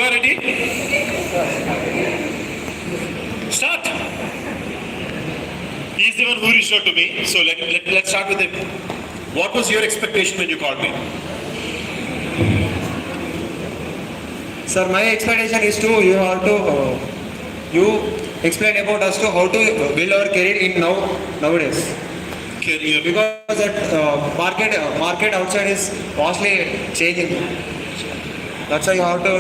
Shiva, ready? Start. He's the one who reached out to me, so let's start with him. What was your expectation when you called me? Sir, my expectation is to you have to you explain about us to how to build our career in nowadays. Career. Because that market outside is vastly changing. That's why you have to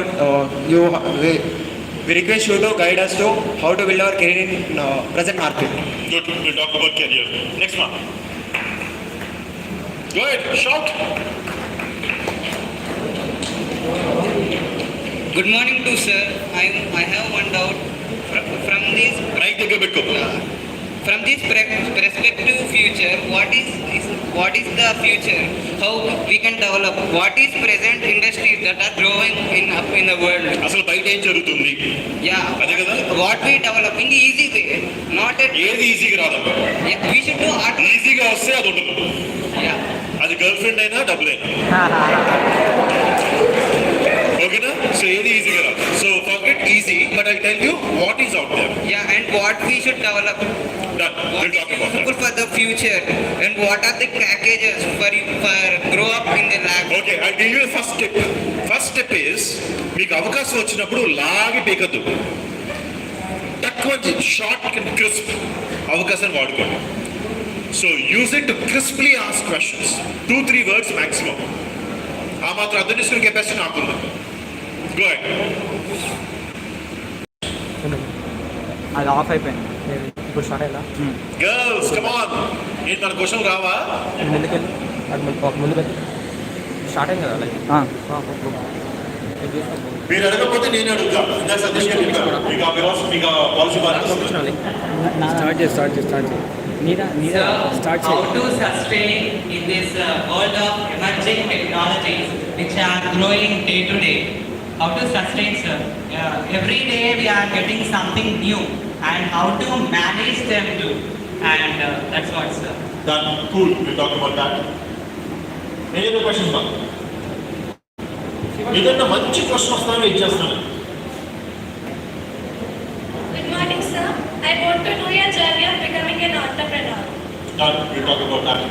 we request you to guide us to how to build our career in present market. Good. We'll talk about career. Next one. Go ahead. Shout. Good morning to sir. I have one doubt from this perspective future. What is the future? How we can develop? What is present industries that are growing up in the world? అసలు బయట ఏం జరుగుతుంది? Yeah. అదే కదా? What we develop in the easy way, not at. ఏది ఈజీగా రాదమ్మా. Yeah, we should do art. ఈజీగా వస్తే అది ఉండదు. Yeah. అది గర్ల్ ఫ్రెండ్ అయినా డబ్బులైనా. ఓకేనా? సో ఏది ఈజీగా రాదు. So forget easy, but I'll tell you what is out there. Yeah, and what we should develop. Done. We'll talk about that. For the future, and what are the packages for grow up in the lab? Okay, I'll give you the first tip. First step is మీకు అవకాశం వచ్చినప్పుడు లాగి పీకద్దు. తక్కువ short and crisp అవకాశాన్ని వాడుకోండి. So use it to crisply ask questions. 2-3 words maximum. ఆ మాత్రం అర్థం చేసుకునే కెపాసిటీ నాకుంది. Go ahead. అది ఆఫ్ అయిపోయింది ఇప్పుడు స్టార్ట్ అయ్యా. Girls, come on. ఏంటి మన క్వశ్చన్ రావా? ముందుకెళ్ళి అది ముందు పెట్టి స్టార్ట్ అయింది కదా లైక్ మీరు అడగకపోతే నేను అడుగుతా. ఇందాక సతీష్ గారు చెప్పారు. మీకు పాలసీ స్టార్ట్ చేయి నీదా start How to sustain in this world of emerging technologies which are growing day to day? How to sustain, sir? Every day we are getting something new, and how to manage them too. And that's what, sir. Done. Cool. We'll talk about that. Any other questions, ma'am? ఏదైనా మంచి question వస్తానో wait చేస్తున్నాను. Good morning, sir. I want to know your journey of becoming an entrepreneur. Done. We'll talk about that.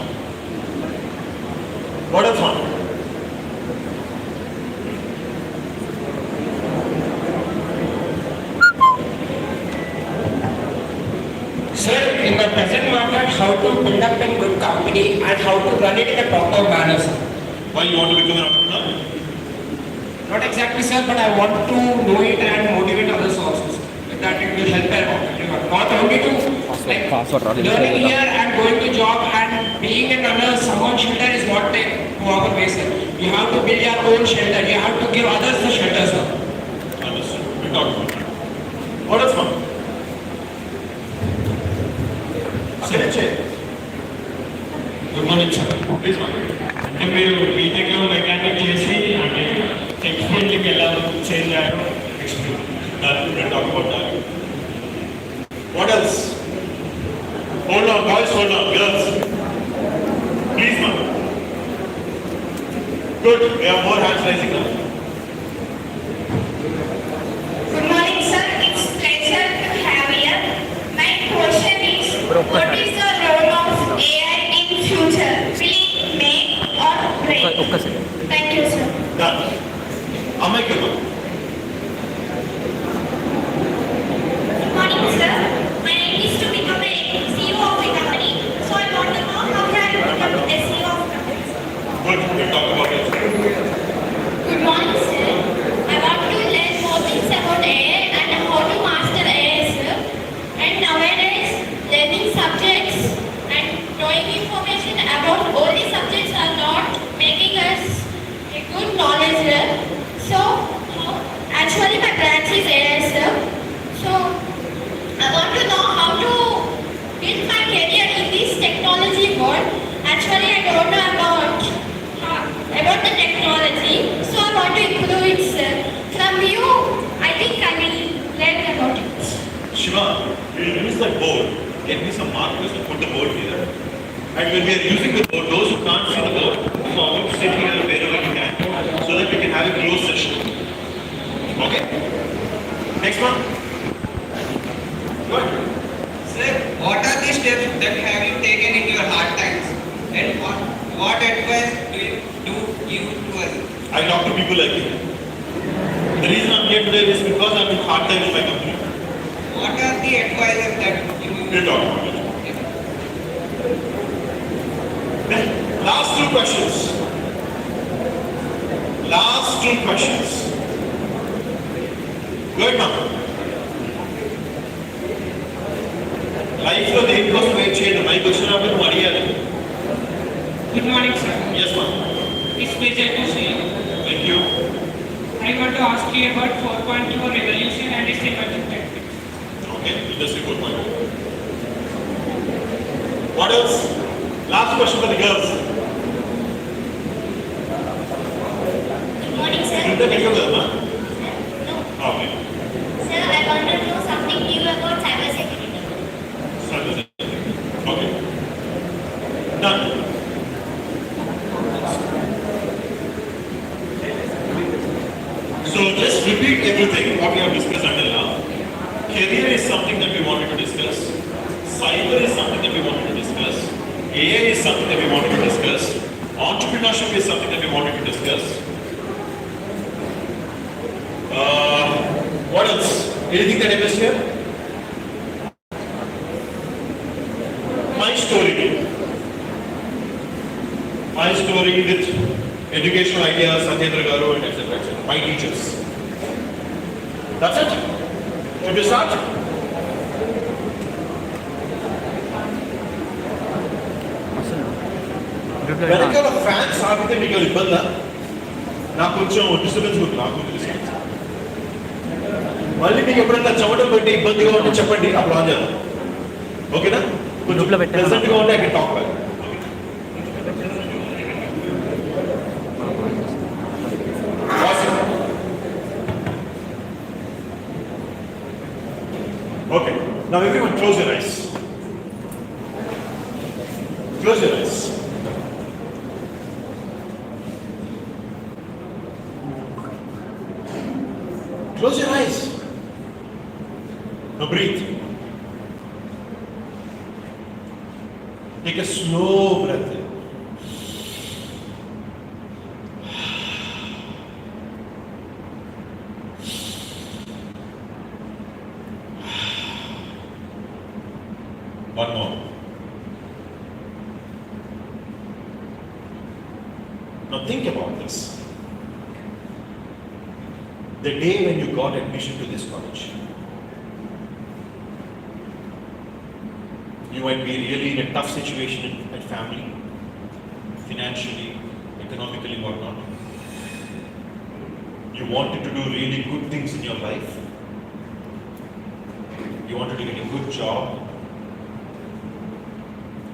What else, ma'am? Sir, in the present market, how to build up a good company and how to run it in a proper manner, sir. Why you want to become an entrepreneur? Not exactly, sir, but I want to know it and motivate others also, sir. That it will help everyone. Not only to learning here and going to job and being in another someone's shelter is not a proper way, sir. You have to build your own shelter. You have to give others the shelter, sir. Understood. We'll talk about that. What else, ma'am? Good morning sir. Please, ma'am. అంటే మీరు BTech mechanic చేసి అంటే టెక్స్టైల్కి ఎలా change అయ్యారో explain. We'll talk about that. What else? Hold on, boys, hold on. Girls. Please, ma'am. Good. We have more hands rising now. Good morning, sir. It's pleasure to have you. My question is, what is the role of AI in future? Will it make or break? Thank you, sir. Done. Amay Kumar. Good morning, sir. My aim is to become a CEO of a company. So I want to know how can I become a CEO of a company? Good. We'll talk about it. Good morning, sir. I want to learn more things about AI and how to master AI, sir. And nowadays, learning subjects and knowing information about all the subjects are not making us a good knowledge, sir. So, actually my branch is AI, sir. So, I want to know how to build my career in this technology world. Actually, I don't know about the technology, so I want to improve it, sir. From you, I think I will learn about it. Shiva, we'll use that board. Get me some markers to put the board here. And when we are using the board, those who can't see the board, so sit here wherever you can, so that we can have a closed session. Okay? Next one. Good. Sir, what are the steps that have you taken in your hard times? And what advice do you to us? I talk to people like you. The reason I'm here today is because I'm in hard time in my company. What are the advices that you We'll talk about it. Then, last two questions. Last two questions. Good now. Life లో దేనికోసం wait చేయండి. Mic వచ్చినప్పుడు నువ్వు అడిగాలి. Good morning, sir. Yes, ma'am. It's pleasure to see you. Thank you. I want to ask you about 4.2 revolution and its emerging tactics. Okay, interesting, good point. What else? Last question for the girls. Good morning, sir. Inter video girl, huh? No. Okay. Sir, I want to know something new about cybersecurity. Okay. Done. So just repeat everything what we have discussed until now. Career is something that we wanted to discuss. Cyber is something that we wanted to discuss. AI is something that we wanted to discuss. Entrepreneurship is something that we wanted to discuss. What else? Anything that I missed here? My story. My story with educational ideas, Satyendra Garu and etc. My teachers. That's it. Should we start? వెనకాల fans ఆగితే మీకు ఇబ్బందా? నాకు కొంచెం disturbance ఉంది. నాకు disturbance. మళ్ళీ మీకు ఎప్పుడైనా చెమటలు పెట్టి ఇబ్బందిగా ఉంటే చెప్పండి, అప్పుడు ఆన్ చేద్దాం. ఓకేనా? కొంచెం ప్రెసెంట్గా ఉంటే అక్కడ talk back. Okay, now everyone close your eyes. Close your eyes. Close your eyes. Now breathe. Take a slow breath in. One more. Now think about this. The day when you got admission to this college, you might be really in a tough situation at family, financially, economically, whatnot. You wanted to do really good things in your life. You wanted to get a good job.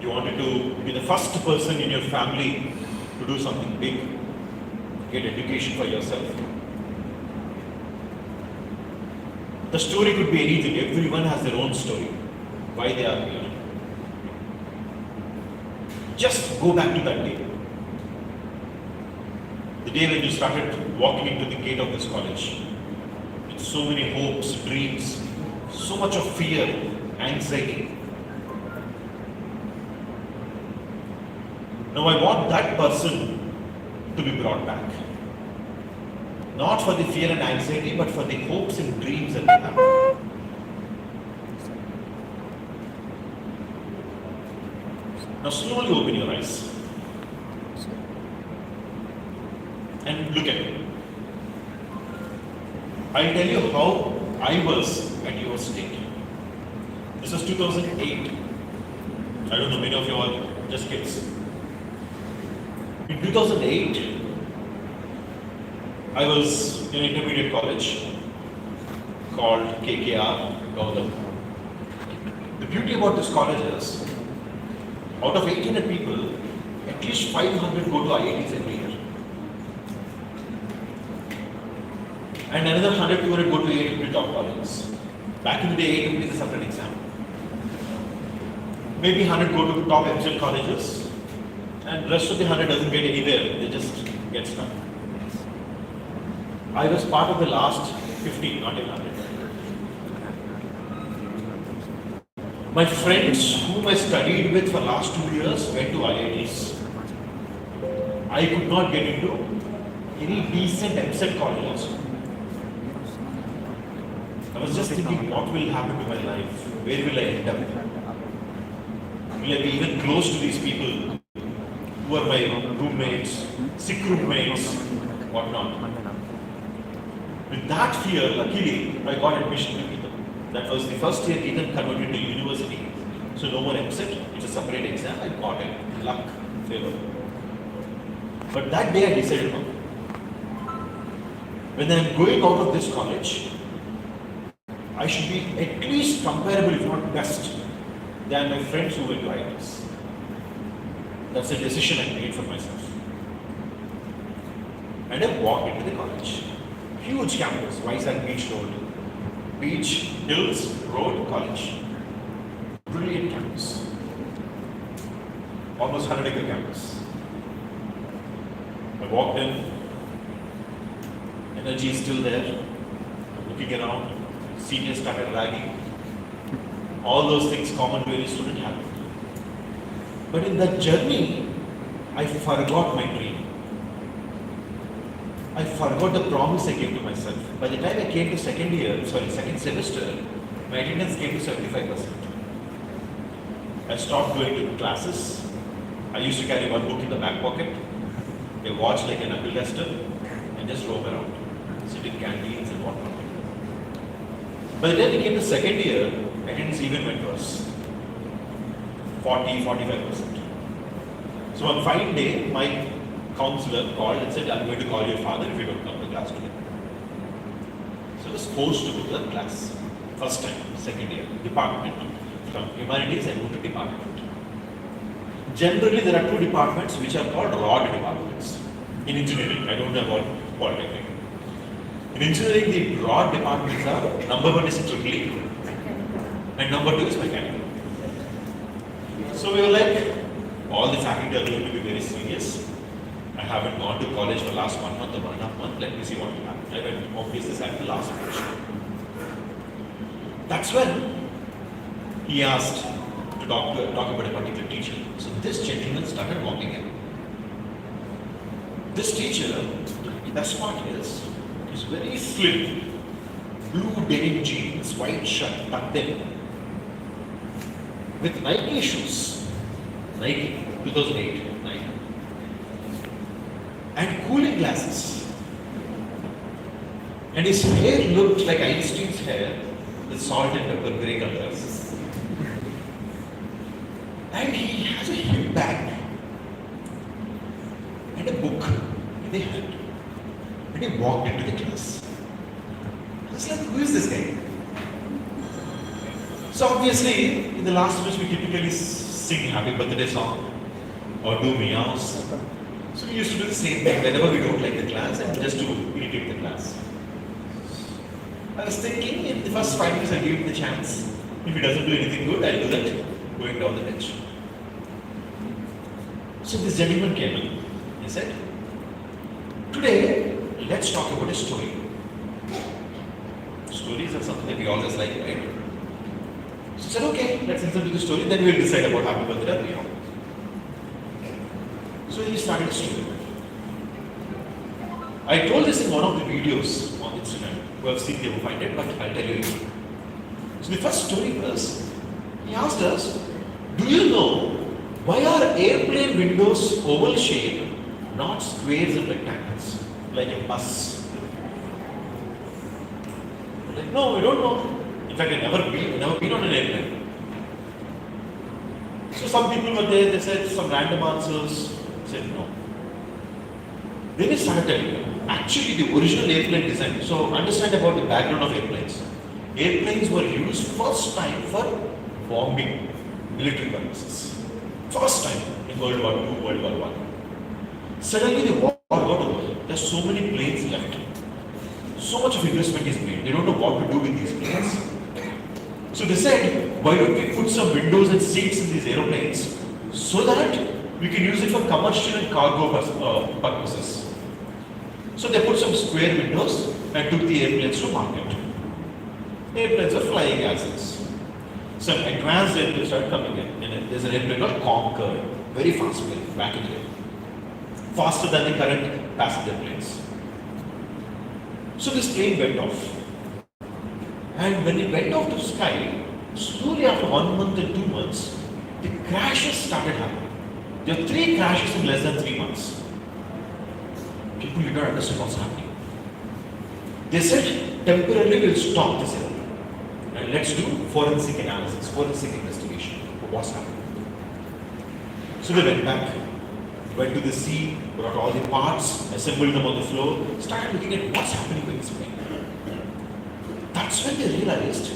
You wanted to be the first person in your family to do something big, get education for yourself. The story could be anything. Everyone has their own story. Why they are here. Just go back to that day. The day when you started walking into the gate of this college. With so many hopes, dreams, so much of fear, anxiety. Now I want that person to be brought back. Not for the fear and anxiety, but for the hopes and dreams that we have. Now slowly open your eyes. And look at me. I'll tell you how I was at your state. This was 2008. I don't know, many of you are just kids. In 2008, I was in an intermediate college called KKR, Gautam. The beauty about this college is, out of 800 people, at least 500 go to IITs every year. And another 100, 200 go to 800 top colleges. Back in the day, 800 is a separate exam. Maybe 100 go to top excellent colleges, and rest of the 100 doesn't get anywhere, they just get stuck. I was part of the last 50, not in 100. My friends whom I studied with for last 2 years went to IITs. I could not get into any decent MSET college also. I was just thinking, what will happen to my life? Where will I end up? Will I be even close to these people who are my roommates, sick roommates, whatnot? With that fear, luckily, I got admission to Ethan. That was the first year Ethan converted to university. So no more MSET, it's a separate exam. I got it. Luck, favor. But that day I decided, no. When I'm going out of this college, I should be at least comparable, if not best, than my friends who went to IITs. That's a decision I made for myself. And I walked into the college. Huge campus, Vizag Beach Road. Beach Hills Road College. Brilliant campus. Almost 100-acre campus. I walked in. Energy is still there. I'm looking around. Seniors started ragging. All those things common to any student happen. But in that journey, I forgot my dream. I forgot the promise I gave to myself. By the time I came to second semester, my attendance came to 75%. I stopped going to classes. I used to carry one book in the back pocket, a watch like a knuckle duster, and just roam around, sit in canteens and whatnot. By the time I came to second year, attendance even went worse. 40-45%. So one fine day, my counselor called and said, I'm going to call your father if you don't come to class today. So I was forced to go to the class. First time, second year, department. From humanities, I moved to department. Generally, there are two departments which are called rod departments. In engineering, I don't know about polytechnic. In engineering, the rod departments are, number one is triple and number two is mechanical. So we were like, all the faculty are going to be very serious. I haven't gone to college for the last 1 month or 1.5 months. Let me see what will happen. I went, obviously, at the last month. That's when he asked to talk about a particular teacher. So this gentleman started walking in. This teacher, the best part is very slim, blue denim jeans, white shirt, tucked in, with Nike shoes, Nike, 2008, Nike, and cooling glasses. And his hair looked like Einstein's hair with salt and pepper, grey colors. And he has a hip bag and a book in the hand. And he walked into the class. I was like, who is this guy? So obviously, in the last semester, we typically sing happy birthday song or do meows. So we used to do the same thing whenever we don't like the class and just to irritate the class. I was thinking, in the first 5 minutes, I'll give him the chance. If he doesn't do anything good, I'll do that going down the bench. So this gentleman came in. He said, today, let's talk about a story. Stories are something that we always like, right? So I said, okay, let's listen to the story, then we'll decide about happy birthday or meow. So he started a story. I told this in one of the videos on Instagram. Who have seen, they will find it, but I'll tell you. So the first story was, he asked us, do you know why are airplane windows oval shaped, not squares and rectangles, like a bus? We're like, no, we don't know. In fact, I've never been on an airplane. So some people were there, they said some random answers, said no. Then they started telling me, actually the original airplane design, so understand about the background of airplanes. Airplanes were used first time for bombing, military purposes. First time in World War II, World War I. Suddenly the war got over. There's so many planes left. So much of investment is made. They don't know what to do with these planes. So they said, why don't we put some windows and seats in these aeroplanes so that we can use it for commercial and cargo purposes. So they put some square windows and took the airplanes to market. Airplanes are flying as is. Some advanced airplanes started coming in. And there's an airplane called Concorde, very fast plane back in the day. Faster than the current passenger planes. So this plane went off. And when it went off to sky, slowly after 1 month and 2 months, the crashes started happening. There were 3 crashes in less than 3 months. People did not understand what's happening. They said, temporarily we'll stop this airplane and let's do forensic analysis, forensic investigation of what's happening. So they went back, went to the sea, brought all the parts, assembled them on the floor, started looking at what's happening with this plane. That's when they realized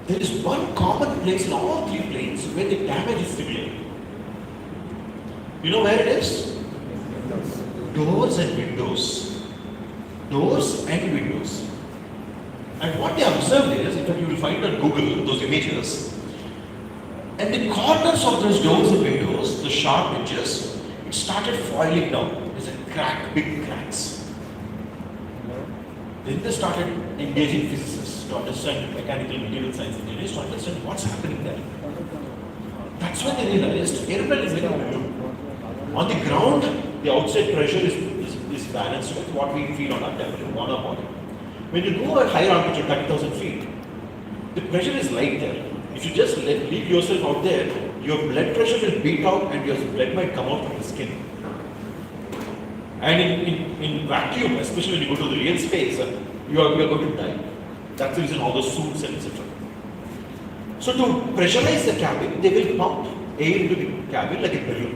there is one common place in all 3 planes where the damage is similar. You know where it is? Doors and windows. Doors and windows. And what they observed is, in fact you will find on Google those images, and the corners of those doors and windows, the sharp edges, it started falling down. There's a crack, big cracks. Then they started engaging physicists to understand, mechanical material science engineers to understand what's happening there. That's when they realized airplane is very brittle. On the ground, the outside pressure is balanced with what we feel on our temperature, on our body. When you go at higher altitude, 30,000 feet, the pressure is light there. If you just leave yourself out there, your blood pressure will beat out and your blood might come out from the skin. And in vacuum, especially when you go to the real space, you are going to die. That's the reason all those suits and etc. So to pressurize the cabin, they will pump air into the cabin like a balloon.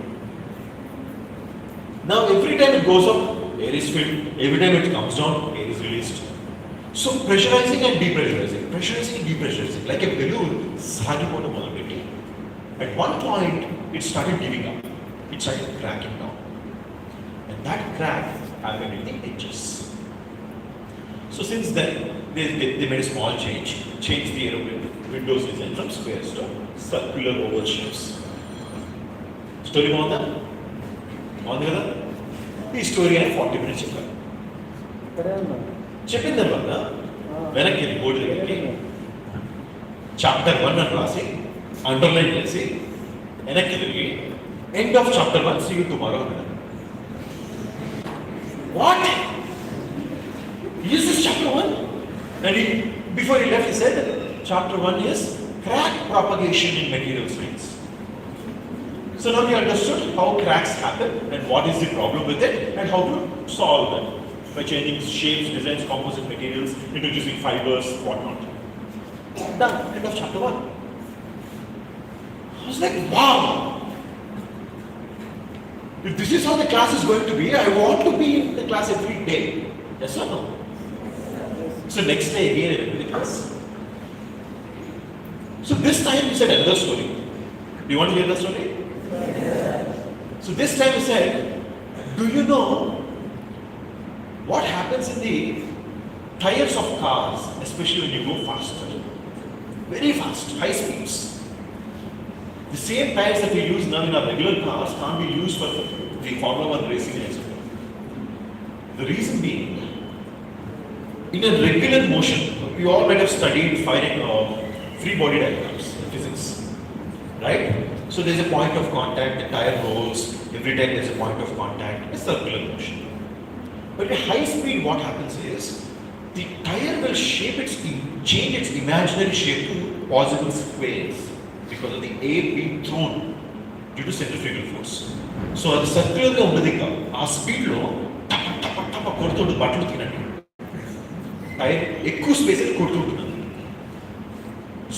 Now every time it goes up, air is filled. Every time it comes down, air is released. So pressurizing and depressurizing, like a balloon, at one point, it started giving up. It started cracking down. And that crack happened in the edges. So since then, they made a small change, changed the aeroplane windows design from squares to circular oval shapes. Story on that? On the other? The story and 40 minutes చెప్పింది వల్ల వెనక్కి board దగ్గరికి chapter 1 అని రాసి underline చేసి వెనక్కి తిరిగి end of chapter 1 see you tomorrow అన్నాడు. What is this chapter 1? And before he left he said chapter 1 is crack propagation in material science. So now we understood how cracks happen and what is the problem with it and how to solve them. By changing shapes, designs, composite materials, introducing fibers, whatnot. Done. End of chapter 1. I was like, wow! If this is how the class is going to be, I want to be in the class every day. Yes or no? So next day again I went to the class. So this time he said another story. Do you want to hear the story? So this time he said, do you know what happens in the tires of cars, especially when you go faster, very fast, high speeds? The same tires that we use now in our regular cars can't be used for the Formula 1 racing, etc. The reason being, in a regular motion, we all might have studied firing free body diagrams in physics, right? So there's a point of contact, the tire rolls, every time there's a point of contact, a circular motion. But at high speed, what happens is, the tire will change its imaginary shape to possible squares because of the air being thrown due to centrifugal force. So at the circular speed lo tapa kodutundu battlu tinandi. Tire ekku space il kodutuntunnadi.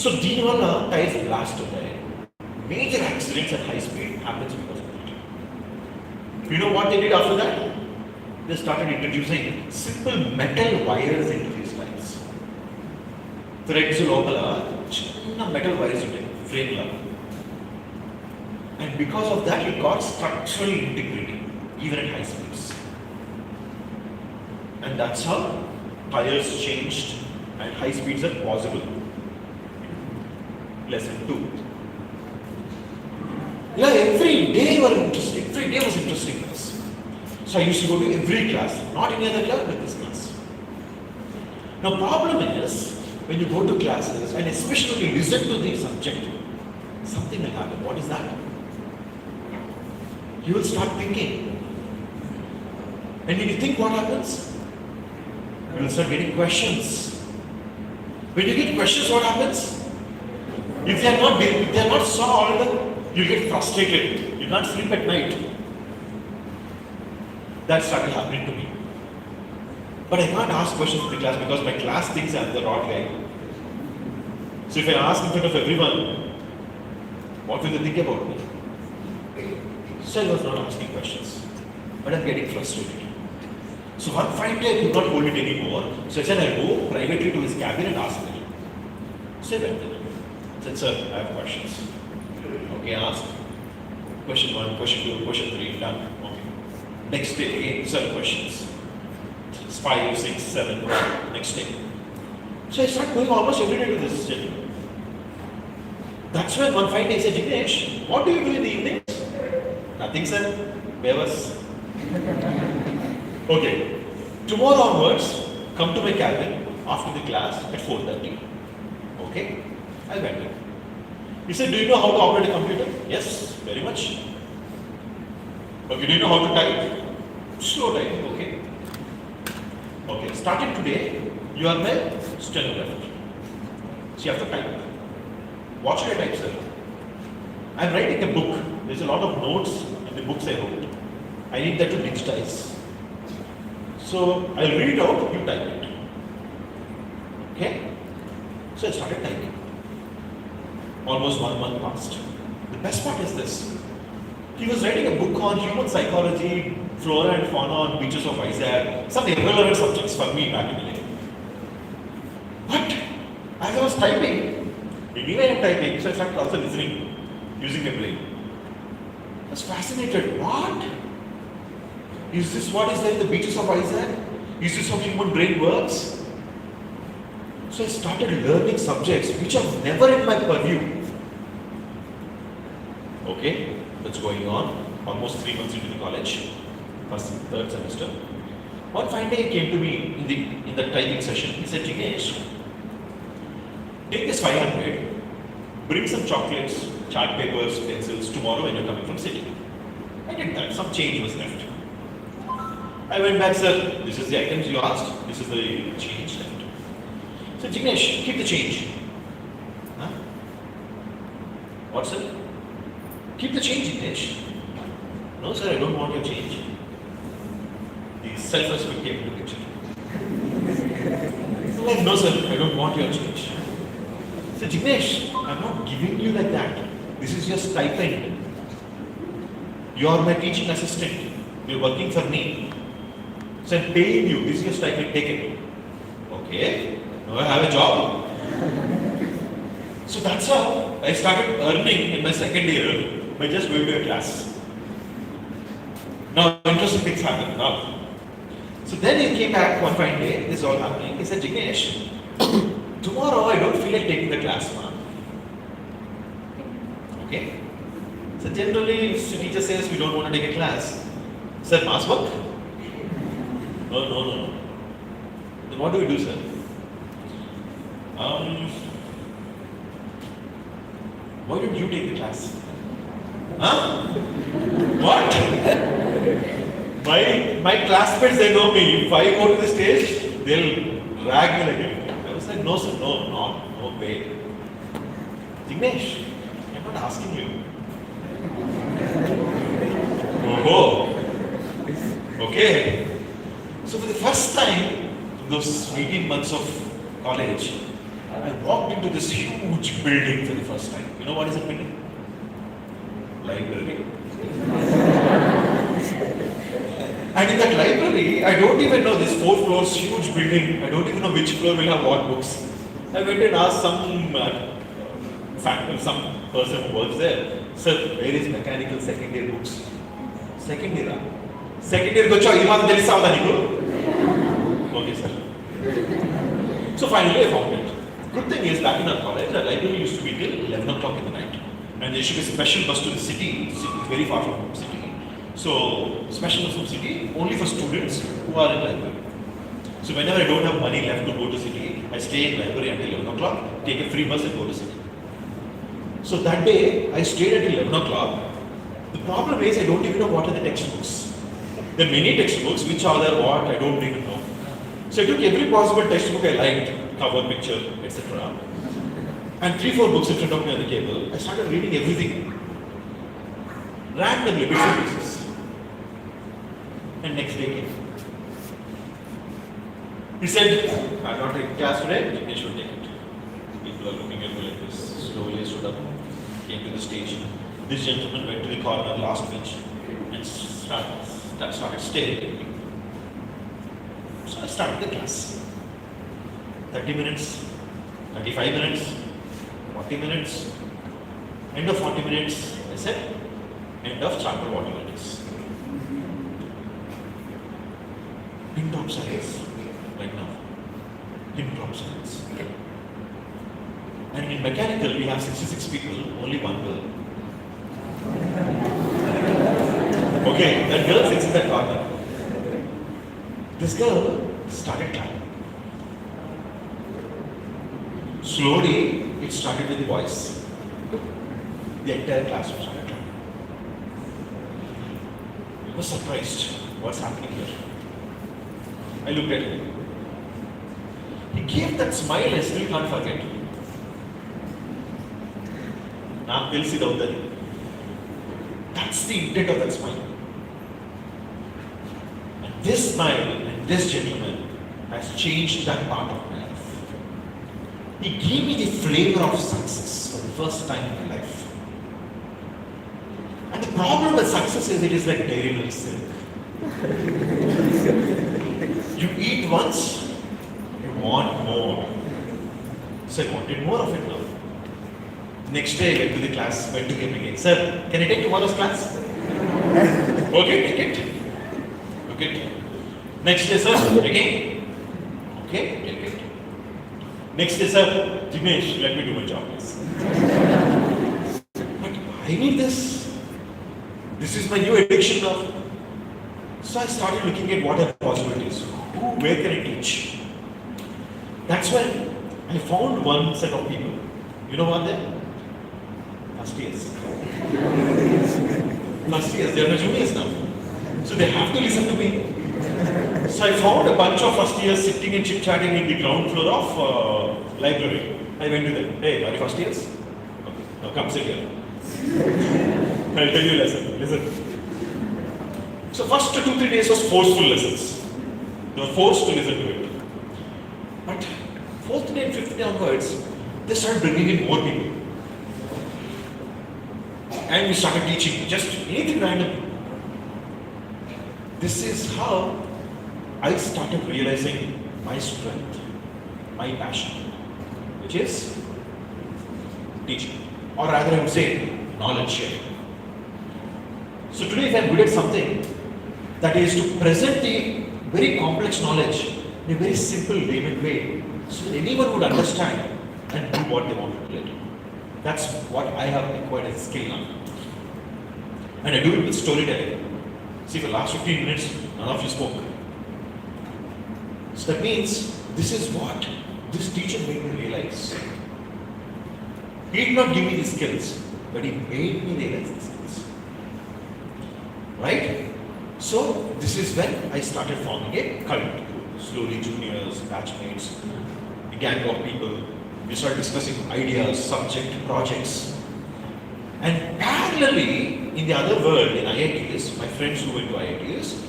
So dini valla tires blast avutayi. Major accidents at high speed happens because of that. You know what they did after that? They started introducing simple metal wires into these lines. Threads lopala chinna metal wires untayi, frame la. And because of that, it got structural integrity even at high speeds. And that's how tires changed and high speeds are possible. Lesson 2. Yeah, every day was interesting for us. So I used to go to every class, not any other class, but this class. Now problem is, when you go to classes, and especially when you listen to the subject, something will happen. What is that? You will start thinking. And when you think, what happens? You will start getting questions. When you get questions, what happens? If they are not solved, you get frustrated. You can't sleep at night. That started happening to me. But I can't ask questions in the class because my class thinks I'm the wrong guy. So if I ask in front of everyone, what will they think about me? So I was not asking questions. But I'm getting frustrated. So one fine day I could not hold it anymore. So I said I'll go privately to his cabin and ask him. So I went there. I said, sir, I have questions. Okay, ask. Question 1, question 2, question 3, done. Okay. Next day again, 7 questions. 5, 6, 7, next day. So I started going almost every day to this gentleman. That's when one fine day I said, Jignesh, what do you do in the evenings? Nothing, sir. Bevas. Okay. Tomorrow onwards, come to my cabin after the class at 4:30. Okay? I went in. He said, do you know how to operate a computer? Yes, very much. Okay, do you know how to type? Slow typing, okay. Okay, starting today, you are my stenographer. So you have to type. What should I type, sir? I'm writing a book. There's a lot of notes in the books I wrote. I need that to digitize. So I'll read it out, you type it. Okay? So I started typing. Almost 1 month passed. The best part is this. He was writing a book on human psychology, flora and fauna on beaches of Isaac, some irrelevant subjects for me back in the day. But as I was typing, anyway I'm typing, so I started also listening, using my brain. I was fascinated. What? Is this what is there in the beaches of Isaac? Is this how human brain works? So I started learning subjects which are never in my purview. Okay, that's going on. Almost 3 months into the college, first and third semester. One fine day he came to me in the typing session. He said, Jignesh, take this 500, bring some chocolates, chart papers, pencils tomorrow when you're coming from city. I did that. Some change was left. I went back, sir. This is the items you asked. This is the change left. So Jignesh, keep the change. Huh? What, sir? Keep the change, Jignesh. No, sir, I don't want your change. The self-respect came into the picture. No, sir, I don't want your change. So Jignesh, I'm not giving you like that. This is your stipend. You are my teaching assistant. You're working for me. So I'm paying you. This is your stipend. Take it. Okay. Now I have a job. So that's how I started earning in my second year by just going to a class. Now, interesting things happen now. So then he came back one fine day, this is all happening. He said, Jignesh, tomorrow I don't feel like taking the class, man. Okay? So generally, if the teacher says we don't want to take a class, sir, mass work? No. Then what do we do, sir? Why don't you take the class? Huh? What? My classmates, they know me. If I go to the stage, they'll drag me like anything. I was like, no, sir, no way. Jignesh, I'm not asking you. Oh, okay. So for the first time, in those 18 months of college, I walked into this huge building for the first time. You know what is a building? Library. And in that library, I don't even know this 4 floors huge building. I don't even know which floor will have what books. I went and asked some person who works there, sir, where is mechanical second year books? Second year? Second year, okay, sir. So finally I found it. Good thing is, back in our college, the library used to be till 11 o'clock in the night. And there should be a special bus to the city, very far from the city. So, special Muslim city only for students who are in library. So whenever I don't have money left to go to city, I stay in library until 11 o'clock, take a free bus and go to city. So that day, I stayed until 11 o'clock. The problem is I don't even know what are the textbooks. There are many textbooks, which are there, what, I don't even know. So I took every possible textbook I liked, cover, picture, etc. And 3-4 books in front of me on the table. I started reading everything. Randomly, bits and pieces. And next day came. He said, I'm not taking class today, they should take it. People are looking at me like this. Slowly I stood up, came to the stage. This gentleman went to the corner, last bench, and started staring at me. So I started the class. 30 minutes, 35 minutes, 40 minutes. End of 40 minutes, I said, end of chapter whatever it is. Pin drop silence. Right now. Pin drop silence. And in mechanical, we have 66 people, only one girl. Okay, that girl sits in that corner. This girl started clapping. Slowly, it started with the voice. The entire classroom started clapping. I was surprised. What's happening here? I looked at him. He gave that smile I still can't forget. Now we'll see down there. That's the intent of that smile. And this smile and this gentleman has changed that part of my life. He gave me the flavor of success for the first time in my life. And the problem with success is it is like dairy milk silk. You eat once, you want more. So I wanted more of it now. Next day I went to the class, went to him again. Sir, can I take tomorrow's class? Okay, take it. Okay. Next day, sir, again. Okay, take it. Next day, sir, Dinesh, let me do my job, please. But I need this. This is my new addiction now. So I started looking at what are the possibilities. Where can I teach? That's when I found one set of people. You know what they? First years. First years, they are my juniors now. So they have to listen to me. So I found a bunch of first years sitting and chit-chatting in the ground floor of library. I went to them. Hey, are you first years? Okay, now come sit here. I'll tell you a lesson. Listen. So first 2-3 days was forceful lessons. They were forced to listen to it. But 4th day and 5th day onwards, they started bringing in more people. And we started teaching just anything random. This is how I started realizing my strength, my passion, which is teaching. Or rather I would say knowledge sharing. So today if I am good at something, that is to present the very complex knowledge in a very simple layman way so that anyone would understand and do what they want to do later. That's what I have acquired as a skill now. And I do it with storytelling. See, for the last 15 minutes, none of you spoke. So that means this is what this teacher made me realize. He did not give me the skills, but he made me realize the skills. Right? So this is when I started forming a cult. Slowly juniors, batchmates, a gang of people. We started discussing ideas, subject, projects. And parallelly, in the other world, in IITs, my friends who went to IITs,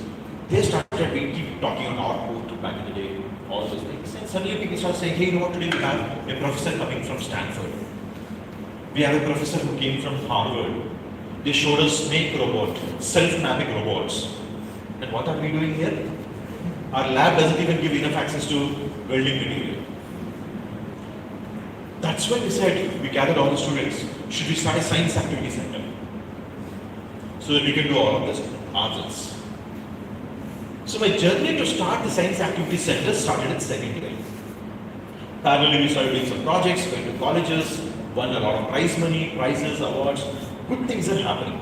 they started keep talking on output back in the day, all those things. And suddenly people started saying, hey, you know what, today we have a professor coming from Stanford. We have a professor who came from Harvard. They showed us snake robot, self-mapping robots. And what are we doing here? Our lab doesn't even give enough access to welding material. That's when we said, we gathered all the students, should we start a science activity center? So that we can do all of this ourselves. So my journey to start the science activity center started in second year. Parallelly, we started doing some projects, went to colleges, won a lot of prize money, prizes, awards. Good things are happening.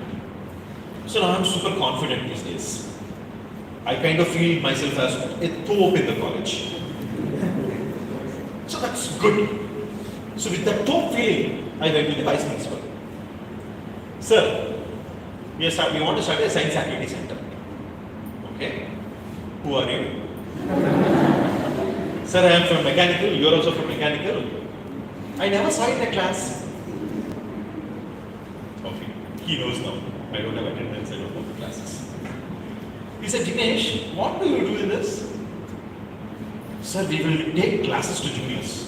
So now I'm super confident these days. I kind of feel myself as a top in the college. So that's good. So with that top feeling, I went to the vice principal. Sir, we want to start a science activity center. Okay? Who are you? Sir, I am from mechanical. You are also from mechanical. I never saw in the class. Okay, he knows now. I don't have attendance. I don't go to classes. He said, Dinesh, what do you do in this? Sir, we will take classes to juniors.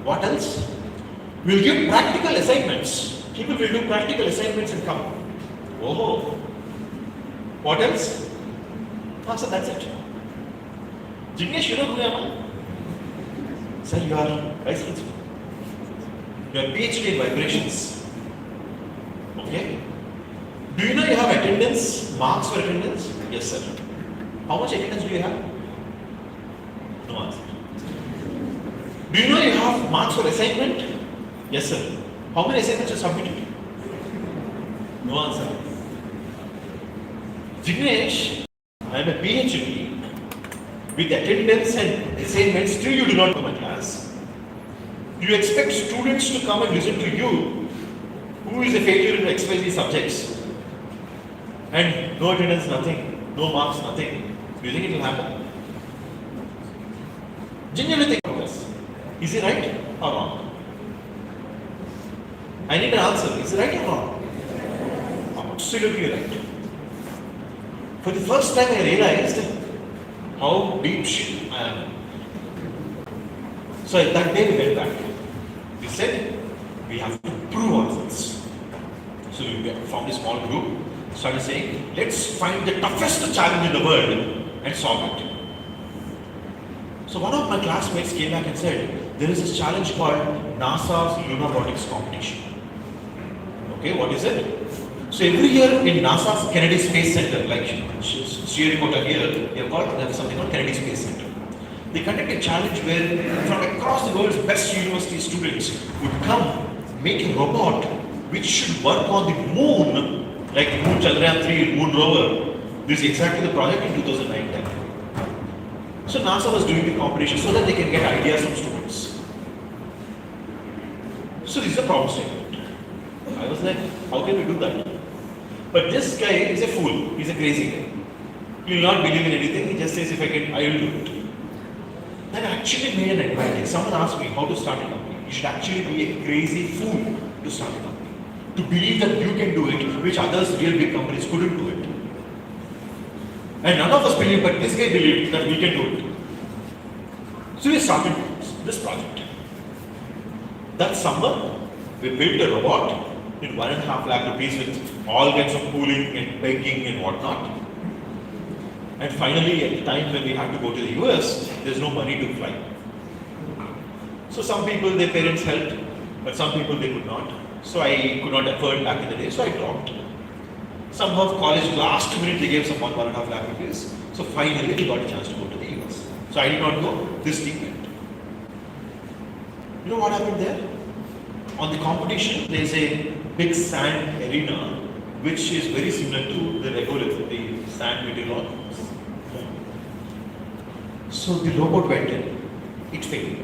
What else? We'll give practical assignments. People will do practical assignments and come. Oh. What else? Ah, sir, that's it. Dinesh, you know who I am? Sir, you are vice principal. You are PhD in vibrations. Okay? Do you know you have attendance, marks for attendance? Yes, sir. How much attendance do you have? No answer. Do you know you have marks for assignment? Yes, sir. How many assignments you submitted? No answer. Dinesh, I am a PhD with attendance and assignments, still you do not come to class. You expect students to come and listen to you, who is a failure in XYZ subjects, and no attendance, nothing, no marks, nothing. Do you think it will happen? Genuinely think of this. Is he right or wrong? I need an answer. Is he right or wrong? Absolutely right. For the first time I realized how deep shit I am. So that day we went back. We said, we have to prove ourselves. So we formed a small group, started saying, let's find the toughest challenge in the world and solve it. So one of my classmates came back and said, there is this challenge called NASA's Lunar Robotics Competition. Okay, what is it? So every year in NASA's Kennedy Space Center, like Sriharikota here, they have something called Kennedy Space Center. They conduct a challenge where from across the world's best university students would come, make a robot which should work on the moon, like the Moon Chandrayaan 3 moon rover. This is exactly the project in 2009-10. So NASA was doing the competition so that they can get ideas from students. So this is a problem statement. I was like, how can we do that? But this guy is a fool. He's a crazy guy. He will not believe in anything. He just says, if I can, I will do it. That actually made an advantage. Someone asked me how to start a company. You should actually be a crazy fool to start a company. To believe that you can do it, which others, real big companies, couldn't do it. And none of us believed, but this guy believed that we can do it. So we started this project. That summer, we built a robot in 1.5 lakh rupees with all kinds of cooling and pegging and whatnot. And finally, at the time when we had to go to the US, there's no money to fly. So some people, their parents helped, but some people they could not. So I could not afford back in the day, so I dropped. Somehow college last minute they gave some 1.5 lakh rupees. So finally we got a chance to go to the US. So I did not go, this team went. You know what happened there? On the competition, there is a big sand arena which is very similar to the regolith, the sand material on. So the robot went in, it failed.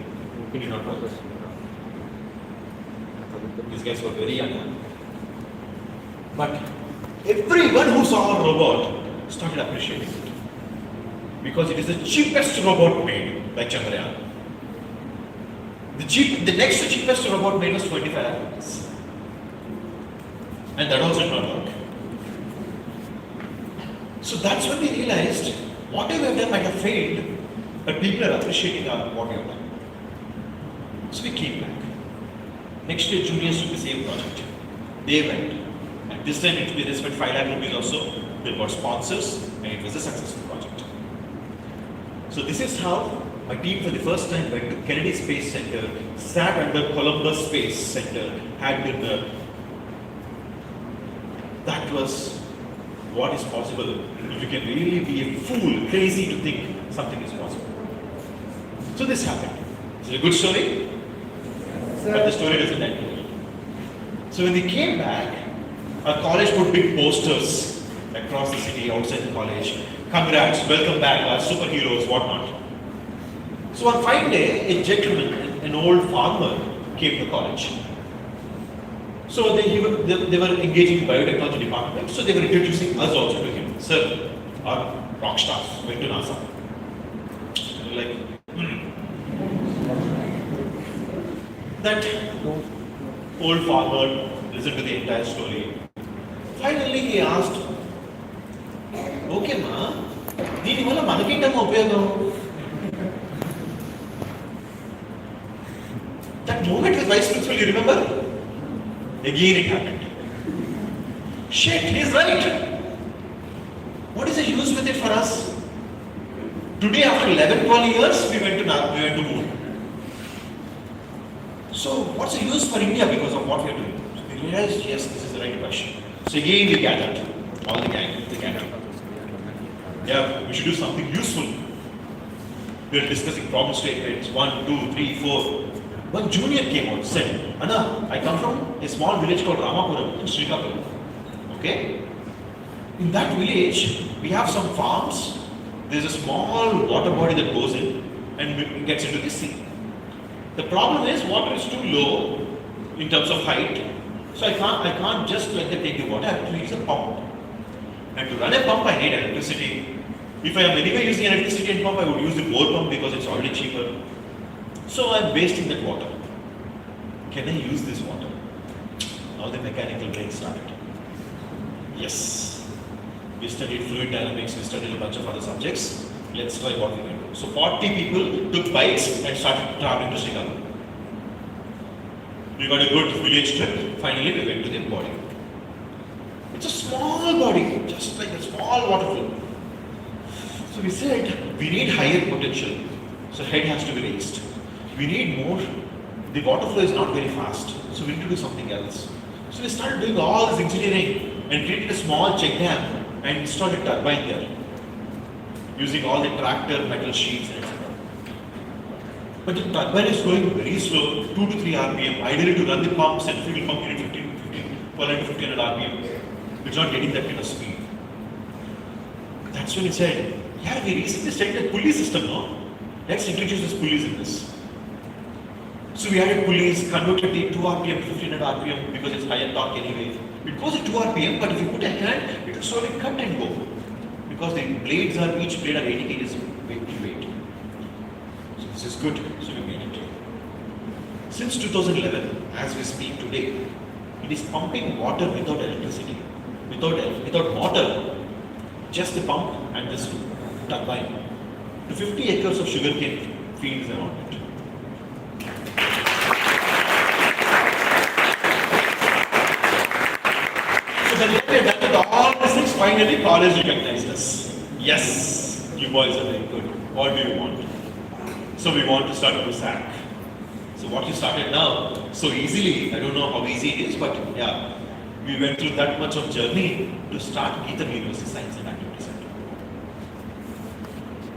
It did not work. These guys were very young. But everyone who saw a robot started appreciating it. Because it is the cheapest robot made by Chandrayaan. The next cheapest robot made was 25 lakh rupees. And that also did not work. So that's when we realized whatever we have done might have failed, but people are appreciating what we have done. So we came back. Next year, juniors took the same project. They went. And this time, they spent 5 lakh rupees also. They got sponsors, and it was a successful project. So this is how my team for the first time went to Kennedy Space Center, sat under Columbus Space Center, had dinner. That was what is possible if you can really be a fool, crazy to think something is possible. So this happened. Is it a good story? But the story doesn't end here. So So when they came back, our college put big posters across the city, outside the college. Congrats, welcome back, our superheroes, whatnot. So one fine day, a gentleman, an old farmer, came to college. So they were engaging in biotechnology department, so they were introducing us also to him. Sir, our rock stars went to NASA. And we're like, That old farmer listened to the entire story. Finally he asked, okay ma, dini wala manakita mo upayagam. That moment with vice principal, you remember? Again it happened. Shit, he's right. What is the use with it for us? Today, after 11-12 years, we went to moon. So, what's the use for India because of what we are doing? So we realized, yes, this is the right question. So again, we gathered, all the gang, yeah, we should do something useful. We were discussing problem statements, 1, 2, 3, 4. One junior came out, said, Anna, I come from a small village called Ramapuram in Srikakulam. Okay? In that village, we have some farms. There's a small water body that goes in and gets into the sea. The problem is water is too low in terms of height. So I can't just let them take the water. I have to use a pump. And to run a pump, I need electricity. If I am anyway using electricity and pump, I would use the bore pump because it's already cheaper. So I'm wasting that water. Can I use this water? Now the mechanical brain started. Yes. We studied fluid dynamics, we studied a bunch of other subjects. Let's try what we can do. So 40 people took bikes and started traveling to Srikakulam. We got a good village trip. Finally, we went to the body. It's a small body, just like a small water flow. So we said, we need higher potential. So head has to be raised. We need more. The water flow is not very fast. So we need to do something else. So we started doing all this engineering and created a small check dam and installed a turbine there. Using all the tractor metal sheets and etc. But the turbine is going very slow, 2 to 3 RPM. Ideally to run the pump, centrifugal pump, you need 1500 RPM. It's not getting that kind of speed. That's when he said, yeah, we recently started a pulley system now. Let's introduce this pulleys in this. So we added pulleys, converted the 2 RPM to 1500 RPM because it's higher torque anyway. It goes at 2 RPM, but if you put a hand, it will slowly cut and go. Because the blades are, each blade are 80 kg weight. So this is good, so we made it. Since 2011, as we speak today, it is pumping water without electricity, without motor, just the pump and this turbine, to 50 acres of sugarcane fields around it. So then we are done with all these things, finally college recognized us. Yes, you boys are very good. What do you want? So we want to start a SAC. So what you started now, so easily, I don't know how easy it is, but yeah, we went through that much of journey to start Geetham University Science and Activity Center.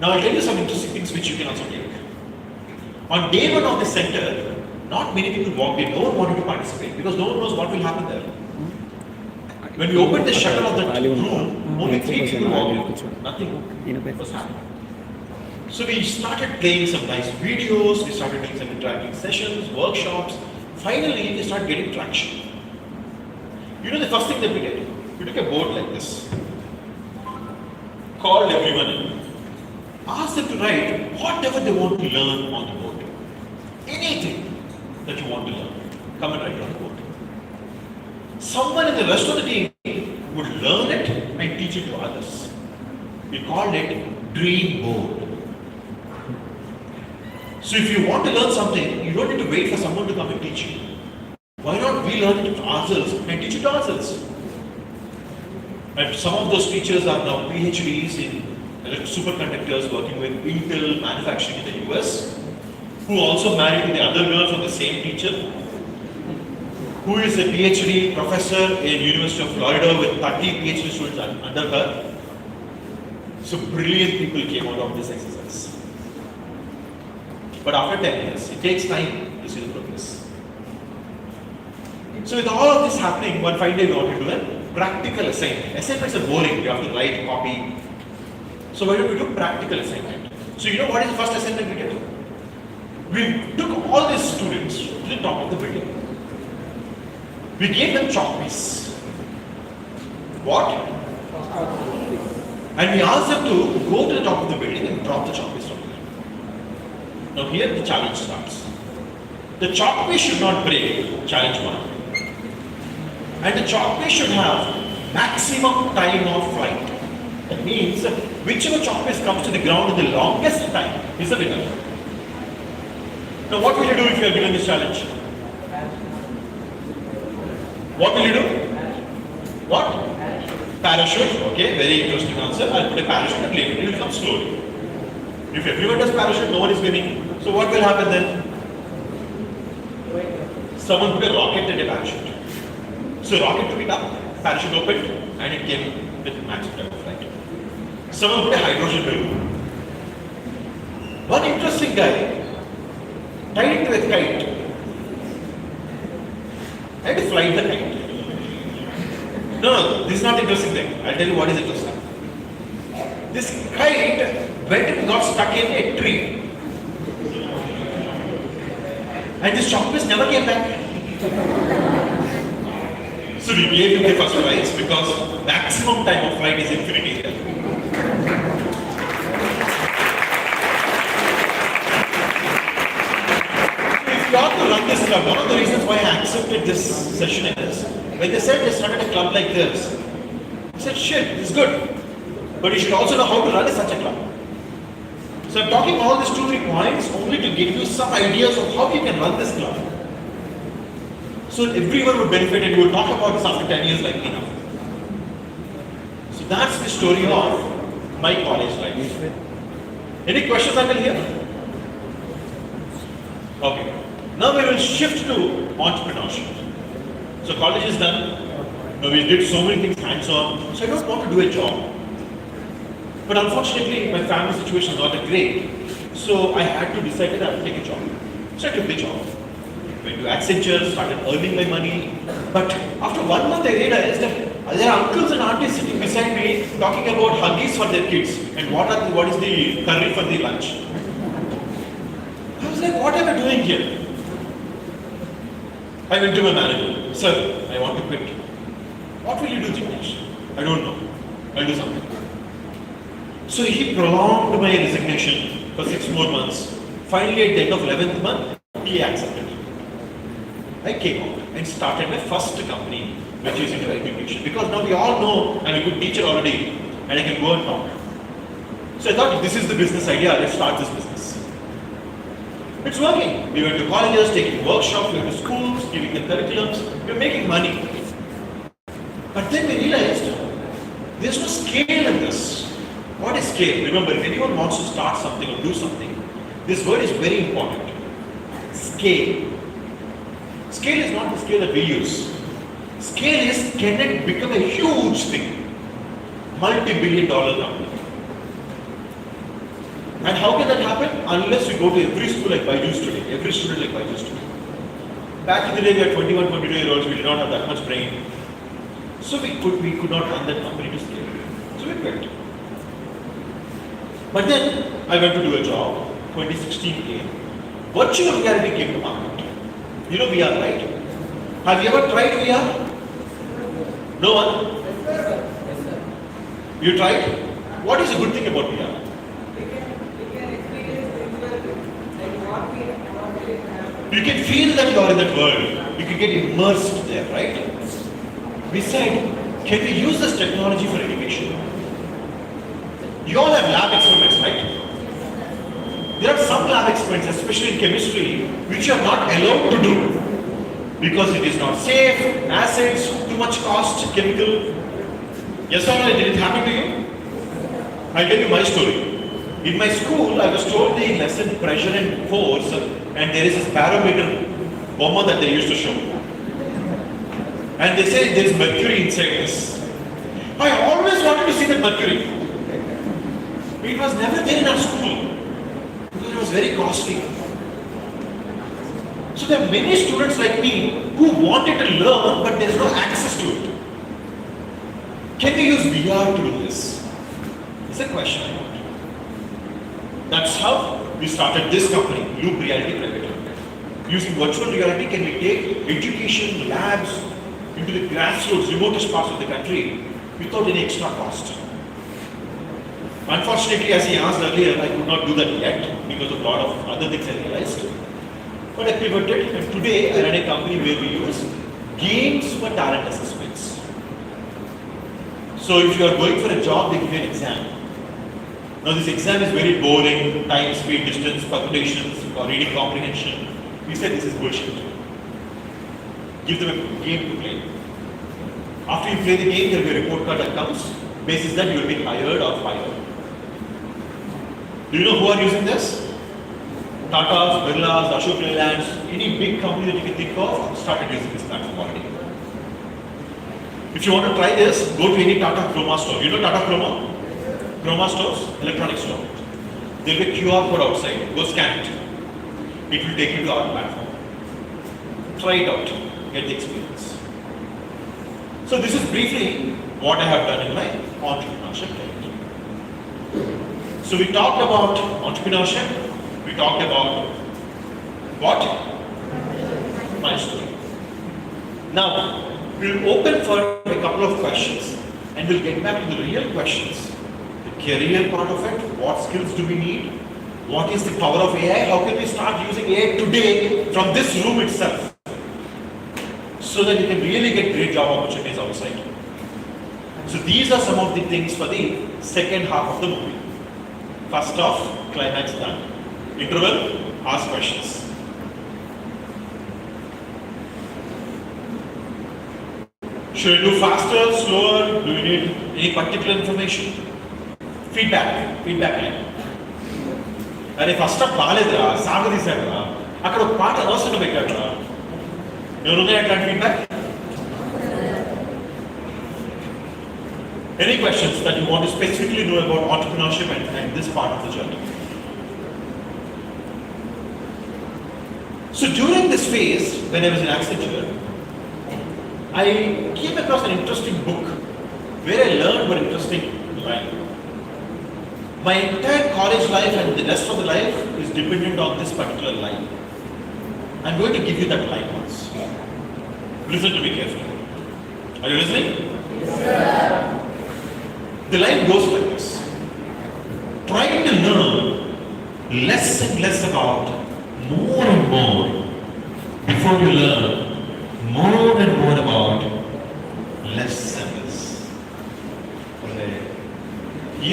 Now I'll tell you some interesting things which you can also take. On day one of the center, not many people walked in, no one wanted to participate because no one knows what will happen there. When we opened the shutter of the room, only 3 people walked in, nothing was happening. So we started playing some nice videos, we started doing some interactive sessions, workshops. Finally, we started getting traction. You know the first thing that we did? We took a board like this, called everyone in, asked them to write whatever they want to learn on the board. Anything that you want to learn, come and write on the board. Someone in the rest of the team would learn it and teach it to others. We called it Dream Board. So if you want to learn something, you don't need to wait for someone to come and teach you. Why not we learn it ourselves and teach it to ourselves? And some of those teachers are now PhDs in superconductors working with Intel manufacturing in the US, who also married to the other girl from the same teacher, who is a PhD professor in University of Florida with 30 PhD students under her. So brilliant people came out of this exercise. But after 10 years, it takes time to see the progress. So with all of this happening, one fine day we want to do a practical assignment. Assignments are boring. You have to write, copy. So why don't we do practical assignment? So you know what is the first assignment we did? We took all these students to the top of the building. We gave them chalk piece. What? And we asked them to go to the top of the building and drop the chalk piece from there. Now here the challenge starts. The chalk piece should not break, challenge 1. And the chalk piece should have maximum time of flight. That means whichever chalk piece comes to the ground in the longest time is the winner. Now what will you do if you are given this challenge? What will you do? What? Parachute. Okay, very interesting answer. I'll put a parachute and leave it. It will come slowly. If everyone does parachute, no one is winning. So what will happen then? Someone put a rocket and a parachute. So rocket took it up, parachute opened, and it came with maximum time of flight. Someone put a hydrogen balloon. One interesting guy tied it to a kite and fly the kite. No, this is not the interesting thing. I'll tell you what is interesting. This kite went and got stuck in a tree. And this chalk piece never came back. So we gave him the first prize because maximum time of flight is infinity here. If you want to run this club, one of the reasons why I accepted this session is, when they said they started a club like this, I said, shit, this is good. But you should also know how to run such a club. So I'm talking all these 2-3 points only to give you some ideas of how you can run this club. So everyone would benefit and you will talk about this after 10 years like me now. So that's the story of my college life. Any questions until here? Okay. Now we will shift to entrepreneurship. So college is done. Now we did so many things hands-on. So I don't want to do a job. But unfortunately, my family situation was not great. So I had to decide that I would take a job. So I took the job. Went to Accenture, started earning my money. But after 1 month, I realized that there are uncles and aunties sitting beside me talking about Huggies for their kids and what is the curry for the lunch. I was like, what am I doing here? I went to my manager. Sir, I want to quit. What will you do, Jignesh? I don't know. I'll do something. So he prolonged my resignation for 6 more months. Finally, at the end of 11th month, he accepted. I came out and started my first company, which is into education. Because now we all know I'm a good teacher already, and I can go and talk. So I thought, this is the business idea, let's start this business. It's working. We went to colleges, taking workshops, we went to schools, giving them curriculums, we were making money. But then we realized, there's no scale in this. What is scale? Remember, if anyone wants to start something or do something, this word is very important. Scale. Scale is not the scale that we use. Scale is, can it become a huge thing? Multi-billion-dollar company. And how can that happen? Unless we go to every school like Byju's today, every student like Byju's today. Back in the day, we had 21, 22-year-olds, we did not have that much brain. So we could not run that company to scale. So we quit. But then, I went to do a job, 2016 came. Virtual reality came to market. You know VR, right? Have you ever tried VR? No one? Yes, sir. You tried? What is a good thing about VR? You can feel that you are in that world. You can get immersed there, right? We said, can we use this technology for education? You all have lab experiments, right? There are some lab experiments, especially in chemistry, which you are not allowed to do because it is not safe, acids, too much cost, chemical. Yes or no, did it happen to you? I'll tell you my story. In my school, I was told the lesson pressure and force, and there is this barometer bomber that they used to show. And they say there is mercury inside this. I always wanted to see that mercury. It was never there in our school because it was very costly. So there are many students like me who wanted to learn, but there's no access to it. Can we use VR to do this? It's a question I want. That's how we started this company, Loop Reality Private Limited. Using virtual reality, can we take education labs into the grassroots, remotest parts of the country without any extra cost? Unfortunately, as he asked earlier, I could not do that yet because of a lot of other things I realized. But I pivoted, and today I run a company where we use games for talent assessments. So if you are going for a job, they give you an exam. Now this exam is very boring, time, speed, distance, permutations, or reading comprehension. We said this is bullshit. Give them a game to play. After you play the game, there will be a report card that comes. Basis that you will be hired or fired. Do you know who are using this? Tata's, Birla's, Ashok Leyland's, any big company that you can think of started using this platform already. If you want to try this, go to any Tata Chroma store. You know Tata Chroma? Chroma stores, electronic store. There will be a QR code outside. Go scan it. It will take you to our platform. Try it out. Get the experience. So this is briefly what I have done in my entrepreneurship career. So we talked about entrepreneurship. We talked about what? My story. Now, we'll open for a couple of questions and we'll get back to the real questions. The career part of it, what skills do we need? What is the power of AI? How can we start using AI today from this room itself? So that you can really get great job opportunities outside. So these are some of the things for the second half of the movie. First off, climax done. Interval, ask questions. Should I do faster, slower? Do you need any particular information? Feedback line. अरे first of बालेदरा सागदीसारा అక్కడ ఒక పాట అవసరం పెట్టాడరా ఎవరున్నా అట్లాంటి feedback any questions that you want to specifically know about entrepreneurship and this part of the journey? So during this phase when I was in Accenture, I came across an interesting book where I learned one interesting line. My entire college life and the rest of the life is dependent on this particular line. I'm going to give you that line once. Listen to me carefully. Are you listening? Yes, sir. The line goes like this. Trying to learn less and less about more and more before you learn more and more about less and less.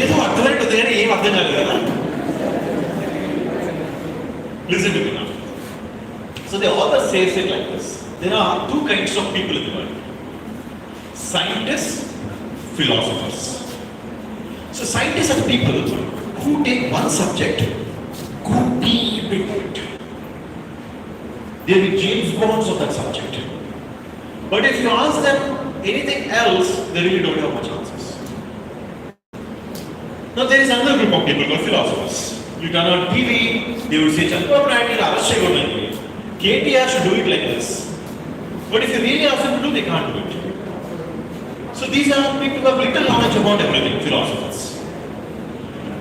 ఏదో అర్థమైనట్టు కానీ ఏం అర్థం కాదు కదా. Listen to me now. So the author says it like this. There are two kinds of people in the world. Scientists, philosophers. So scientists are people who take one subject, go deep into it. They are the James Bonds of that subject. But if you ask them anything else, they really don't have much answers. Now there is another group of people called philosophers. You turn on TV, they would say, Chandra Brand will arrest you. KTR should do it like this. But if you really ask them to do, they can't do it. So these are people who have little knowledge about everything, philosophers.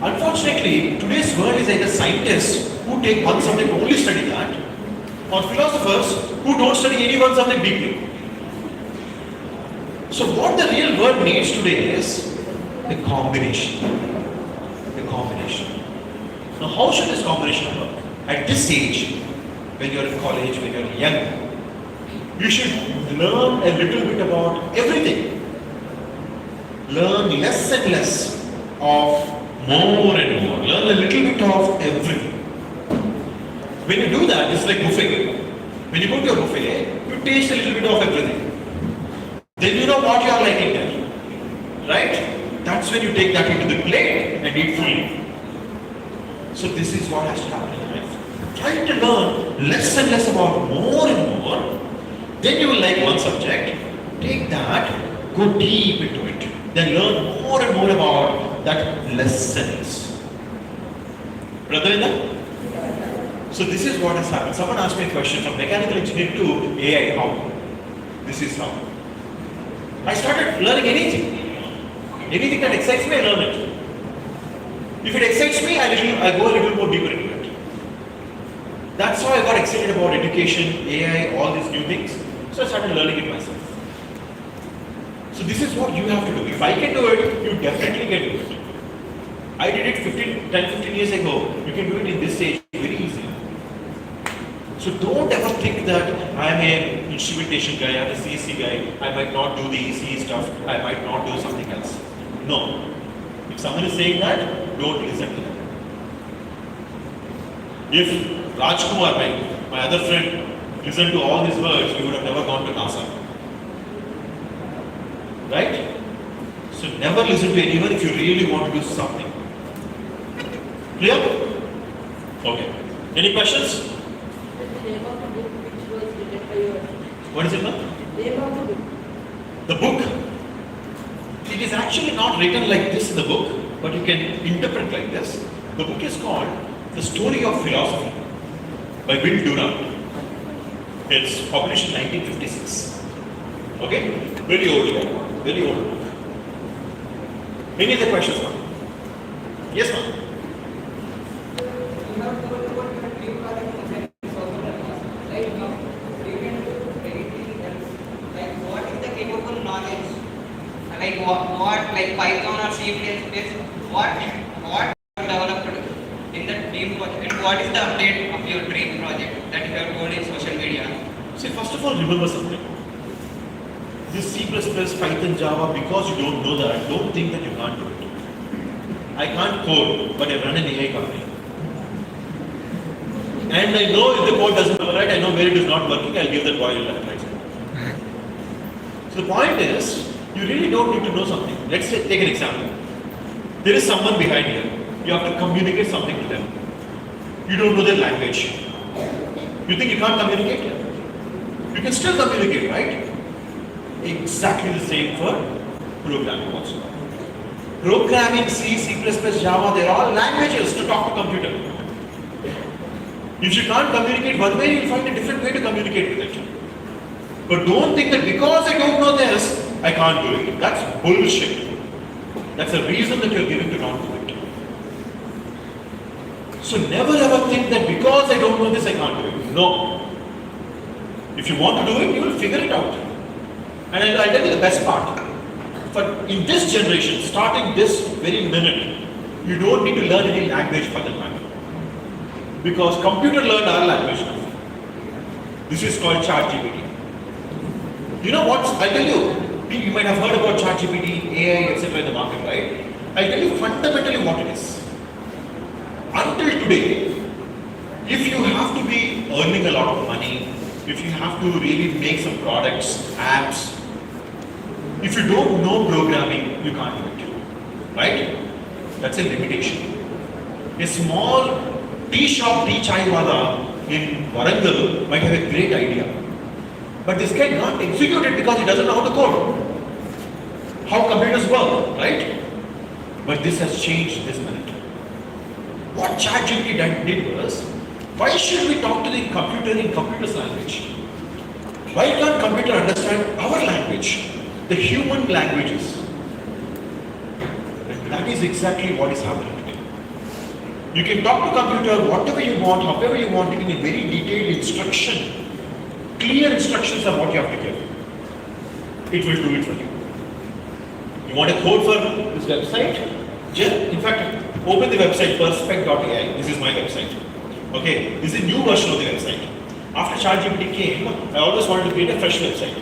Unfortunately, today's world is either scientists who take one subject only study that, or philosophers who don't study any one subject deeply. So what the real world needs today is a combination. A combination. Now how should this combination work? At this age, when you're in college, when you're young, you should learn a little bit about everything. Learn less and less of more and more. Learn a little bit of everything. When you do that, it's like buffet. When you go to a buffet, you taste a little bit of everything. Then you know what you are liking there. Right? That's when you take that into the plate and eat fully. So this is what has to happen in life. Try to learn less and less about more and more. Then you will like one subject. Take that, go deep into it. Then learn more and more about that lessons. Brother in that? So this is what has happened. Someone asked me a question from mechanical engineering to AI, how? This is how. I started learning anything. Anything that excites me, I learn it. If it excites me, I go a little more deeper into it. That's how I got excited about education, AI, all these new things. So I started learning it myself. So this is what you have to do. If I can do it, you definitely can do it. I did it 10-15 years ago. You can do it in this stage very easily. So don't ever think that I'm an instrumentation guy, I'm a CSC guy, I might not do the ECE stuff, I might not do something else. No. If someone is saying that, don't listen to them. If Rajkumar, my other friend, listened to all these words, we would have never gone to NASA. Right? So never listen to anyone if you really want to do something. Clear? Okay. Any questions? What is it, ma'am? The book. It is actually not written like this in the book, but you can interpret like this. The book is called The Story of Philosophy by Will Durant. It's published in 1956. Okay? Very old book. Very old book. Any other questions, ma'am? Yes, ma'am. Like what like Python or C++, what developed in the dream project, and what is the update of your dream project that you have told in social media? See, first of all, remember something. This C++, Python, Java, because you don't know that, don't think that you can't do it. I can't code, but I run an AI company. And I know if the code doesn't work right, I know where it is not working, I'll give that boy a right. So the point is, you really don't need to know something. Let's say, take an example. There is someone behind here. You have to communicate something to them. You don't know their language. You think you can't communicate? You can still communicate, right? Exactly the same for programming also. Programming, C, C++, Java, they're all languages to talk to computer. If you can't communicate one way, you'll find a different way to communicate with it. But don't think that because I don't know this, I can't do it. That's bullshit. That's a reason that you're giving to not do it. So never ever think that because I don't know this, I can't do it. No. If you want to do it, you will figure it out. And I'll tell you the best part. But in this generation, starting this very minute, you don't need to learn any language for that matter. Because computer learned our language now. This is called ChatGPT. You know what? I'll tell you. You might have heard about ChatGPT, AI, etc. in the market, right? I'll tell you fundamentally what it is. Until today, if you have to be earning a lot of money, if you have to really make some products, apps, if you don't know programming, you can't do it. Right? That's a limitation. A small tea shop, tea chai wala in Warangal might have a great idea. But this guy can't execute it because he doesn't know how to code. How computers work, right? But this has changed this minute. What ChatGPT did was, why should we talk to the computer in computer's language? Why can't computer understand our language, the human languages? And that is exactly what is happening today. You can talk to computer whatever you want, however you want, in a very detailed instruction. Clear instructions are what you have to give. It will do it for you. You want a code for this website? In fact, open the website first, spec.ai. This is my website. Okay, this is a new version of the website. After ChatGPT came, I always wanted to create a fresh website.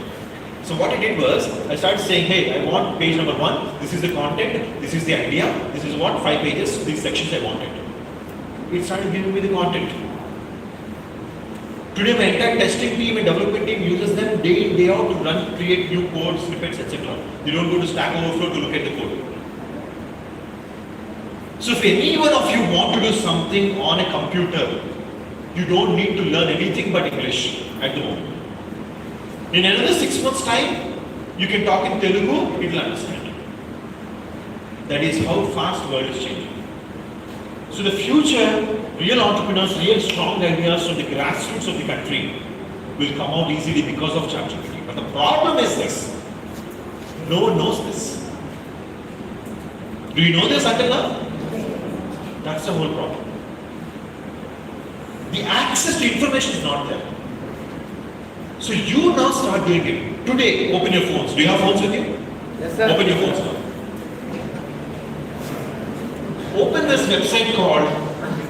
So what I did was, I started saying, hey, I want page number 1, this is the content, this is the idea, this is what, 5 pages, these sections I wanted. It started giving me the content. Today my entire testing team and development team uses them day in, day out to create new code, snippets, etc. They don't go to Stack Overflow to look at the code. So if any one of you want to do something on a computer, you don't need to learn anything but English at the moment. In another 6 months' time, you can talk in Telugu, it will understand. That is how fast the world is changing. So the future real entrepreneurs, real strong ideas from the grassroots of the country will come out easily because of ChatGPT. But the problem is this. No one knows this. Do you know this until now? That's the whole problem. The access to information is not there. So you now start doing it. Today, open your phones. Do you have phones with you? Yes, sir. Open your phones now. Open this website called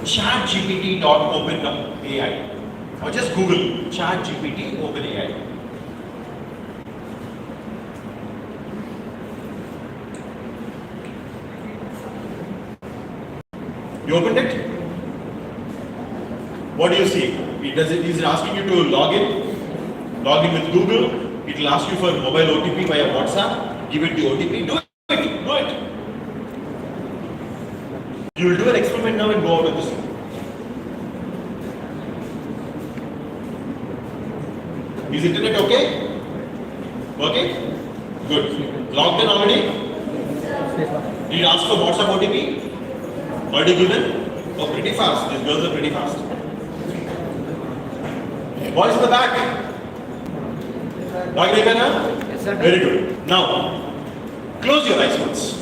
chatgpt.open.ai. Or just Google ChatGPT OpenAI. You opened it? What do you see? Is it asking you to log in? Log in with Google. It will ask you for mobile OTP via WhatsApp. Give it the OTP. Do it. Do it. You will do an experiment now and go out of this. Is internet okay? Working? Good. Logged in already? Did you ask for WhatsApp OTP? Already given? Oh, pretty fast. These girls are pretty fast. Boys in the back. Log in now? Yes, sir. Very good. Now, close your eyes once.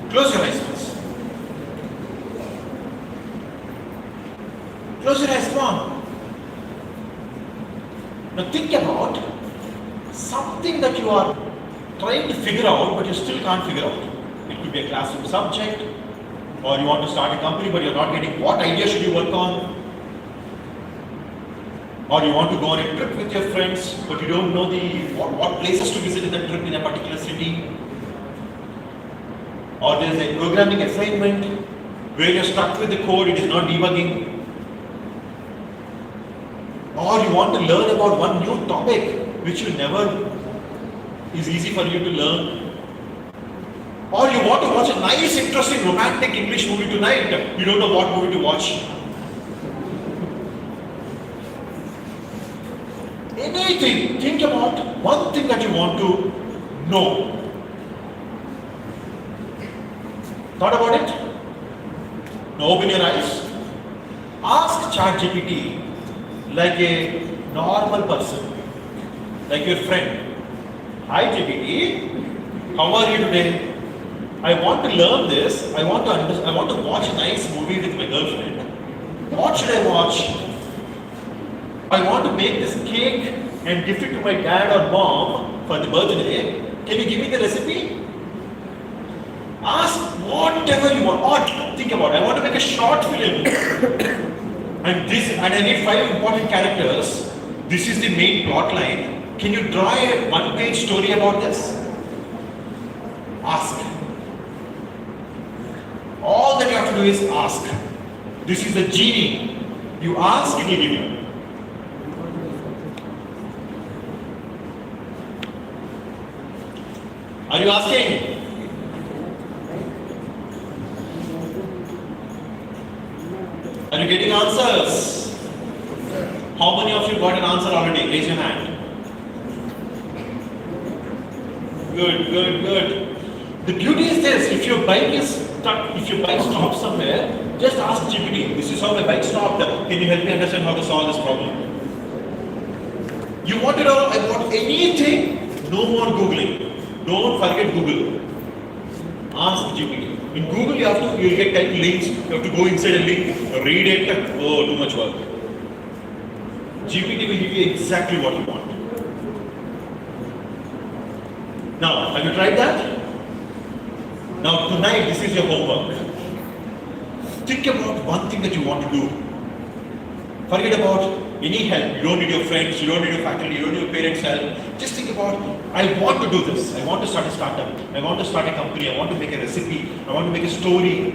Close your eyes once. Close your eyes, come on. Now think about something that you are trying to figure out, but you still can't figure out. It could be a classroom subject, or you want to start a company, but you're not getting what idea should you work on. Or you want to go on a trip with your friends, but you don't know what places to visit in that trip in a particular city. Or there is a programming assignment where you're stuck with the code, it is not debugging. Or you want to learn about one new topic which you never is easy for you to learn. Or you want to watch a nice, interesting, romantic English movie tonight. You don't know what movie to watch. Anything. Think about one thing that you want to know. Thought about it? Now open your eyes. Ask ChatGPT like a normal person, like your friend. Hi GPT, how are you today? I want to learn this. I want to watch a nice movie with my girlfriend. What should I watch? I want to make this cake and gift it to my dad or mom for the birthday. Can you give me the recipe? Ask whatever you want. Or think about it. I want to make a short film. and I need 5 important characters. This is the main plot line. Can you draw a one-page story about this? Ask. All that you have to do is ask. This is the genie. You ask, it will give you. Are you asking? Are you getting answers? How many of you got an answer already? Raise your hand. Good, good, good. The beauty is this, if your bike is stuck, if your bike stops somewhere, just ask GPT, this is how my bike stopped. Can you help me understand how to solve this problem? You want to know about anything? No more Googling. Don't forget Google. Ask GPT. In Google you'll get 10 links, you have to go inside a link, read it, oh, too much work. GPT will give you exactly what you want. Now, have you tried that? Now tonight, this is your homework. Think about one thing that you want to do. Forget about any help. You don't need your friends, you don't need your faculty, you don't need your parents' help. Just think about, I want to do this. I want to start a startup. I want to start a company. I want to make a recipe. I want to make a story.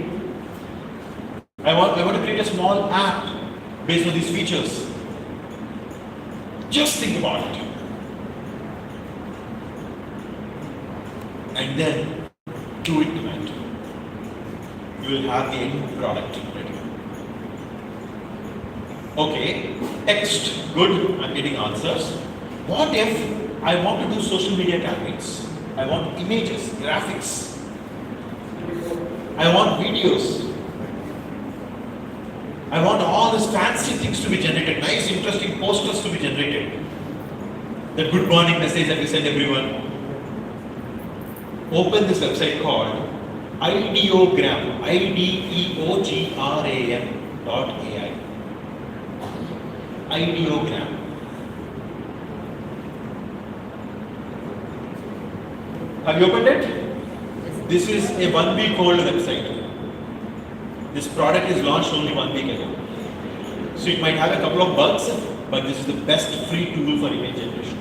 I want to create a small app based on these features. Just think about it. And then do it tonight. You will have the end product ready. Okay, text, good, I'm getting answers. What if I want to do social media campaigns? I want images, graphics. I want videos. I want all these fancy things to be generated, nice, interesting posters to be generated. The good morning message that we send everyone. Open this website called Ideogram, IDEOGRAM.ai. Ideogram. Have you opened it? This is a 1 week old website. This product is launched only 1 week ago. So it might have a couple of bugs, but this is the best free tool for image generation.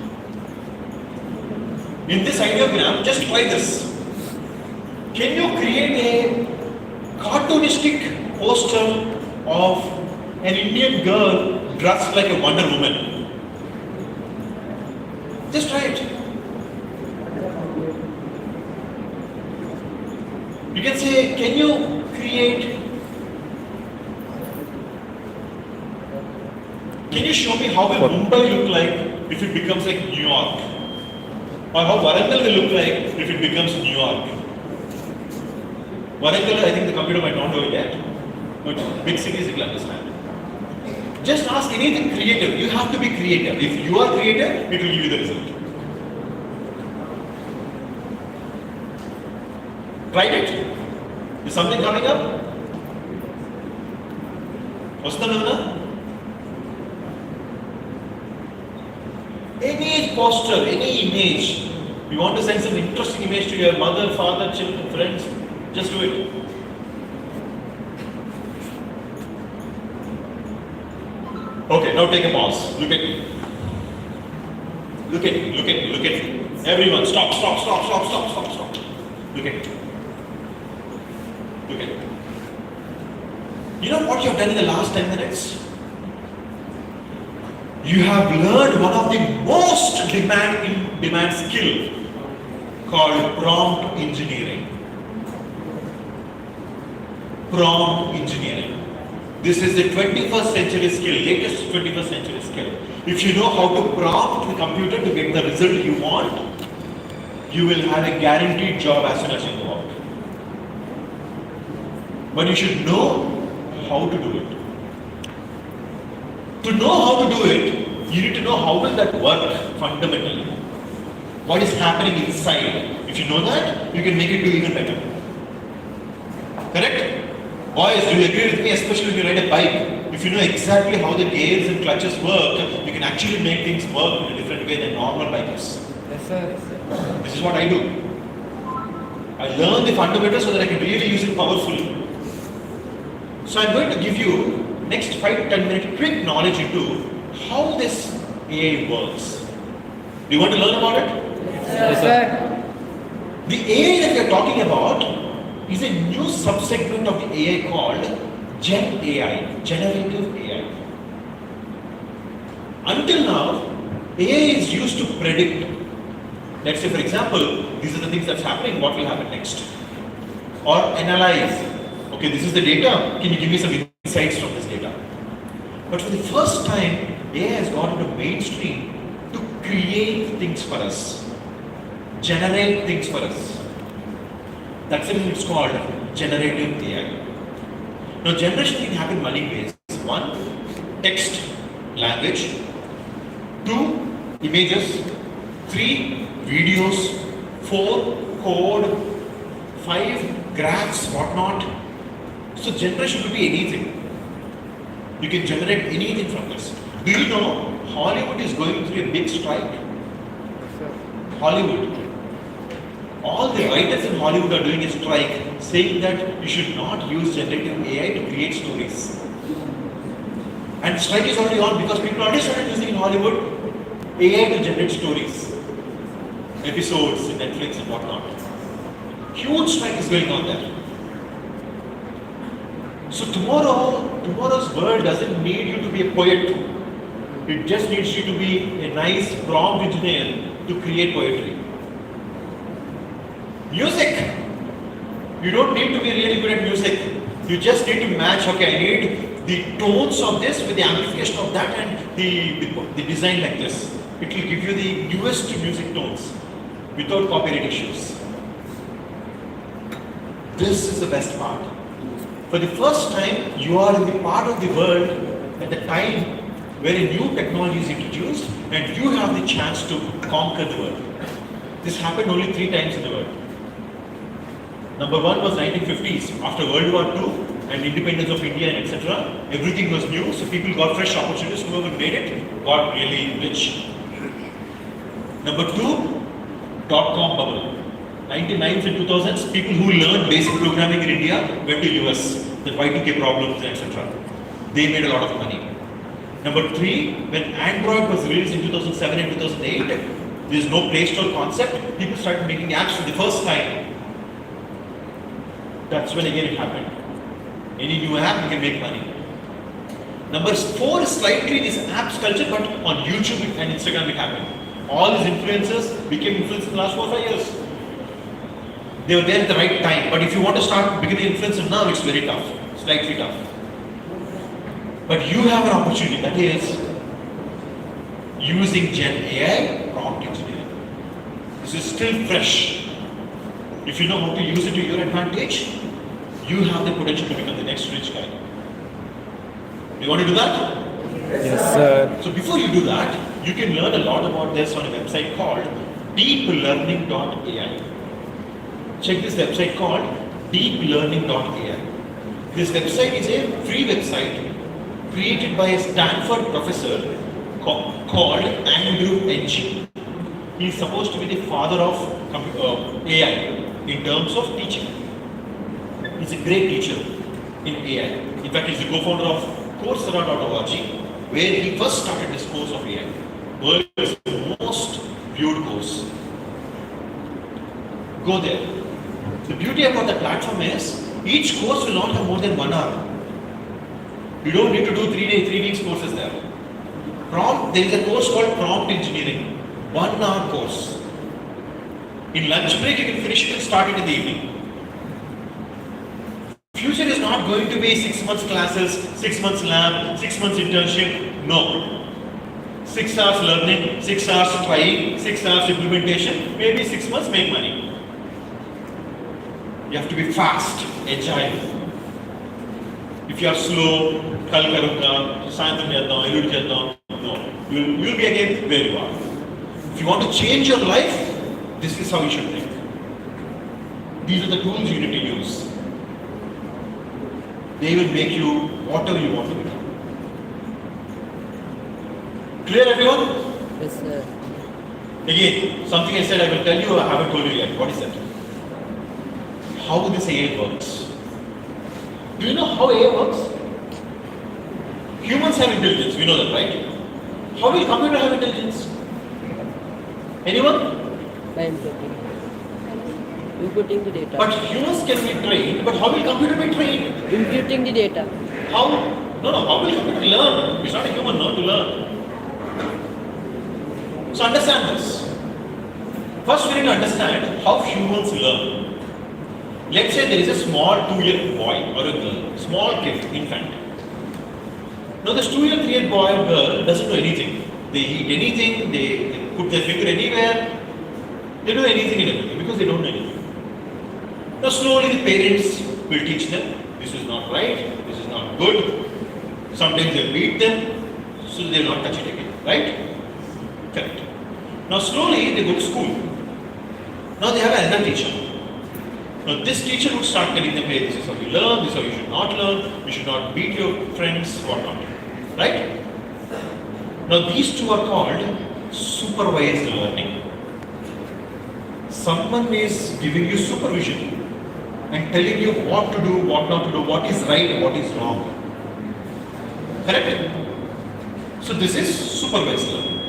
In this ideogram, just try this. Can you create a cartoonistic poster of an Indian girl dressed like a Wonder Woman? Just try it. You can say, can you create, can you show me how will Mumbai look like if it becomes like New York? Or how Warangal will look like if it becomes New York? Warangal, I think the computer might not know it yet, but big cities will understand. Just ask anything creative. You have to be creative. If you are creative, it will give you the result. Tried it? Is something coming up? What's the number? Any poster, any image. You want to send some interesting image to your mother, father, children, friends, just do it. Okay, now take a pause. Look at me. Look at me, look at me, look at me. Everyone, stop. Look at me. Look at me. You know what you have done in the last 10 minutes? You have learned one of the most demand skill called prompt engineering. Prompt engineering. This is the 21st century skill, latest 21st century skill. If you know how to prompt the computer to get the result you want, you will have a guaranteed job as soon as you go out. But you should know how to do it. To know how to do it, you need to know how will that work fundamentally. What is happening inside. If you know that, you can make it do even better. Correct? Boys, do you agree with me, especially when you ride a bike? If you know exactly how the gears and clutches work, you can actually make things work in a different way than normal bikers. Yes, sir. This is what I do. I learn the fundamentals so that I can really use it powerfully. So I'm going to give you next 5-10 minute quick knowledge into how this AI works. Do you want to learn about it? Yes, sir. The AI that we are talking about is a new subsegment of the AI called Gen AI, generative AI. Until now, AI is used to predict. Let's say, for example, these are the things that's happening, what will happen next? Or analyze. Okay, this is the data. Can you give me some insights from this data? But for the first time, AI has gone into mainstream to create things for us, generate things for us. That's the reason it's called generative AI. Now, generation can happen in many ways. 1, text, language. 2, images. 3, videos. 4, code. 5, graphs, whatnot. So generation could be anything. You can generate anything from this. Do you know Hollywood is going through a big strike? Hollywood. All the writers in Hollywood are doing a strike saying that you should not use generative AI to create stories. And strike is already on because people already started using in Hollywood AI to generate stories, episodes, Netflix and whatnot. Huge strike is going on there. So tomorrow's world doesn't need you to be a poet. It just needs you to be a nice prompt engineer to create poetry. Music. You don't need to be really good at music. You just need to match, okay, I need the tones of this with the amplification of that and the design like this. It will give you the newest music tones without copyright issues. This is the best part. For the first time, you are in the part of the world at the time where a new technology is introduced and you have the chance to conquer the world. This happened only 3 times in the world. Number one was 1950s, after World War II and independence of India and etc. Everything was new, so people got fresh opportunities. Whoever made it got really rich. Number two, dot-com bubble. 99s and 2000s, people who learned basic programming in India went to US, the Y2K problems, etc. They made a lot of money. Number three, when Android was released in 2007 and 2008, there is no Play Store concept, people started making apps for the first time. That's when again it happened. Any new app, you can make money. Number four is slightly this apps culture, but on YouTube and Instagram it happened. All these influencers became influencers in the last 4 or 5 years. They were there at the right time. But if you want to start becoming an influencer now, it's very tough, slightly tough. But you have an opportunity, that is using Gen AI prompt engineering. This is still fresh. If you know how to use it to your advantage, you have the potential to become the next rich guy. You want to do that? Yes, sir. So before you do that, you can learn a lot about this on a website called deeplearning.ai. Check this website called deeplearning.ai. This website is a free website created by a Stanford professor called Andrew Ng. He is supposed to be the father of AI in terms of teaching. He's a great teacher in AI. In fact, he's the co-founder of Coursera.org, where he first started this course of AI. World's most viewed course. Go there. The beauty about the platform is, each course will not have more than 1 hour. You don't need to do 3 weeks courses there. There is a course called prompt engineering, 1 hour course. In lunch break, you can finish it and start it in the evening. Future is not going to be 6 months classes, 6 months lab, 6 months internship. No. 6 hours learning, 6 hours trying, 6 hours implementation, maybe 6 months make money. You have to be fast, agile. If you are slow, kal karunga, sayantam cheddam, eludu cheddam, no. You will be again where you are. If you want to change your life, this is how you should think. These are the tools you need to use. They will make you whatever you want to become. Clear, everyone? Yes, sir. Again, something I said I will tell you, I haven't told you yet. What is that? How this AI works. Do you know how AI works? Humans have intelligence, we know that, right? How will computer have intelligence? Anyone? By inputting. Inputting the data. But humans can be trained, but how will computer be trained? Imputing the data. How? No, how will computer learn? It's not a human, no, to learn. So understand this. First we need to understand how humans learn. Let's say there is a small 2-year boy or a girl, small kid, infant. Now this 2-year, 3-year boy or girl doesn't know anything. They eat anything, they put their finger anywhere, they do anything and everything because they don't know anything. Now slowly the parents will teach them, this is not right, this is not good. Sometimes they'll beat them, so they'll not touch it again, right? Correct. Now slowly they go to school. Now they have another teacher. Now this teacher would start telling them, hey, this is how you learn, this is how you should not learn, you should not beat your friends, whatnot. Right? Now these two are called supervised learning. Someone is giving you supervision and telling you what to do, what not to do, what is right and what is wrong. Correct? So this is supervised learning.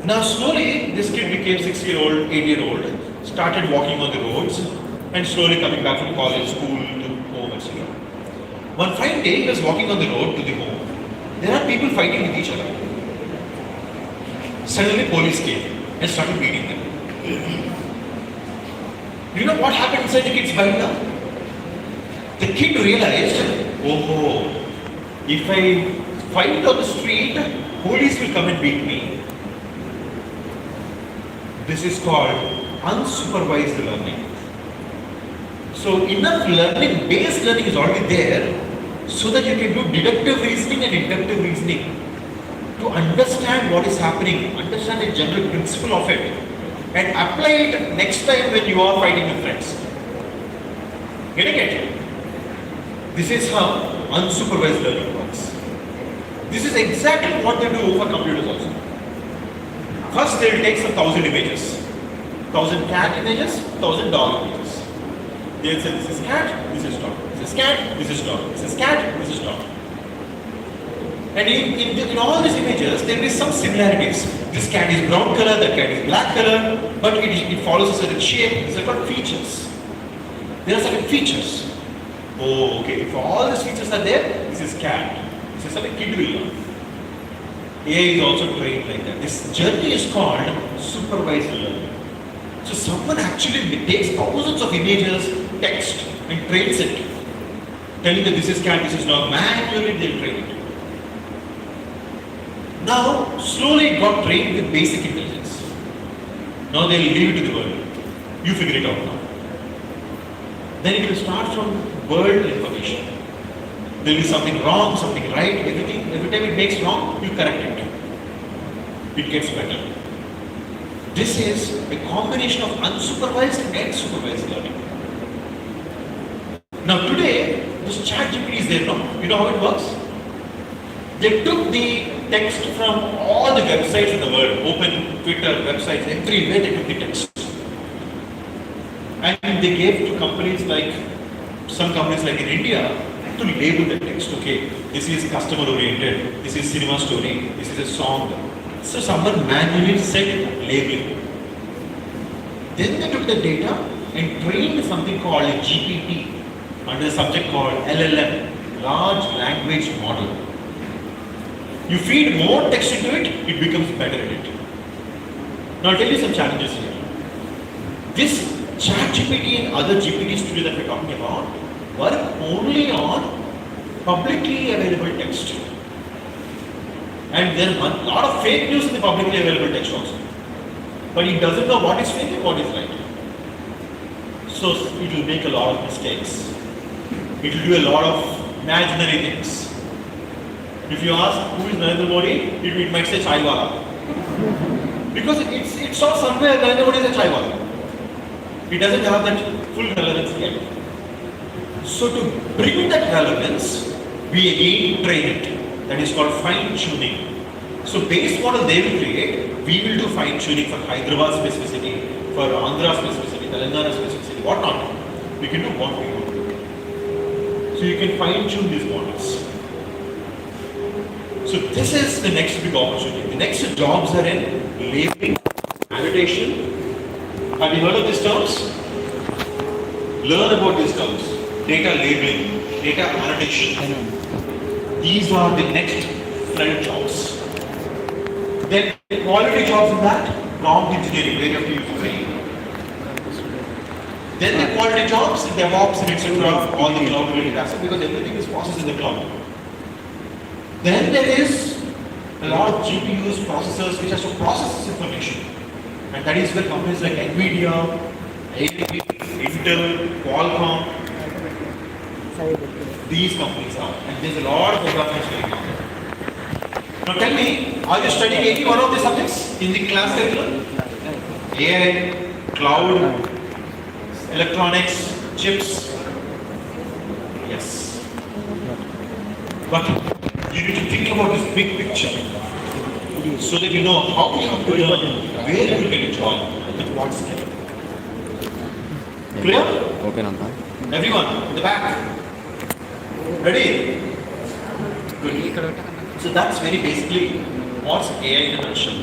Now slowly this kid became 6-year-old, 8-year-old, started walking on the roads and slowly coming back from college, school to home, etc. One fine day he was walking on the road to the home. There are people fighting with each other. Suddenly police came and started beating them. You know what happened inside the kid's mind now? The kid realized, oh, if I fight on the street, police will come and beat me. This is called unsupervised learning. So enough learning, base learning is already there so that you can do deductive reasoning and inductive reasoning to understand what is happening, understand the general principle of it and apply it next time when you are fighting with friends. Getting it? This is how unsupervised learning works. This is exactly what they do for computers also. First they will take some 1,000 images. 1,000 cat images, 1,000 dog images. They will say this is cat, this is dog. This is cat, this is dog. This is cat, this is dog. And in all these images, there will be some similarities. This cat is brown color, that cat is black color, but it follows a certain shape. These are called features. There are certain features. Oh, okay. If all these features are there, this is cat. This is something kid will learn. AI is also trained like that. This journey is called supervised learning. So someone actually takes thousands of images, text, and trains it. Telling that this is cat, this is dog. Manually they'll train it. Now, slowly it got trained with basic intelligence. Now they'll leave it to the world. You figure it out now. Then it will start from world information. There will be something wrong, something right, everything. Every time it makes wrong, you correct it. It gets better. This is a combination of unsupervised and supervised learning. Now today, this ChatGPT is there now. You know how it works? They took the text from all the websites in the world, open Twitter, websites, everywhere they took the text. And they gave to companies like, some companies like in India, to label the text. Okay, this is customer oriented, this is cinema story, this is a song. So someone manually said labeling. Then they took the data and trained something called a GPT under a subject called LLM, Large Language Model. You feed more text into it, it becomes better at it. Now I'll tell you some challenges here. This ChatGPT and other GPT studio that we're talking about work only on publicly available text. And there are a lot of fake news in the publicly available text also. But it doesn't know what is fake and what is right. So it will make a lot of mistakes. It will do a lot of imaginary things. If you ask who is Narendra Modi, it might say Chaiwala. Because it saw somewhere Narendra Modi is a Chaiwala. It doesn't have that full relevance yet. So to bring that relevance, we again train it. That is called fine tuning. So base model they will create, we will do fine tuning for Hyderabad specificity, for Andhra specificity, Telangana specificity, whatnot. We can do what we want to do. So you can fine tune these models. So this is the next big opportunity. The next jobs are in labeling, annotation. Have you heard of these terms? Learn about these terms. Data labeling, data annotation. These are the next flood jobs. Then quality jobs in that, prompt engineering, where you have to use brain. Then the quality jobs, DevOps and etc. all the cloud related assets, because everything is processed in the cloud. Then there is a lot of GPUs, processors which has to process this information. And that is where companies like Nvidia, AMD, Intel, Qualcomm, these companies are. And there's a lot of developments going on. Now tell me, are you studying any one of these subjects in the class curriculum? AI, cloud, electronics, chips? Yes. But you need to think about this big picture so that you know how you have to learn, where you will get a job, with what skill. Clear? Okay, Nanda. Everyone, in the back. Ready? Good. So that's very basically what's AI in a nutshell.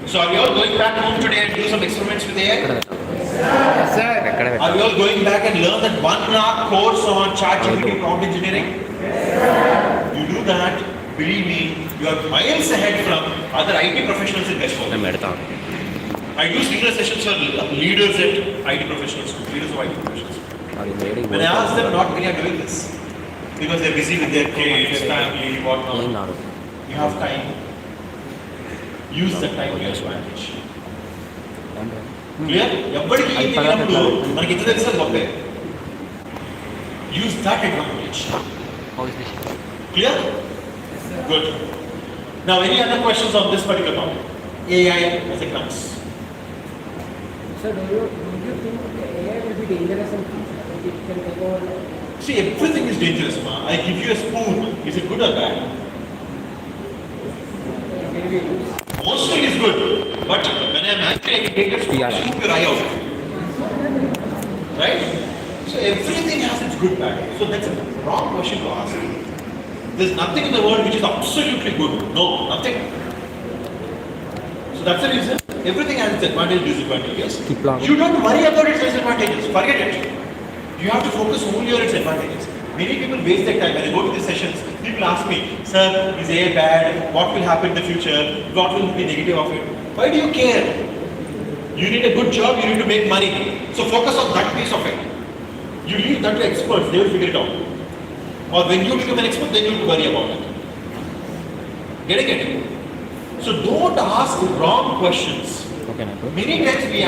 So are we all going back home today and do some experiments with AI? Yes, sir. Are we all going back and learn that 1-hour course on ChatGPT prompt engineering? You do that, believe me, you are miles ahead from other IT professionals in Westport. I do similar sessions for leaders at IT professionals, leaders of IT professionals. When I ask them, not many are doing this. Because they're busy with their kids, family, whatnot. You have time. Use that time to your advantage. Clear? Everybody మనకి ఇంత తెలుసు గొప్పే Use that advantage. How is this? Clear? Good. Now, any other questions on this particular topic? AI as a class. Sir, don't you think AI will be dangerous and it can take over? See, everything is dangerous, ma. I give you a spoon. Is it good or bad? Most of it is good. But when I'm actually take a spoon, scoop your eye out. Right? So everything has its good bad. So that's a wrong question to ask. There's nothing in the world which is absolutely good. No, nothing. So that's the reason. Everything has its advantages, disadvantages. You don't worry about its disadvantages. Forget it. You have to focus only on its advantages. Many people waste their time when they go to these sessions. People ask me, sir, is AI bad? What will happen in the future? What will be negative of it? Why do you care? You need a good job, you need to make money. So focus on that piece of it. You leave that to experts, they will figure it out. Or when you become an expert, then you will worry about it. Getting it? So don't ask wrong questions. Okay, Many times we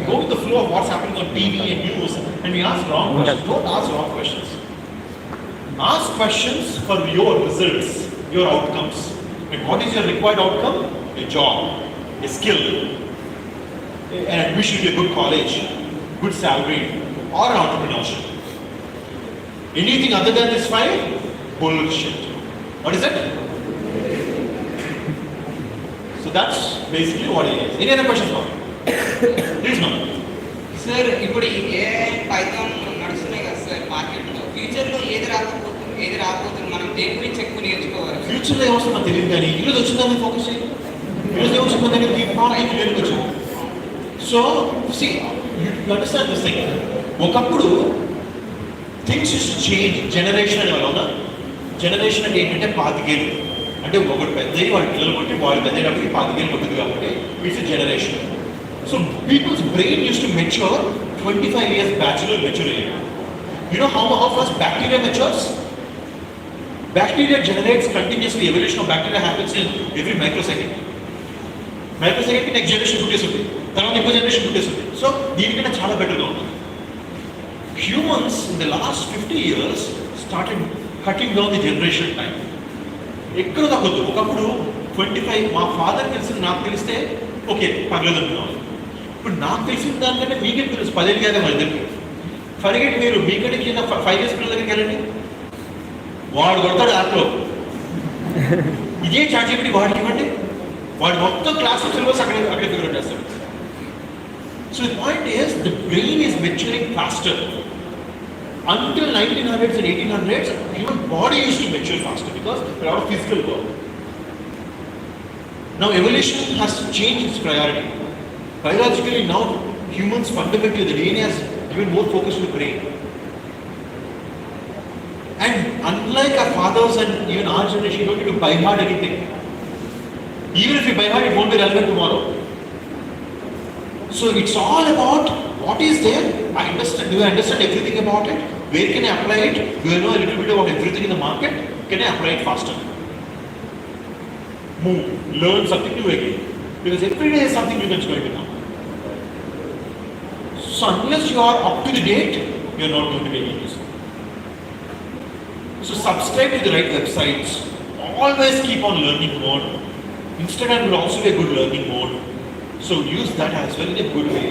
go with the flow of what's happening on TV and news and we ask wrong questions. Don't ask wrong questions. Ask questions for your results, your outcomes. And what is your required outcome? A job, a skill, an admission to a good college, good salary, or an entrepreneurship. Anything other than this five? Bullshit. What is it? So that's basically what it is. Any other questions, ma'am? Please, ma'am. Sir ఇప్పుడు ఈ AI Python నడుస్తున్నాయి కదా sir మార్కెట్లో ఫ్యూచర్లో ఏది రాబోతుంది మనం దేని గురించి ఎక్కువ నేర్చుకోవాలి ఫ్యూచర్లో ఏమొస్తుందో మనకు తెలియదు కానీ ఈరోజు వచ్చిందని ఫోకస్ చేయండి ఈరోజు ఏమొస్తుందని తెలియదు వచ్చింది so see you understand this thing ఒకప్పుడు things use to change generation అనే వాళ్ళు జనరేషన్ అంటే ఏంటంటే 5 ఏళ్ళు అంటే ఒకటి పెద్దది వాళ్ళ పిల్లలు కొట్టి వాళ్ళు పెద్దటప్పటికి 5 ఏళ్ళు కొట్టింది కాబట్టి it's generation so people's brain use to mature 25 years bachelor maturity. You know how fast bacteria matures? Bacteria generates continuously. Evolution of bacteria happens in every microsecond. Microsecond ki next generation puttesudi. Tarvata inko generation puttesudi. So deenikana chaala better ga undi. Humans in the last 50 years started cutting down the generation time. ఎక్కడ తగ్గొద్దు ఒకప్పుడు 25 మా father తెలిసింది నాకు తెలిస్తే okay పర్లేదు అనుకున్నాను ఇప్పుడు నాకు తెలిసిన దానికంటే మీకే తెలుసు 10 ఏళ్ళు కదా మన ఇద్దరికి ఫర్గెట్ మీరు మీకంటే కింద 5 years పిల్లల దగ్గరికి వెళ్ళండి వాడు కొడతాడు యాప్లో ఇదే చార్జీపీటీ వాడికి ఇవ్వండి వాడు మొత్తం క్లాస్ సిలబస్ అక్కడే ఫిగర్ అవుట్ చేస్తాడు so the point is the brain is maturing faster until 1900s and 1800s, human body used to mature faster because a lot of physical work. Now evolution has changed its priority. Biologically now humans fundamentally the DNA has given more focus to the brain. And unlike our fathers and even our generation, you don't need to buy hard anything. Even if you buy hard, it won't be relevant tomorrow. So it's all about what is there. Do I understand everything about it? Where can I apply it? Do I know a little bit about everything in the market? Can I apply it faster? Move, learn something new again. Because every day is something new that's going to come. So unless you are up to the date, you are not going to be able to use it. So subscribe to the right websites. Always keep on learning mode. Instagram will also be a good learning mode. So use that as well in a good way.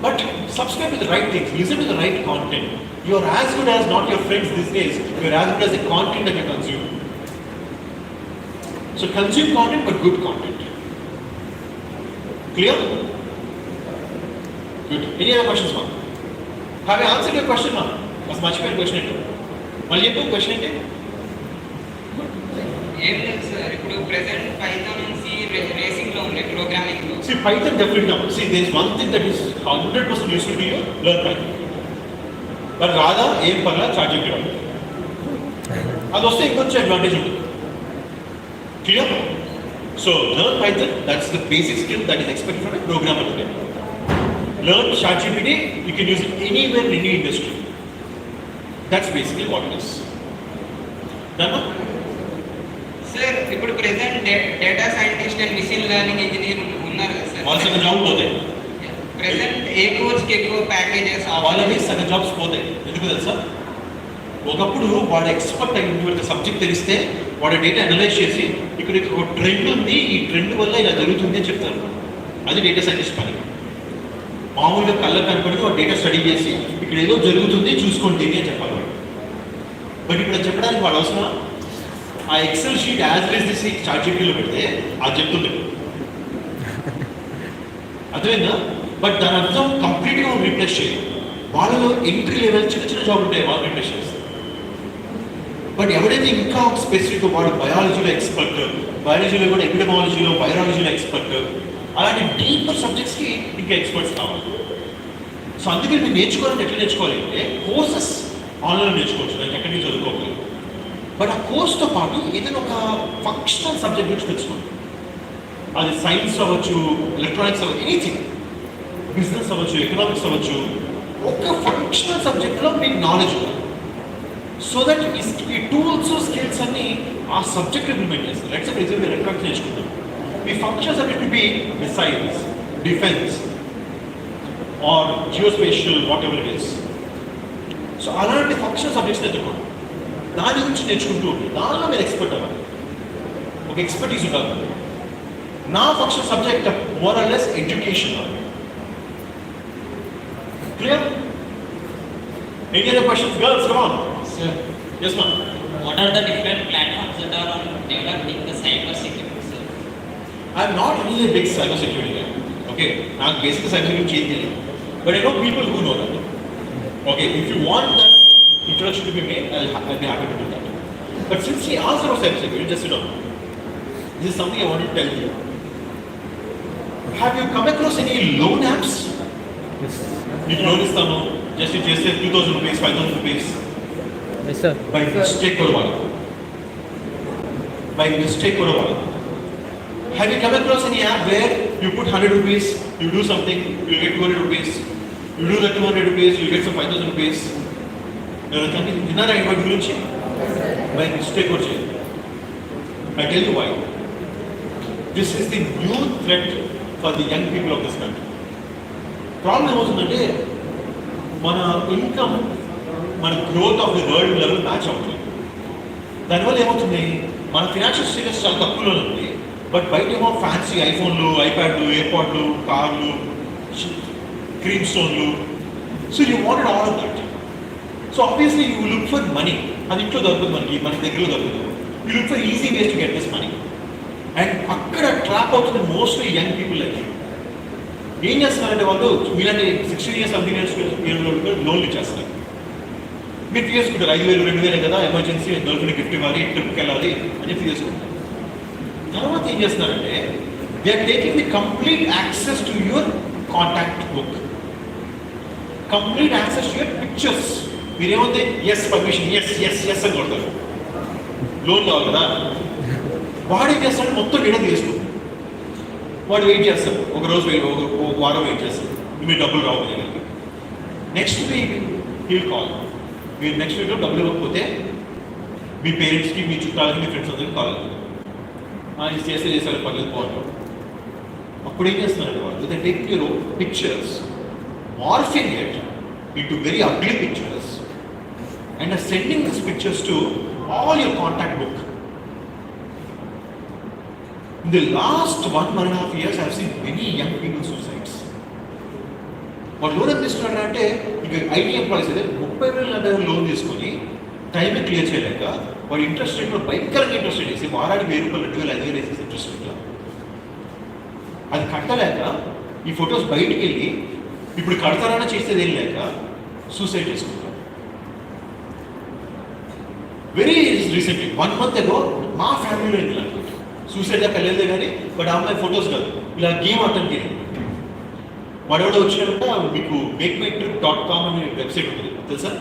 But subscribe to the right things, listen to the right content. You are as good as not your friends these days, you are as good as the content that you consume. So consume content but good content. Clear? Good. Any other questions, ma'am? Have I answered your question, ma'am? Was much better question into. Mali appo question ente? ఏం లేదు sir ఇప్పుడు present Python C racing లో ఉండే programming లో See Python definitely now. See there is one thing that is 100% useful to you, learn Python. But rather ఏం పర్లా charging ఇవ్వండి అది వస్తే ఇంకొంచెం అడ్వాంటేజ్ ఉంటుంది clear so learn Python, that's the basic skill that is expected from a programmer today. Learn ChatGPT, you can use it anywhere in any industry. That's basically what it is. Done? Sir ఇప్పుడు present data scientist and machine learning engineer ఉన్నారు కదా sir వాళ్ళ job పోతాయి present ఏ కోర్స్కి ఎక్కువ packages వాళ్ళని సగం jobs పోతాయి. ఎందుకు తెలుసా? ఒకప్పుడు వాడు ఎక్స్పర్ట్ అయ్యి సబ్జెక్ట్ తెలిస్తే వాడు డేటా అనలైజ్ చేసి ఇక్కడ ఒక ట్రెండ్ ఉంది, ఈ ట్రెండ్ వల్ల ఇలా జరుగుతుంది అని చెప్తారు. అది డేటా సైంటిస్ట్ పని. మామూలుగా కళ్ళకు కనపడి వాడు డేటా స్టడీ చేసి ఇక్కడ ఏదో జరుగుతుంది చూసుకోండి అని చెప్పాలి వాడు. బట్ ఇప్పుడు అది చెప్పడానికి వాడు అవసరం. ఆ ఎక్సెల్ షీట్ యాజ్ రేస్ తీసి చార్ట్జీపీటీలో పెడితే అది చెప్తుంది. అర్థమైందా? బట్ దాని అర్థం కంప్లీట్గా రీప్లేస్ చేయాలి. వాళ్ళలో ఎంట్రీ లెవెల్ చిన్న చిన్న జాబ్ ఉంటాయి, వాళ్ళు రీప్లేస్ చేస్తారు. బట్ ఎవడైతే ఇంకా స్పెసిఫిక్ వాడు బయాలజీలో ఎక్స్పర్ట్, బయాలజీలో కూడా ఎపిడమాలజీలో, వైరాలజీలో ఎక్స్పర్ట్, అలాంటి డీపర్ సబ్జెక్ట్స్కి ఇంకా ఎక్స్పర్ట్స్ కావాలి. సో అందుకే మీరు నేర్చుకోవాలంటే ఎట్లా నేర్చుకోవాలి అంటే కోర్సెస్ ఆన్లైన్లో నేర్చుకోవచ్చు, దానికి ఎక్కడికి చదువుకోవాలి. బట్ ఆ కోర్స్తో పాటు ఏదైనా ఒక ఫంక్షనల్ సబ్జెక్ట్ గురించి తెలుసుకోండి. అది సైన్స్ అవ్వచ్చు, ఎలక్ట్రానిక్స్ అవ్వచ్చు, ఎనీథింగ్, బిజినెస్ అవ్వచ్చు, ఎకనామిక్స్ అవ్వచ్చు, ఒక ఫంక్షనల్ సబ్జెక్ట్లో మీకు నాలెడ్జ్ ఉండాలి. సో దట్ ఈ టూల్స్ స్కిల్స్ అన్ని ఆ సబ్జెక్ట్ ఇంప్లిమెంట్ చేస్తారు. ఎగ్జాంపుల్ మీరు ఎలక్ట్రానిక్స్ నేర్చుకుంటాం, మీ function subject to be missiles, defence or geospatial whatever it is. So అలాంటి ఫంక్షన్ సబ్జెక్ట్స్ నేర్చుకోండి, దాని గురించి నేర్చుకుంటూ ఉంటుంది. దానిలో మీరు ఎక్స్పర్ట్ అవ్వాలి, ఒక ఎక్స్పర్టీస్ ఉండాలి. నా function subject more or less education. Clear? Any other questions, girls? Come on. Sir, Yes, ma'am. what are the different platforms that are on developing the cyber security, sir? I'm not really a big cyber security guy. Okay, now basic cyber security change, but I know people who know that. Okay, if you want that introduction to be made, I'll be happy to do that. But since he asked about cyber security, just this is something I want to tell you. Have you come across any loan apps? Yes. You loan is just you say 2,000 rupees, 5,000 rupees. Yes, sir. By mistake or what? By mistake or what? Have you come across any app where you put 100 rupees, you do something, you get 200 rupees, you do the 200 rupees, you get some 5,000 rupees? Dinner I got you by mistake or change. I tell you why. This is the new threat for the young people of this country. Problem ఏమవుతుందంటే మన income, మన growth of the world level match అవుతుంది. దానివల్ల ఏమవుతుంది, మన financial status చాలా తక్కువలో ఉంది. బట్ బయట ఏమో ఫ్యాన్సీ ఐఫోన్లు, ఐప్యాడ్లు, ఎయిర్పాడ్లు, కార్లు, క్రీమ్ స్టోన్లు. So you wanted all of that. So obviously you look for money. అది ఇంట్లో దొరకదు, మన దగ్గరలో దొరకదు. You look for easy ways to get this money. And అక్కడ ట్రాప్ అవుతుంది మోస్ట్లీ యంగ్ పీపుల్. లైక్ ఏం చేస్తున్నారంటే వాళ్ళు మీలాంటి 16 years 17 years లోన్లు ఇచ్చేస్తారు. మీరు తీసుకుంటారు 5,000 2,000 కదా, ఎమర్జెన్సీ గర్ల్ఫ్రెండ్ గిఫ్ట్ ఇవ్వాలి, ట్రిప్కి వెళ్ళాలి అని చెప్పి తీసుకుంటారు. తర్వాత ఏం చేస్తున్నారంటే they are taking the complete access to your contact book, complete access to your pictures. మీరేమవుతే yes permission, yes yes yes అని కొడతారు. లోన్ కావాలి కదా, వాడు ఏం చేస్తాడు, మొత్తం డేటా తీసుకుంటాడు. వాడు వెయిట్ చేస్తారు, ఒక రోజు వెయిట్, ఒక వారం వెయిట్ చేస్తారు, మీరు డబ్బులు రావు దగ్గరికి. నెక్స్ట్ వీక్ హీల్ కాల్, మీరు నెక్స్ట్ వీక్లో డబ్బులు ఇవ్వకపోతే మీ పేరెంట్స్కి, మీ చుట్టాలకి, మీ ఫ్రెండ్స్ అందరికి కాల్ అవుతుంది. చేస్తారు పర్లేదు పోవడం. అప్పుడు ఏం చేస్తున్నారంటే వాళ్ళు they take your pictures, morphing it into very ugly pictures and are sending this pictures to all your contact book. In the last 1.5 years, I have seen many young people suicides. What loan అందిస్తున్నాడు అంటే ఇక IT employees అయితే 30,000 loan తీసుకొని time clear చేయలేక వాడు interest రేట్లో భయంకరంగా interest rate వేసి వారానికి 1,000 రూపాయలు 2,000 5,000 వేసేసి ఇంట్రెస్ట్ రేట్లో అది కట్టలేక ఈ ఫొటోస్ బయటికి వెళ్ళి ఇప్పుడు కడతారన్నా చేసేది ఏం లేక సూసైడ్ చేసుకుంటారు. వెరీ రీసెంట్లీ 1 month ago మా ఫ్యామిలీలో వెళ్ళాను, సూసైడ్ దాకా వెళ్ళలేదు కానీ బట్ ఆ అమ్మాయి ఫొటోస్ కాదు, ఇలా గేమ్ ఆడటానికి వాడెవడో వచ్చినప్పుడు మీకు makemytrip.com అనే వెబ్సైట్ ఉంటుంది తెలుసా,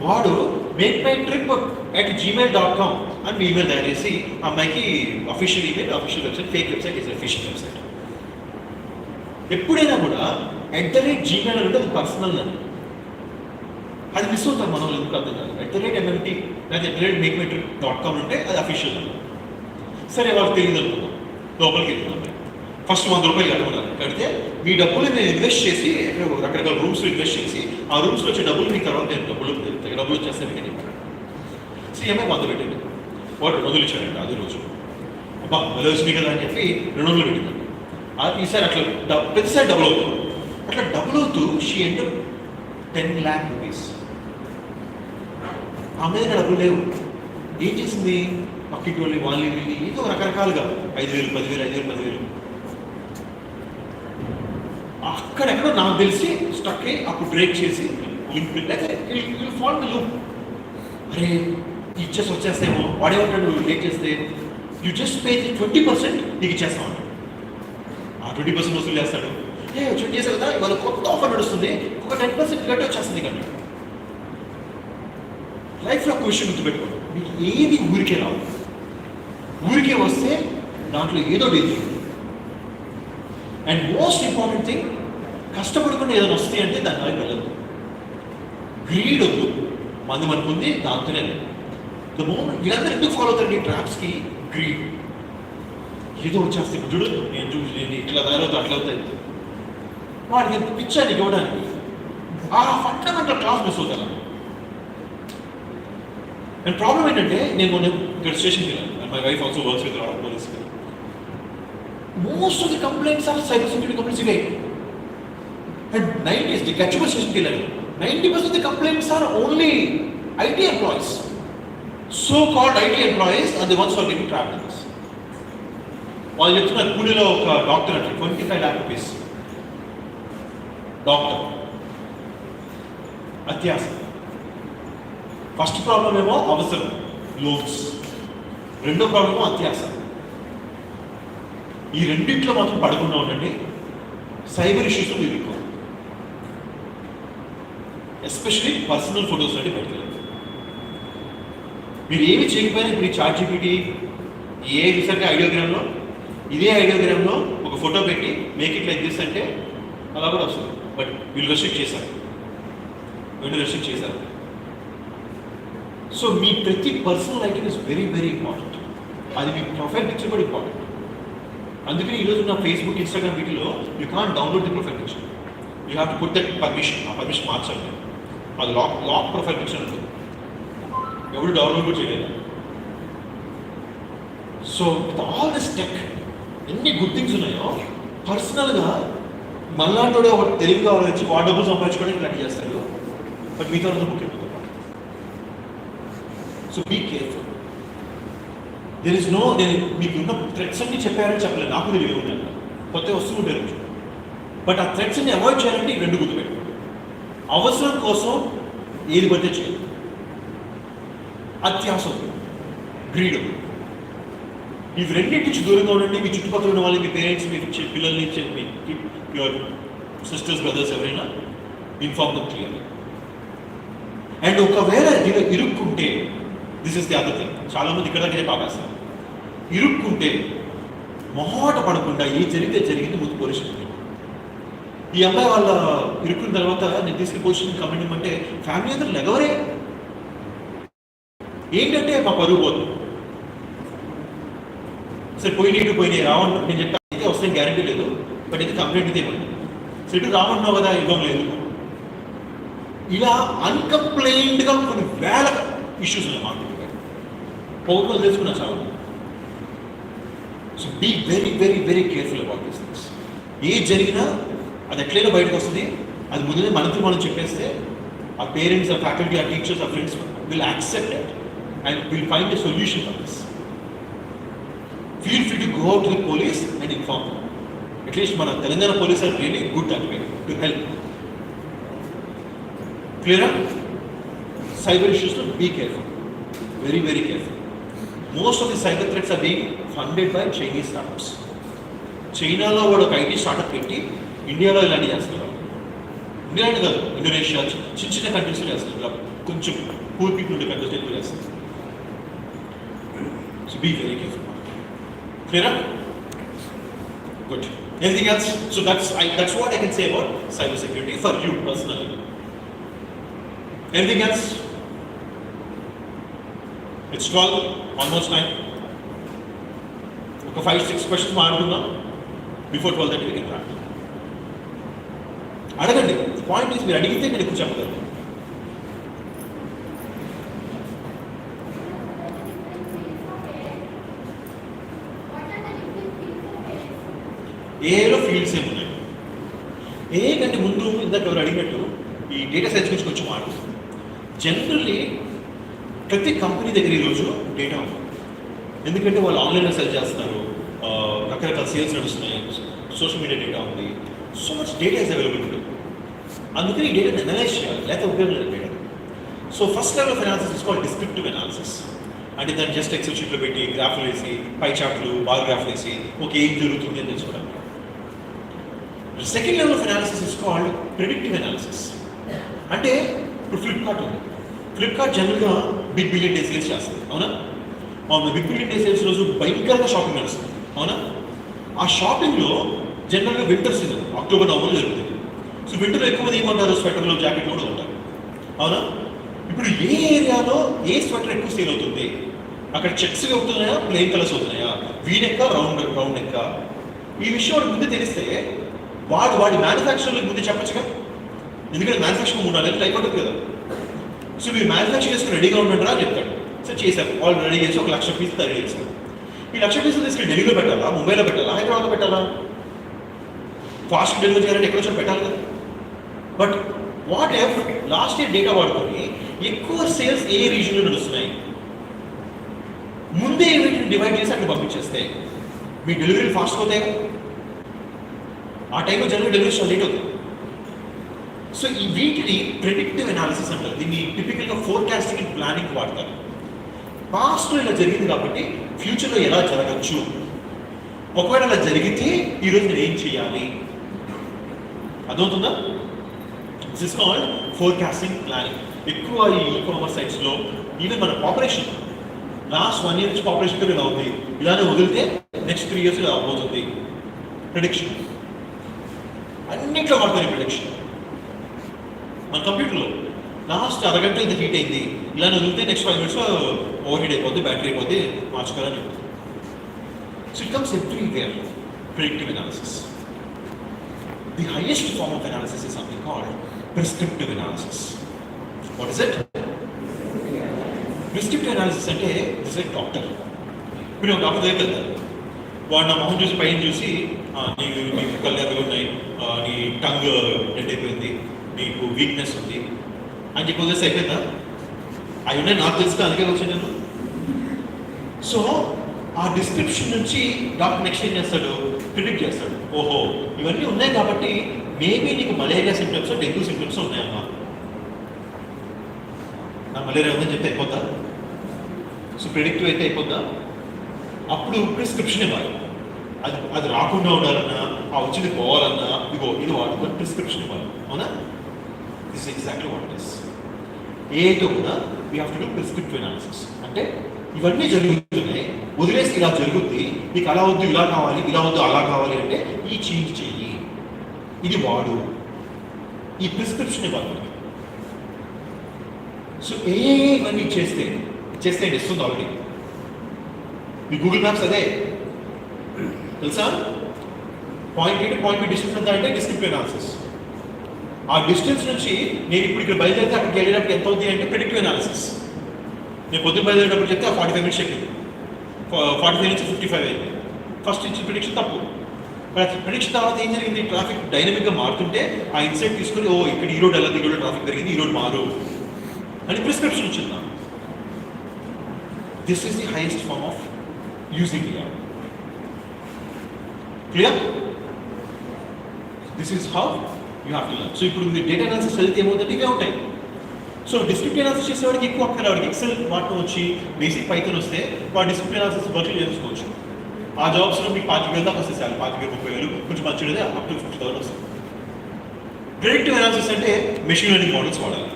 వాడు makemytrip@gmail.com అని ఈమెయిల్ తయారు చేసి అమ్మాయికి official email, official website, fake website is official website. ఎప్పుడైనా కూడా @gmail అంటే అది పర్సనల్ అని అది మిస్ అవుతాం మనం, ఎందుకు అర్థం కాదు. @MMT లేదా makemytrip.com అంటే అది అఫీషియల్ అని. సరే వాళ్ళకి తెలియదు అనుకుందాం, లోపలికి వెళ్తున్నాం. ఫస్ట్ 100 రూపాయలు కట్టమన్నారు. కడితే మీ డబ్బులు నేను ఇన్వెస్ట్ చేసి రకరకాల రూమ్స్లో ఇన్వెస్ట్ చేసి ఆ రూమ్స్లో వచ్చే డబ్బులు మీకు తర్వాత నేను డబ్బులు వచ్చేస్తాను మీకు అని చెప్పాను. సీఎంఐ 100 పెట్టింది. వాడు 200 ఇచ్చాడండి అదే రోజు. అబ్బా మళ్ళీ వచ్చింది కదా అని చెప్పి 200 పెట్టిందండి. ఈసారి అట్లా ప్రతిసారి డబుల్ అవుతుంది. అట్లా డబుల్ అవుతూ షీ ఎండ్ 10 lakh rupees. ఆమె దగ్గర డబ్బులు లేవు. ఏం చేసింది? పక్కింటి వాళ్ళు వీళ్ళు ఏదో రకరకాలుగా 5,000, 10,000, 5,000, 10,000 అక్కడెక్కడో నాకు తెలిసి స్టక్ అయ్యి అప్పుడు బ్రేక్ చేసి లింక్ లేకపోతే ఫాల్ ద లూప్. అరే ఇచ్చేసి వచ్చేస్తేమో వాడేమంటాడు లేట్ చేస్తే యూ జస్ట్ పే 20% నీకు ఇచ్చేస్తామంటాడు. ఆ 20% వసూలు చేస్తాడు. వచ్చి చేసే కదా ఇవాళ కొత్త ఆఫర్ నడుస్తుంది, ఒక 10% గట్టి వచ్చేస్తుంది కానీ. లైఫ్లో ఒక విషయం గుర్తుపెట్టుకోండి, మీకు ఏది ఊరికే రావు. ఊరికే వస్తే దాంట్లో ఏదో danger. And most important thing, కష్టపడుకుని ఏదైనా వస్తాయి అంటే దాని వైపు వెళ్ళదు. గ్రీడ్ వద్దు, మంది మనకు ఉంది దాంతోనే. ద మోమెంట్ వీళ్ళందరూ ఎందుకు ఫాలో అవుతారు ఈ ట్రాప్స్కి? గ్రీడ్. ఏదో వచ్చేస్తే చూడు నేను ఇట్లా తయారవుతా అట్లా అవుతాయి. వాడికి ఎంత పిచ్చా నీకు ఇవ్వడానికి ఆ ఫండమెంటల్ క్లాస్ మిస్ అవుతాను. అండ్ ప్రాబ్లం ఏంటంటే నేను ఇక్కడ స్టేషన్కి వెళ్ళాను. And my wife also works with police. Most of the complaints are cyber security complaints ఇవే. అండ్ 90s ది గచ్చిబౌలి స్టేషన్కి వెళ్ళాను. 90% of the complaints are only IT employees. So-called IT employees are the ones who are getting trapped in this. వాళ్ళు చెప్తున్నారు పూణేలో ఒక doctor అంటే 25 lakh rupees doctor అత్యాస. First problem ఏమో అవసరం లోన్స్, రెండో ప్రాబ్లం ఏమో అత్యాస. ఈ రెండిట్లో మాత్రం పడకుండా ఉండండి. సైబర్ ఇష్యూస్లో మీరు ఎక్కువ, ఎస్పెషలీ పర్సనల్ ఫొటోస్ అంటే బయటకు. మీరు ఏమి చేయకపోయినా ఇప్పుడు ఈ చాట్ జీపీటీ ఏ రీసెంట్గా ఐడియోగ్రామ్లో ఇదే ఐడియోగ్రామ్లో ఒక ఫోటో పెట్టి మేక్ ఇట్ లైక్ దిస్ అంటే అలా కూడా వస్తుంది. బట్ వీళ్ళు రెస్ట్రిక్ట్ చేశారు, సో మీ ప్రతి personal item is very very important. అది మీ ప్రొఫైల్ పిక్చర్ కూడా ఇంపార్టెంట్. అందుకని ఈరోజు నా ఫేస్బుక్, ఇన్స్టాగ్రామ్ వీటిలో you can't download the profile picture. You have to put that permission. ఆ పర్మిషన్ మార్చాలి. అది లాక్ ప్రొఫైల్ పిక్చర్ ఉంటుంది, ఎవరు డౌన్లోడ్ కూడా చేయలేదు. So with all this tech ఎన్ని గుడ్ థింగ్స్ ఉన్నాయో, పర్సనల్గా మళ్ళాంటోడే ఒక తెలివిగా వచ్చి వాడు డబ్బులు సంపాదించుకోవడానికి ఇలాంటి చేస్తారు. బట్ మీతో బుక్ అయిపోతుంది. So be careful. There is no, నేను మీకున్న థ్రెట్స్ అన్ని చెప్పారని చెప్పలేదు, నాకు తెలివి ఉన్నాను, కొత్త వస్తువులు ఉంటారు. బట్ ఆ థ్రెట్స్ అన్ని అవాయిడ్ చేయాలంటే ఈ రెండు గుర్తుపెట్టుకోండి. అవసరం కోసం ఏది పడితే చేయదు. అత్యాసం, గ్రీడ్. ఇవి రెండింటి నుంచి దూరంగా ఉండండి. మీ చుట్టుపక్కల ఉన్న వాళ్ళు, మీ పేరెంట్స్, మీ పిల్లల్ని, మీ యువర్ సిస్టర్స్, బ్రదర్స్ ఎవరైనా ఇన్ఫార్మ్ దెమ్ క్లియర్లీ. అండ్ ఒకవేళ దీనిలో ఇరుక్కుంటే, this is the other thing, చాలామంది ఇక్కడ దగ్గరే పాపేస్తారు. ఇరుక్కుంటే మొహమాట పడకుండా ఏ జరిగితే జరిగింది ముందు పోలీస్ స్టేషన్. ఈ అమ్మాయి వాళ్ళ ఇరుక్కున్న తర్వాత నేను తీసుకుని పోలీస్ కంప్లైంట్ ఇవ్వమంటే ఫ్యామిలీ అందరూ లెగవరే. ఏంటంటే మా పరుగు పోతుంది. సరే పోయినాయి రావణ్, నేను చెప్పాను అయితే వస్తే గ్యారంటీ లేదు, బట్ ఇది కంప్లైంట్ అయితే ఇవ్వండి. సరే రావణ్ణావు కదా ఇవ్వం లేదు. ఇలా అన్కంప్లైంట్గా కొన్ని వేల ఇష్యూస్ ఉన్నాయి మాకు. పౌరులు తెలుసుకున్నా చాలా. So be very very very careful about this things. ఏ జరిగినా అది ఎట్లయినా బయటకు వస్తుంది. అది ముందే మనతో మనం చెప్పేస్తే ఆ పేరెంట్స్, ఆ ఫ్యాకల్టీ, ఆ టీచర్స్, ఆ friends will accept it and will find a solution for this. Feel free to go out to the police and inform them. At least మన Telangana police are really good that way to help. Clear? Cyber issues, be careful. Very, very careful. Most of the cyber threats are being funded by Chinese startups. చైనాలో వాడు ఒక IT startup పెట్టి ఇండియాలో ఇలాంటి చేస్తున్నారు. ఇండియాలో కాదు, ఇండోనేషియా చిన్న చిన్న కంట్రీస్లో చేస్తున్నారు. కొంచెం పూర్ పీపుల్ ఉండే కంట్రీస్ ఎక్కువ చేస్తారు. So be very careful. Clear? Good. Anything else? So that's what I can say about cybersecurity for you personally. Anything else? It's 12, almost 9. Okay, 5-6 questions మాట్లాడుకుందాం. Before 12:30 we can wrap. అడగండి. Point is మీరు అడిగితే నేను ఎక్కువ చెప్పగలను. ఏలో fields ఏమి ఉన్నాయి? ఏ కంటే ముందు ఇందాక ఎవరు అడిగినట్టు ఈ డేటా సైన్స్ గురించి కొంచెం మాట. జనరల్లీ ప్రతి కంపెనీ దగ్గర ఈరోజు డేటా ఉంది. ఎందుకంటే వాళ్ళు ఆన్లైన్లో సెల్ చేస్తున్నారు, రకరకాల సేల్స్ నడుస్తున్నాయి, సోషల్ మీడియా డేటా ఉంది, so much data is available to. అందుకని ఈ డేటాని అనలైజ్ చేయాలి, లేకపోతే ఉపయోగం లేదు data. So first level of analysis is called descriptive analysis. అంటే దాన్ని జస్ట్ ఎక్సెల్ షీట్లో పెట్టి గ్రాఫ్లు వేసి, పై చార్ట్లు, బార్ గ్రాఫ్లు వేసి ఏం జరుగుతుంది అని తెలుసుకోవడానికి. Second level of analysis is called predictive analysis. అంటే ఇప్పుడు ఫ్లిప్కార్ట్ ఉంది. ఫ్లిప్కార్ట్ జనరల్గా బిగ్ బిలియన్ డే సేల్స్ చేస్తుంది, అవునా? బిగ్ బిలియన్ డే సేల్స్ రోజు భయంకరంగా షాపింగ్ నడుస్తుంది, అవునా? ఆ షాపింగ్లో జనరల్గా వింటర్ సీజన్ అక్టోబర్ నవంబర్ జరుగుతుంది. సో వింటర్లో ఎక్కువ మంది ఏమంటారు, స్వెటర్లు, జాకెట్లు కూడా ఉంటారు, అవునా? ఇప్పుడు ఏ ఏరియాలో ఏ స్వెటర్ ఎక్కువ సేల్ అవుతుంది? అక్కడ చెక్స్ అవుతున్నాయా, ప్లెయిన్ కలర్స్ అవుతున్నాయా, వీనెక్క, రౌండ్ నెక్క? ఈ విషయం వాడికి ముందే తెలిస్తే వాడి మ్యానుఫ్యాక్చర్లకు ముందే చెప్పచ్చుగా. ఎందుకంటే మ్యానుఫ్యాక్చర్ 3-4 నెలలు టైం ఉంటుంది కదా. సో మీరు మ్యానుఫ్యాక్చర్ చేసుకుని రెడీగా ఉండరా అని చెప్తాడు. సో చేశారు, వాళ్ళు రెడీ చేసి 1,00,000 పీసులు రెడీ చేశారు. ఈ 1,00,000 పీసులు తీసుకెళ్ళి ఢిల్లీలో పెట్టాలా, ముంబైలో పెట్టాలా, హైదరాబాద్లో పెట్టాలా? ఫాస్ట్ డెలివరీ చేయాలంటే ఎక్కడో పెట్టాలి కదా. But what F last year data వాడుకొని ఎక్కువ సేల్స్ ఏ రీజన్లో నడుస్తున్నాయి ముందే వీటిని డివైడ్ చేసి అక్కడ పంపించేస్తే మీ డెలివరీ ఫాస్ట్ అవుతాయి. ఆ టైంలో జనరల్ డెలివరీ చాలా లేట్ అవుతుంది. సో ఈ వీటిని ప్రెడిక్టివ్ అనాలిసిస్ అంటారు. దీన్ని టిపికల్గా ఫోర్కాస్టింగ్ అండ్ ప్లానింగ్ వాడతారు. పాస్ట్లో ఇలా జరిగింది కాబట్టి ఫ్యూచర్లో ఎలా జరగచ్చు, ఒకవేళ అలా జరిగితే ఈరోజు నేను ఏం చేయాలి, అదవుతుందా? This is called forecasting planning. ఎక్కువ ఈ కామర్స్ సైట్స్లో ఈవెన్ మన పాపులేషన్ లాస్ట్ 1 year నుంచి పాపులేషన్ ఇలా ఉంది, ఇలానే వదిలితే నెక్స్ట్ 3 years ఇలా అవ్వబోతుంది. ప్రిడిక్షన్ అన్నింటిలో వాడతారు. ప్రిడిక్షన్ మన కంప్యూటర్లో లాస్ట్ అరగంట ఇది హీట్ అయింది, ఇలానే వదిలితే నెక్స్ట్ 5 minutes ఓవర్ హీట్ అయిపోద్ది, బ్యాటరీ అయిపోద్ది, మార్చుకోవాలని చెప్తుంది. So it comes everywhere. Predictive analysis. The highest form of analysis is something called prescriptive analysis. What is it? Prescriptive analysis అంటే this is like doctor. ఇప్పుడు ఒక డాక్టర్ దగ్గరికి వెళ్తారు, వాడు నా మొహం చూసి పైన చూసి నీకు కళ్ళు ఎర్రగా ఉన్నాయి, నీ టంగ్ డెడ్ అయిపోయింది, నీకు వీక్నెస్ ఉంది అని చెప్పి వదిలేసి అయిపోయిందా? అవి ఉన్నాయి నాకు తెలుసు, అందుకే వచ్చాను నేను. సో ఆ డిస్క్రిప్షన్ నుంచి డాక్టర్ నెక్స్ట్ ఏం చేస్తాడు, ప్రిడిక్ట్ చేస్తాడు. ఓహో ఇవన్నీ ఉన్నాయి కాబట్టి మేబీ నీకు మలేరియా సింప్టమ్స్, డెంగ్యూ సింప్టమ్స్ ఉన్నాయమ్మా. నా మలేరియా ఉందని చెప్తే అయిపోద్దా? సో ప్రిడిక్టివ్ అయితే అయిపోద్దా? అప్పుడు ప్రిస్క్రిప్షన్ ఇవ్వాలి. అది రాకుండా ఉండాలన్నా, ఆ వచ్చింది పోవాలన్నా, ఇది వాడుకొని ప్రిస్క్రిప్షన్ ఇవ్వాలి, అవునా? This exactly what it is. ఏదో కూడా we have to do prescriptive analysis. అంటే ఇవన్నీ జరుగుతున్నాయి, వదిలేసి ఇలా జరుగుద్ది, నీకు అలా వద్దు ఇలా కావాలి, ఇలా వద్దు అలా కావాలి అంటే ఈ చేంజ్ చెయ్యి, ఇది వాడు, ఈ ప్రిస్క్రిప్షన్ ఇవ్వాలి. సో ఇవన్నీ చేస్తే ఇస్తుంది ఆల్రెడీ. మీ గూగుల్ మ్యాప్స్ అదే తెలుసా? Point A to point B distance ఎంత అంటే డిస్క్రిప్టివ్ అనాలిసిస్. ఆ డిస్టెన్స్ నుంచి నేను ఇప్పుడు ఇక్కడ బయలుదేరితే అక్కడికి వెళ్ళేటప్పుడు ఎంత అవుతుంది అంటే ప్రిడిక్టివ్ అనాలిసిస్. నేను పొద్దున్న బయలుదేరేటప్పుడు చెప్తే 45 minutes ఎక్కింది, 45 నుంచి 55 అయింది. ఫస్ట్ ఇచ్చిన ప్రిడిక్షన్ తప్పు. ప్రిడిక్షన్ తర్వాత ఏం జరిగింది, ట్రాఫిక్ డైనమిక్గా మారుతుంటే ఆ ఇన్సైట్ తీసుకొని ఇక్కడ ఈ రోడ్ వెళ్ళదు, ఈ రోడ్ ట్రాఫిక్ పెరిగింది, ఈ రోడ్ మారు అని ప్రిస్క్రిప్షన్ ఇచ్చిందా. This is the highest form of using AI. Clear? This is how you have to learn. So ఇప్పుడు మీరు డేటా అనాలిసిస్ చదివితే ఏమవుతుందంటే ఇవే ఉంటాయి. సో డిస్క్రిప్టివ్ అనాలిసిస్ చేసేవాడికి ఎక్కువ అక్కడ వాడికి ఎక్సెల్ వాడటం వచ్చి బేసిక్ పైథాన్ వస్తే వాడు డిస్క్రిప్టివ్ అనాలిసిస్ వర్క్ చేసుకోవచ్చు. ఆ జాబ్స్లో మీకు 25,000 దాకా వస్తాయి, 25,000, 30,000, కొంచెం మంచిది అప్ టు 50,000 వస్తుంది. ప్రిడిక్టివ్ అనాలిసిస్ అంటే మెషిన్ లెర్నింగ్ మోడల్స్ వాడాలి.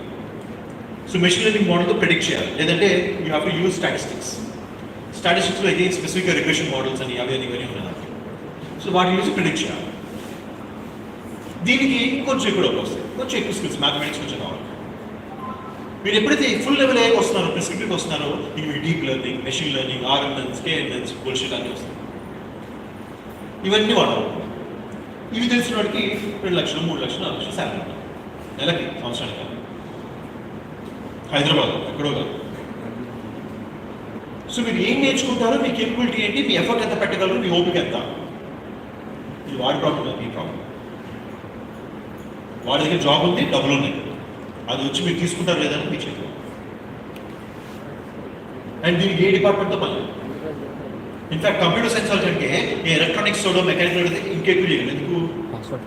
సో మెషిన్ లెర్నింగ్ మోడల్తో ప్రిడిక్ట్ చేయాలి, లేదంటే యూ హ్యావ్ టు యూజ్ స్టాటిస్టిక్స్లో అయితే స్పెసిఫిక్గా రిగ్రెషన్ మోడల్స్ అని అవి ఇవన్నీ ఉన్నాయి. సో వాటిని యూజ్ ప్రిడిక్ట్ చేయాలి. దీనికి ఇంకొంచెం ఎక్కువ వస్తాయి, కొంచెం ఎక్కువ స్కిల్స్, మ్యాథమెటిక్స్ కొంచెం కావాలి. మీరు ఎప్పుడైతే ఫుల్ లెవెల్ ఏ వస్తున్నారో, ప్రిస్క్రిప్టివ్కి వస్తున్నారో, ఇవి deep learning, machine learning, RMNs, KNNs, bullshit అన్నీ వస్తాయి. ఇవన్నీ వాడాలి. ఇవి తెలిసిన వాడికి 2 లక్షలు 3 లక్షలు 4 లక్షలు శాలరీ ఉంటుంది నెలకి, సంవత్సరానికి. హైదరాబాద్ ఎక్కడో కాదు. సో మీరు ఏం నేర్చుకుంటారో, మీ కేపబిలిటీ ఏంటి, మీ ఎఫర్ట్ ఎంత పెట్టగలరు, మీ ఓపిక ఎంత. ఇది వాడి ప్రాబ్లం, మీ ప్రాబ్లం. వాడి దగ్గర జాబ్ ఉంది, డబ్బులు ఉన్నాయి, అది వచ్చి మీరు తీసుకుంటారు లేదని మీ చేతిలో. అండ్ దీనికి ఏ డిపార్ట్మెంట్తో పని లేదు. ఇన్ఫాక్ట్ కంప్యూటర్ సైన్స్ వాళ్ళకంటే ఈ ఎలక్ట్రానిక్స్ మెకానికల్ ఇంకెక్కువ చేయగలరు. ఎందుకు?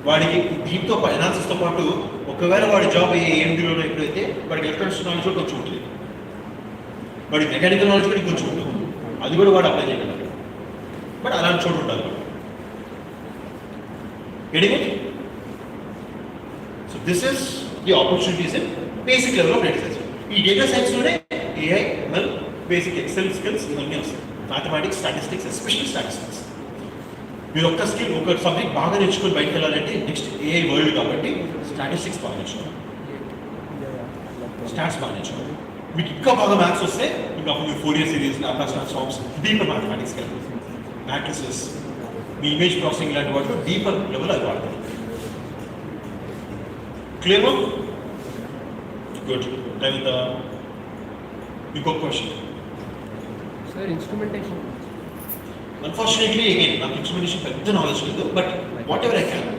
వాడికి దీంతో ఫైనాన్సెస్తో పాటు ఒకవేళ వాడి జాబ్ ఏఎండీలోనో ఎక్కడైతే వాడికి ఎలక్ట్రానిక్స్ నాలెడ్జ్ కూడా కొంచెం ఉంటుంది, వాడి మెకానికల్ నాలెడ్జ్ కూడా కొంచెం ఉంటుంది, అది కూడా వాడు అప్లై చేయగలరు. బట్ అలాంటి చోటు ఉండాలి వాడు. Getting it? So this is the opportunities in basic level of data science. ఈ డేటా సైన్స్లోనే AI, ML, basic excel skills ఇవన్నీ వస్తాయి. Mathematics, statistics, especially statistics. మీరు ఒక్క స్కిల్, ఒక సబ్జెక్ట్ బాగా నేర్చుకొని బయటకు వెళ్ళాలంటే నెక్స్ట్ AI వరల్డ్ కాబట్టి స్టాటిస్టిక్స్ బాగా నేర్చుకోవాలి, స్టాట్స్ బాగా నేర్చుకోవాలి. మీకు ఇంకా బాగా మ్యాథ్స్ వస్తే ఇంకా అప్పుడు మీరు Fourier series, Laplace transforms, deeper మ్యాథమెటిక్స్కి వెళ్ళాలి. మ్యాట్రిసెస్, మీ ఇమేజ్ ప్రాసెసింగ్ ఇలాంటి వాటిలో డీపర్ లెవెల్ అది వాడతారు. క్లియర్? గుడ్. అండ్ ఇంకొక question. Sir instrumentation. Unfortunately again నాకు ఇన్స్ట్రుమెంటేషన్ పెద్ద నాలెడ్జ్ లేదు, but whatever I can.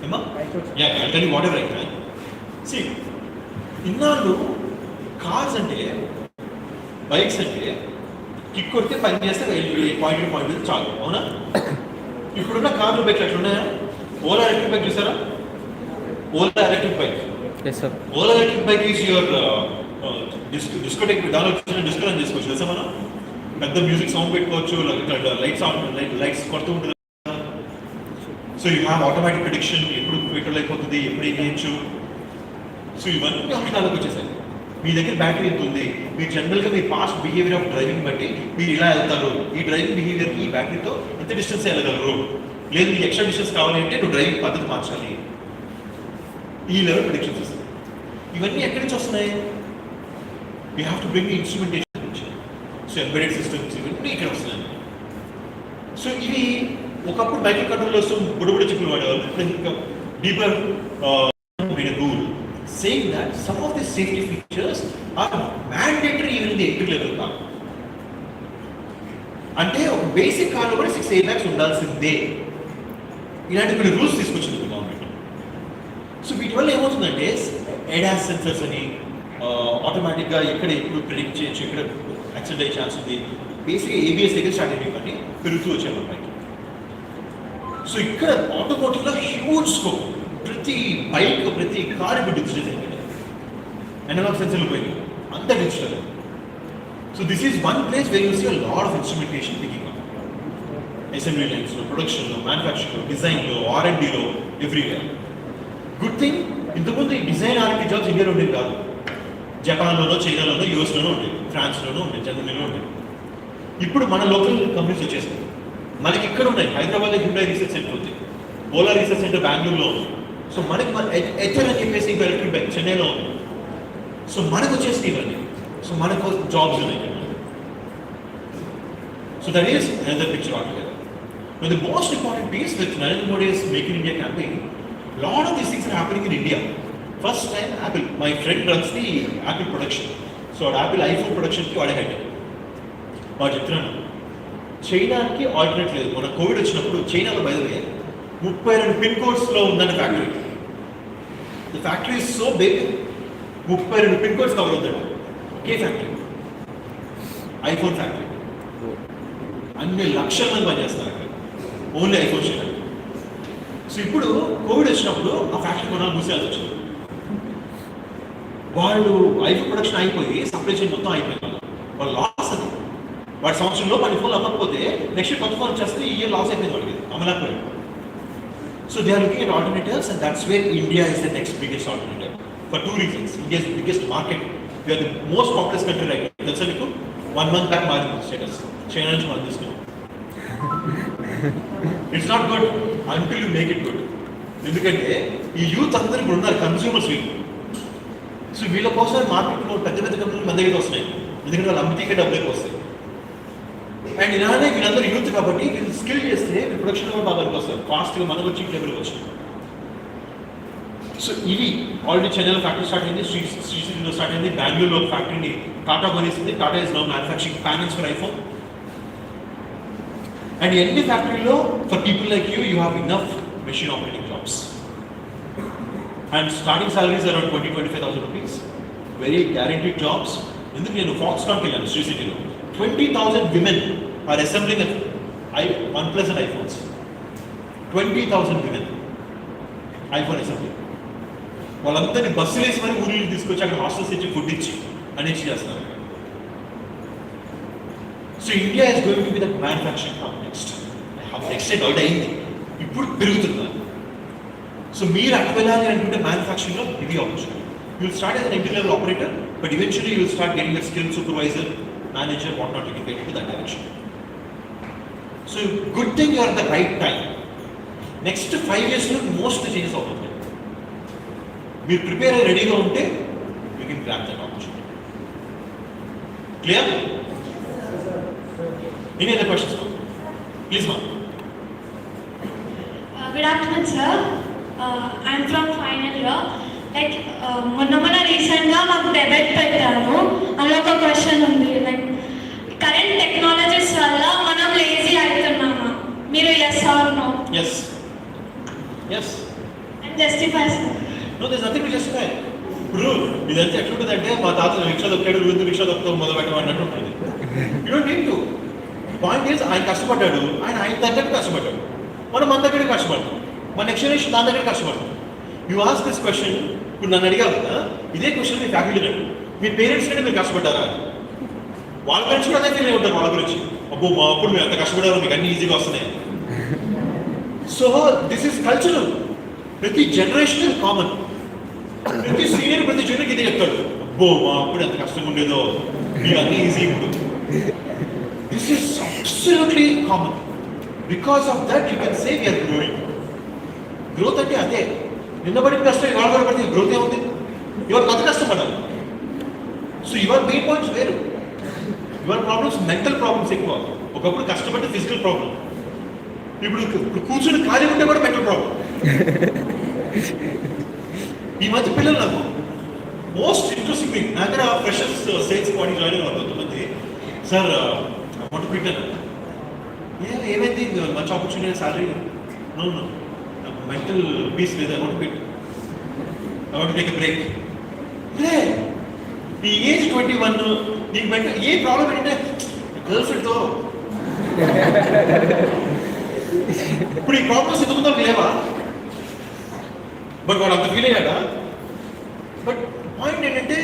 ఏమా? Yeah, I tell you whatever I can. See, ఇన్నాళ్ళు కార్స్ అంటే, బైక్స్ అంటే కిక్ కొడితే పని చేస్తే పాయింట్ చాలు, అవునా? ఇప్పుడున్న కార్లు బైక్లు అట్లా ఉన్నాయా? ఓలా ఎలక్ట్రిక్ బైక్ చూసారా? Ola electric bike. Ola electric bike is your discotheque. దానిలో డిస్కో అని చేసుకోవచ్చు తెలుసా మనం. పెద్ద మ్యూజిక్ సౌండ్ పెట్టుకోవచ్చు, లైట్స్ కొడుతూ ఉంటుంది. So you have automatic prediction, ఎప్పుడు పెట్రోల్ అయిపోతుంది, ఎప్పుడు ఏం చేయొచ్చు. సో ఇవన్నీ ఆప్షనాలకు వచ్చేసాయి. మీ దగ్గర బ్యాటరీ ఎంత ఉంది, మీరు జనరల్గా మీ పాస్ట్ బిహేవియర్ ఆఫ్ డ్రైవింగ్ బట్టి మీరు ఇలా వెళ్తారు, ఈ డ్రైవింగ్ బిహేవియర్కి ఈ బ్యాటరీతో ఎంత డిస్టెన్స్ వెళ్ళగలరు, లేదు మీకు ఎక్స్ట్రా డిస్టెన్స్ కావాలంటే నువ్వు డ్రైవింగ్ పద్ధతి మార్చాలి. ఈ లెవెల్ ప్రిడిక్షన్స్ వస్తాయి. ఇవన్నీ ఎక్కడి నుంచి వస్తున్నాయి? You have to bring instrumentation నుంచి. సో ఎంబెడెడ్ సిస్టమ్స్ ఇవన్నీ ఇక్కడ వస్తున్నాయి. సో ఇవి ఒకప్పుడు మైక్రో కంట్రోలర్స్ బుడబుడ చిక్కులు వాడేవాళ్ళు. ఇప్పుడు ఇంకా deeper rule saying that some of the safety features are mandatory even in the entry level car. అంటే ఒక బేసిక్ కార్లో కూడా 6 airbags ఉండాల్సిందే. ఇలాంటి కొన్ని రూల్స్ తీసుకొచ్చింది గవర్నమెంట్. సో వీటి వల్ల ఏమవుతుందంటే ADAS సెన్సర్స్ అని ఆటోమేటిక్గా ఎక్కడ ఎప్పుడు ప్రిడిక్ట్ చేయొచ్చు, ఎక్కడ యాక్సిడెంట్ అయ్యే ఛాన్స్ ఉంది. బేసిక్గా ABS దగ్గర స్టార్ట్ అయ్యి కానీ పెరుగుతూ వచ్చాము అన్నమాట. సో ఇక్కడ ఆటోమోటివ్లో హ్యూజ్ స్కోప్. ప్రతి బైక్, ప్రతి కార్ ఇప్పుడు డిజిటల్ అయిపోయింది. అనలాగ్ సెన్సర్లు పోయింది, అంతా digital. So this is one place where you see a lot of instrumentation picking up. Assembly లైన్స్లో, ప్రొడక్షన్లో, మ్యానుఫ్యాక్చరింగ్లో, డిజైన్లో, R&Dలో, ఎవ్రీవేర్. గుడ్ థింగ్, ఇంతకుముందు ఈ డిజైన్ R&D జాబ్స్ ఇండియాలో ఉండేది కాదు. జపాన్లోనో, చైనాలోనో, యూఎస్లోనో ఉండేది, ఫ్రాన్స్లోనో ఉండేది, జర్మనీలో ఉండేది. ఇప్పుడు మన లోకల్ కంపెనీస్ వచ్చేసాయి. మనకి ఇక్కడ ఉన్నాయి. హైదరాబాద్లో హ్యుండాయ్ రీసెర్చ్ సెంటర్ ఉంది, ఓలా రీసెర్చ్ సెంటర్ బెంగళూరులో ఉంది. సో మనకి హెచ్ఆర్ అని చెప్పేసి ఎలక్ట్రిక్ బైక్ చెన్నైలో ఉంది. సో మనకు వచ్చేసి ఇవన్నీ. సో మనకు జాబ్స్ ఉన్నాయి. So that is another picture altogether. But the most important piece with Narendra Modi's Make in India campaign, lot of these things are happening in India. First time Apple, my friend runs the Apple production. So Apple iPhone production ki vade head. వాడు చెప్తున్నాను, చైనాకి alternate లేదు. మన covid వచ్చినప్పుడు చైనాలో by the way 32 pin కోడ్స్లో ఉందండి factory. The factory is so big, 32 pin codes cover అవుతాడు ఒకే ఫ్యాక్టరీ, ఐఫోన్ ఫ్యాక్టరీ. అన్ని లక్షల మంది పనిచేస్తారు అక్కడ, ఓన్లీ ఐఫోన్ చేయడానికి. సో ఇప్పుడు కోవిడ్ వచ్చినప్పుడు ఆ ఫ్యాక్టరీ కొనాలి, మూసేయాల్సి వచ్చింది. వాళ్ళు ఐఫోన్ ప్రొడక్షన్ అయిపోయి సప్లై చైన్ మొత్తం అయిపోయింది. వాళ్ళు లాస్ అది. వాడి సంవత్సరంలో 10 ఫోన్లు అమ్మకపోతే నెక్స్ట్ కొత్త ఫోన్ వచ్చేస్తే ఈ ఇయర్ లాస్ అయిపోయింది వాడికి, అమలాపోయాడు. So they are looking at alternatives, and that's where India is the next biggest alternative for 2 reasons. India is the biggest market. We are the most populous country right now. That's why 1 month back married status. China is one this now. It's not good until you make it good. ఎందుకంటే ఈ youth అందరూ ఇప్పుడు ఉన్నారు consumers వీళ్ళు. So వీళ్ళ కోసం మార్కెట్లో పెద్ద పెద్ద కంపెనీలు మన దగ్గర వస్తున్నాయి. ఎందుకంటే వాళ్ళు అమ్మితే డబ్బులు ఎక్కువ వస్తాయి. అండ్ ఇలానే వీళ్ళందరూ యూత్ కాబట్టి వీళ్ళు స్కిల్ చేస్తే వీళ్ళు ప్రొడక్షన్ కూడా బాగా వస్తారు, ఫాస్ట్గా మనకు వచ్చి లెవెల్కి వచ్చి. సో ఇవి ఆల్రెడీ చెన్నైలో ఫ్యాక్టరీ స్టార్ట్ అయింది, శ్రీశైలంలో స్టార్ట్ అయింది, బెంగళూరులో ఫ్యాక్టరీని టాటా కొనేసింది. Tata is now manufacturing panels for iPhone. And ఎన్ని ఫ్యాక్టరీలో for people like you have enough machine operating jobs. And starting salaries around 20,000-25,000 rupees, very guaranteed jobs. ఎందుకు నేను ఫాక్స్కాన్కి వెళ్ళాను శ్రీ సిటీలో, 20,000 women are assembling OnePlus and iPhones. 20,000 women iPhone assembly. వాళ్ళందరినీ బస్సులు వేసి మరి ఊళ్ళో తీసుకొచ్చి అక్కడ హాస్టల్స్ ఇచ్చి ఫుడ్ ఇచ్చి అనేసి చేస్తున్నారు. So India is going to be the manufacturing hub next. Next doubt అయింది, ఇప్పుడు పెరుగుతున్నారు. సో మీరు అటు వెళ్ళాలి అనుకుంటే మ్యానుఫ్యాక్చరింగ్లో ఇది opportunity. You will start as an entry level operator, but eventually you will start getting the skill supervisor, manager, what not, you can get into that direction. So good thing you are at the right time. Next 5 years లో most changes అవుతుంది. మీరు prepare అయ్యి రెడీగా ఉంటే you can grab that opportunity. Clear? Any other questions? Please, ma'am. Good afternoon, sir. I'm from final year. Like మొన్న రీసెంట్గా మాకు debate పెట్టాను, అందులో ఒక క్వశ్చన్ ఉంది, లైక్ కరెంట్ టెక్నాలజీస్ వల్ల మనం లేజీ అవుతున్నామా? మీరు yes or no? Yes. Yes. And justify, sir. No, there's nothing to justify. ఇప్పుడు ఇదంతా ఎట్లుంటుందంటే మా తాత రిక్షా దొక్కాడు, వీళ్ళు రిక్షా దొక్కడం మొదలు పెట్టమన్నట్టు ఉంటుంది. You don't need to. Point is ఆయన కష్టపడ్డాడు, ఆయన దగ్గర కష్టపడ్డాడు, మనం మన దగ్గర కష్టపడతాం, మన నెక్స్ట్ జనరేషన్ దాని దగ్గర కష్టపడతాం. యూ ఆస్క్ దిస్ క్వశ్చన్, ఇప్పుడు నన్ను అడిగావు కదా, ఇదే క్వశ్చన్ మీ ఫ్యాకల్టీ అడిగారు, మీ పేరెంట్స్ కంటే మీరు కష్టపడ్డారా? వాళ్ళ పేరెంట్స్ కూడా అదే ఫీల్ అయి ఉంటారు వాళ్ళ గురించి, అబ్బో మా అప్పుడు మీరు ఎంత కష్టపడారో మీకు అన్ని ఈజీగా వస్తున్నాయి. సో దిస్ ఈస్ కల్చరల్, ప్రతి జనరేషన్ కామన్. ప్రతి సీనియర్ ప్రతి జూనియర్కి ఇదే చెప్తాడు, అబ్బో మా అప్పుడు ఎంత కష్టంగా ఉండేదో మీకు అన్ని ఈజీ ఇప్పుడు. This is absolutely common. Because of that you can say we are growing. Growth అంటే అదే, నిన్న పడిన కష్టం ఇవాళ కూడా పడితే గ్రోత్ ఏముంది? ఇవాళ కొత్త కష్టపడాలి. సో యువర్ మెయిన్ పాయింట్స్ వేరు, యువర్ ప్రాబ్లమ్స్ మెంటల్ ప్రాబ్లమ్స్ ఎక్కువ. ఒకప్పుడు కష్టపడితే ఫిజికల్ ప్రాబ్లం, ఇప్పుడు కూర్చుని ఖాళీ ఉంటే కూడా మెంటల్ ప్రాబ్లం. ఈ మధ్య పిల్లలు నాకు మోస్ట్ ఇంట్రెస్టింగ్ థింగ్, నా దగ్గర ఫ్రెషర్స్ సేల్స్ బాడీ జాయిన్ అవ్వాలి కొంతమంది, సార్ అమౌంట్ పెట్టాను, ఏమైంది మంచి opportunity salary, no mental peace లేదు, అమౌంట్ పెట్టు, అమౌంట్ టేక్ బ్రేక్. నీ ఏజ్ 21, నీకు మెంటల్ ఏ ప్రాబ్లం ఏంటంటే గర్ల్ ఫ్రెండ్తో. ఇప్పుడు ఈ ప్రాబ్లమ్స్ ఎందుకుందో లేవా? బట్ వాడు అంత ఫీల్ అయ్యాడా? బట్ పాయింట్ ఏంటంటే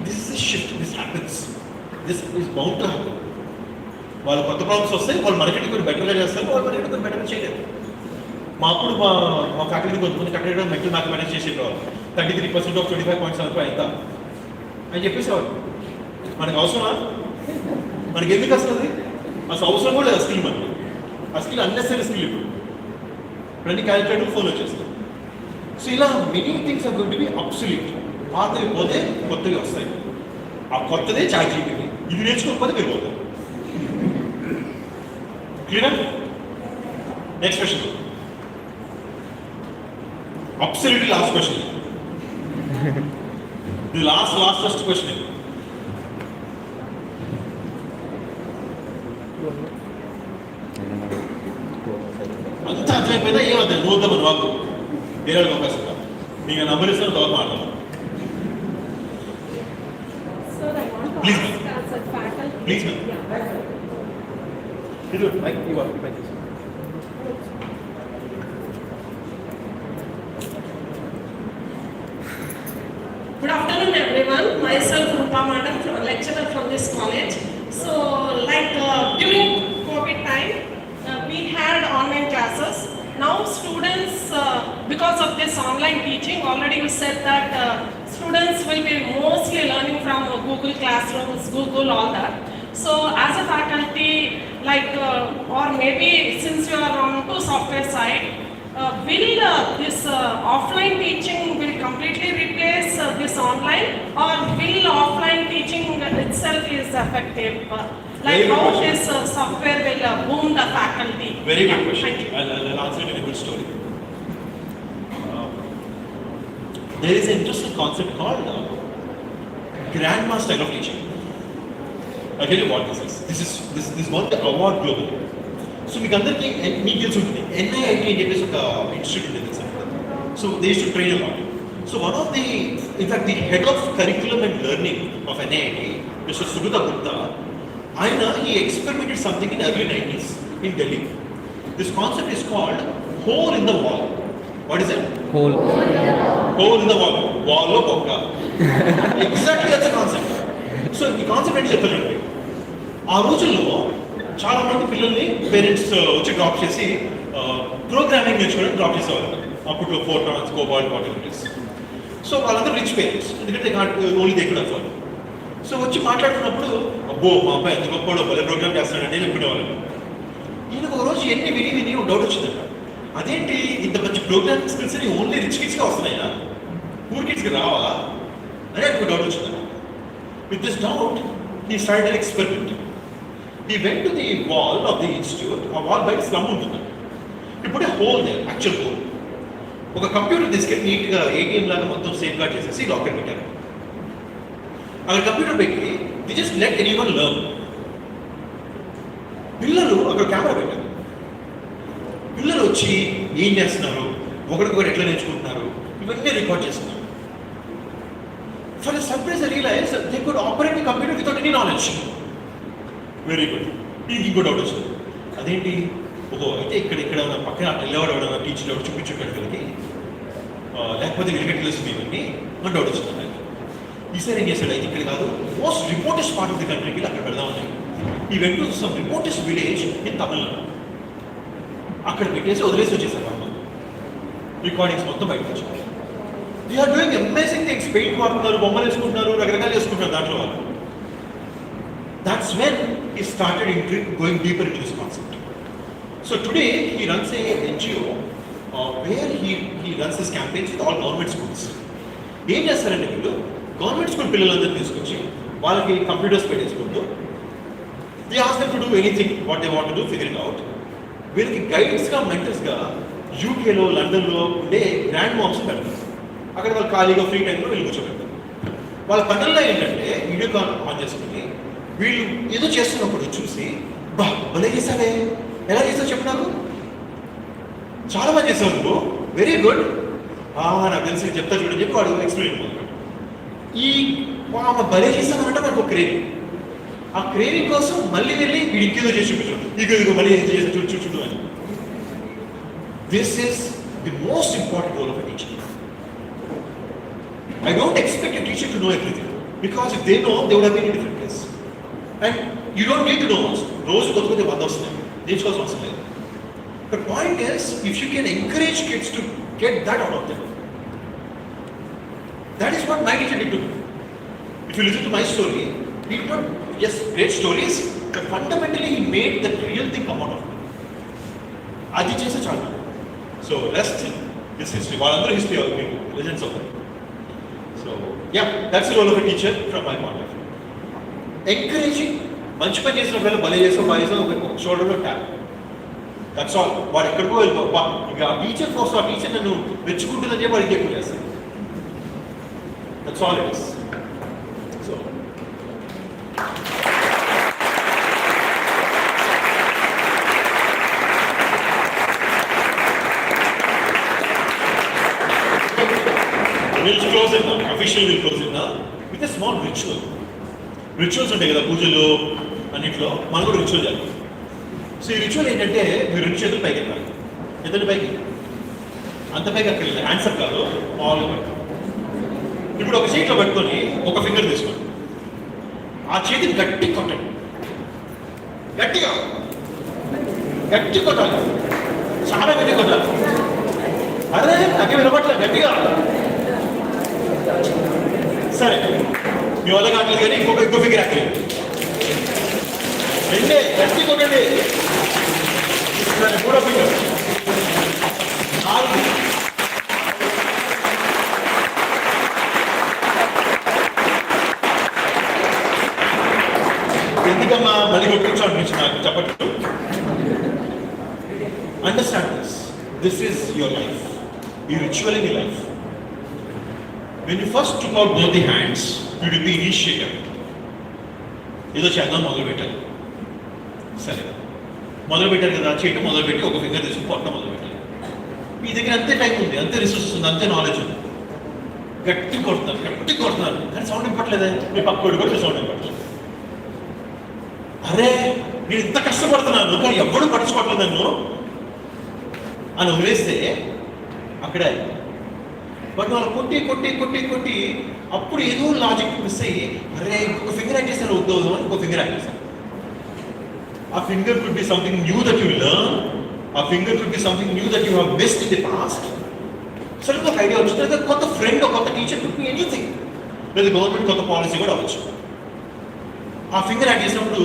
this is shift, this happens, this is bound to happen. వాళ్ళు కొత్త ప్రాబ్లమ్స్ వస్తాయి, వాళ్ళు మార్కెటింగ్ కొంచెం బెటర్గా చేస్తారు, వాళ్ళు మార్కెటింగ్ కొంచెం బెటర్గా చేయలేరు. మా అప్పుడు మా ఫ్యాకల్టీ కొంతమంది కట్టడం మెంటల్ మ్యాథమెటిక్స్ చేసేవాళ్ళు, 33% ఆఫ్ 25.75 అవుతా అని చెప్పేసేవాళ్ళు. మనకు అవసరమా? మనకి ఎందుకు వస్తుంది? అసలు అవసరం కూడా లేదు ఆ స్కిల్. మనకి ఆ స్కిల్ అన్నెసరీ స్కిల్. ఇప్పుడు అన్ని క్యాలిక్యులేటర్ ఫోన్ వచ్చేస్తాయి. సో ఇలా many things are going to be absolute. పాతవి పోతే కొత్తవి వస్తాయి, ఆ కొత్తదే చాట్-జీపీటీ. ఇది నేర్చుకోకపోతే మీరు పోతారు. Clear? Next question, absolutely last question. The last question. అంతా అర్థమైపోయిందా? ఏమవుతుంది చూద్దామని వాళ్ళు వేరే అవకాశం కాదు. మీకు నంబర్ ఇస్తాను, తర్వాత మాట్లాడదాం. ప్లీజ్ ప్లీజ్ ఇది మైక్ ఇవ్వాలి. Good afternoon, everyone. Myself, Rupa Madam, lecturer from this college. So, during COVID time, we had online classes. Now, students, because of this online teaching, already you said that students will be mostly learning from Google Classrooms, Google, all that. So, as a faculty, or maybe since you are on to software side, Will this offline teaching will completely replace this online, or will offline teaching itself is effective? Like Very good how question. this software will boom the faculty? Very good question. Thank you. I'll answer it in a good story. There is an interesting concept called grandma style of teaching. I'll tell you what this is. This won the award globally. So మీకు అందరికీ మీకు తెలిసి ఉంటుంది NIIT అని చెప్పేసి ఒక institute ఉంటుంది తెలుసా. So they used to train a lot. So one of the, in fact, the head of curriculum and learning of NIIT, Mr. Yuktha Gupta, he experimented something in early 90s in Delhi. This concept is called hole in the wall. What is it? Hole. Hole in the wall. Wall of Bokka. Exactly that's the concept. So the concept ఏంటి చెప్పాలంటే ఆ రోజుల్లో చాలా మంది పిల్లల్ని parents వచ్చి drop చేసి programming నేర్చుకోవడానికి డ్రాప్ చేసేవాళ్ళు. అప్పుడు ఫోర్ట్రాన్స్, కోబాల్ట్, వాటెవర్. సో వాళ్ళందరూ రిచ్ పేరెంట్స్, ఎందుకంటే only they could afford. So వచ్చి మాట్లాడుతున్నప్పుడు అబ్బో మా అబ్బాయి ఎంత గొప్ప భలే ప్రోగ్రామ్ చేస్తాడని చెప్పేవాళ్ళు. ఈయనకు ఒక రోజు ఎన్ని విని ఒక డౌట్ వచ్చిందట. అదేంటి ఇంత మంచి ప్రోగ్రామింగ్ స్కిల్స్ అని ఓన్లీ రిచ్ కిడ్స్గా వస్తున్నాయా, పూర్ కిడ్స్కి రావా అని ఒక డౌట్ వచ్చిందట. With this doubt he started an experiment. He went to the wall of the institute. A wall by slum ఉంటుంది. He put a hole there, actual hole. ఒక computer తీసుకెళ్ళి నీట్గా ATM లాగా మొత్తం సేఫ్ గార్డ్ చేసేసి locker పెట్టారు. అక్కడ computer పెట్టి the just let anyone learn. పిల్లలు అక్కడ కెమెరా పెట్టారు. పిల్లలు వచ్చి ఏం చేస్తున్నారు, ఒకరికొకరు ఎట్లా నేర్చుకుంటున్నారు, ఇవన్నీ రికార్డ్ చేస్తున్నారు. For a surprise, I realized they could operate the computer without any knowledge. Very good. He got out of school. అదేంటి ఓహో అయితే ఇక్కడ పక్కన వెళ్ళేవాడు టీచర్ ఎవరు చూపించుకోండి వీళ్ళకి, లేకపోతే వీళ్ళకి తెలుస్తుంది ఇవన్నీ అని డౌట్ వచ్చింది. ఈసారి ఏం చేశాడు, అయితే ఇక్కడ కాదు, most remotest part of the కంట్రీకి అక్కడ పెడదామని ఈ went to some remotest village in Tamil Nadu. అక్కడ పెట్టేసి వదిలేసి వచ్చేసారు. అమ్మ రికార్డింగ్స్ మొత్తం బయటకు వచ్చారు. They are doing amazing things. Paint వాడుతున్నారు, బొమ్మలు వేసుకుంటున్నారు, రకరకాలు వేసుకుంటున్నారు దాంట్లో వాళ్ళు. That's when he started going deeper into this concept. So today he runs a NGO where he runs his campaigns with all government schools. ఏం చేస్తారంటే వీళ్ళు గవర్నమెంట్ స్కూల్ పిల్లలందరినీ తీసుకొచ్చి వాళ్ళకి computers పెట్టేసుకుంటూ they ask them to do anything what they want to do, figure it out. వీళ్ళకి గైడ్స్గా మెంటర్స్గా యూకేలో, లండన్లో ఉండే గ్రాండ్ మామ్స్ పెడతారు. అక్కడ వాళ్ళు ఖాళీగా ఫ్రీ టైంలో వీళ్ళు కూర్చోబెడతారు. వాళ్ళ పనుల్లో ఏంటంటే వీడియో కాల్ ఆన్ చేసుకుని వీళ్ళు ఏదో చేస్తున్నప్పుడు చూసి భలే చేసావే, ఎలా చేసావు చెప్పు నాకు, చాలా బాగా చేసావు నువ్వు, వెరీ గుడ్, నాకు తెలిసి చెప్తా చూడని చెప్పి వాడు ఎక్స్ప్లెయిన్ చేయాలి. ఈ ఆమె భలే చేసామంటే మనకు ఒక క్రేవింగ్. ఆ క్రేవింగ్ కోసం మళ్ళీ వెళ్ళి వీడు ఇంకేదో చేసి చూపించు, ఇదిగో మళ్ళీ ఏం చేసి చూడు అని. This is the most important role of a teacher. I don't expect a teacher to know everything, because if they know, they would have been in a different place. And you don't need to know also. Rose goes with the one of them. Nature was also there. The point is, if you can encourage kids to get that out of them, that is what my teacher did to me. If you listen to my story, he did not, yes, great stories, but fundamentally he made the real thing come out of me. Adi chesa chalu. So rest is history. Valandra history of people, legends of them. So, yeah, that's the role of a teacher from my point of view. Encouraging, మంచి పని చేసిన పిల్లలు భలే చేసావు, బాగా చేసావు, ఒక షోల్డర్లో tap. That's all. వాడు ఎక్కడికో వెళ్ళిపో, ఇంకా ఆ టీచర్ కోసం ఆ టీచర్ నన్ను మెచ్చుకుంటుందని చెప్పి వాడికి ఎక్కువ చేస్తాను. That's all it is. So we'll close it now. Officially we'll close it now with a small ritual. Rituals ఉంటాయి కదా పూజలు అన్నింటిలో, మనం కూడా రిచువల్ చేయాలి. సో ఈ రిచువల్ ఏంటంటే మీరు 2 చేతులు పైకి ఎత్తాలి. ఎత్తండి పైకి, అంత పైకి అక్కడ ఆన్సర్ కాదు, ఆల్ ఇప్పుడు ఒక చేతిలో పెట్టుకొని ఒక ఫింగర్ తీసుకోండి, ఆ చేతిని గట్టి కొట్టండి, గట్టిగా గట్టి కొట్టాలి, చాలా గట్టి కొట్టాలి. అరే నాకే వినపట్లేదు, గట్టిగా. సరే మీ వల్ల కావట్లేదు కానీ ఇంకో ఫిగర్ అక్కలేదు, రెండే గట్టి కొట్టండి, 3వ ఫిగర్, ఎందుకమ్మా మళ్ళీ కొట్టుకొచ్చా అనిపించి నాకు చెప్పట్లు. Understand this is your life, ఈ ritual in your life. When you first took out both the hands, you did the initiative. ఏదో చేద్దాం మొదలు పెట్టాలి. సరే మొదలు పెట్టారు కదా, చేయటం మొదలు పెట్టి ఒక ఫింగర్ తీసుకుని కొట్టడం మొదలు పెట్టాలి. మీ దగ్గర అంతే టైం ఉంది, అంతే రిసోర్సెస్ ఉంది, అంతే నాలెడ్జ్ ఉంది. గట్టి కొడుతున్నారు కానీ సౌండ్ ఇవ్వట్లేదే. మీ పక్కడు కూడా సౌండ్ ఇవ్వట్లేదు. అరే నేను ఇంత కష్టపడుతున్నాను కానీ ఎవ్వడూ పట్టించుకోవట్లేదు నన్ను అని వదిలేస్తే అక్కడే. బట్ వాళ్ళు కొట్టి అప్పుడు ఏదో లాజిక్ మిస్ అయ్యి అరే ఇంకొక ఫింగర్ యాడ్ చేశాను వద్దు అని ఇంకో ఫింగర్ యాడ్ చేశాను. ఆ finger could be something new that you learn, ఆ finger could be something new that you have missed in the past. సడన్గా ఒక ఐడియా వచ్చింది, లేదా కొత్త ఫ్రెండ్, కొత్త టీచర్ కుడ్ బి ఎనీథింగ్, లేదా గవర్నమెంట్ కొత్త పాలసీ కూడా అవ్వచ్చు. ఆ ఫింగర్ యాడ్ చేసినప్పుడు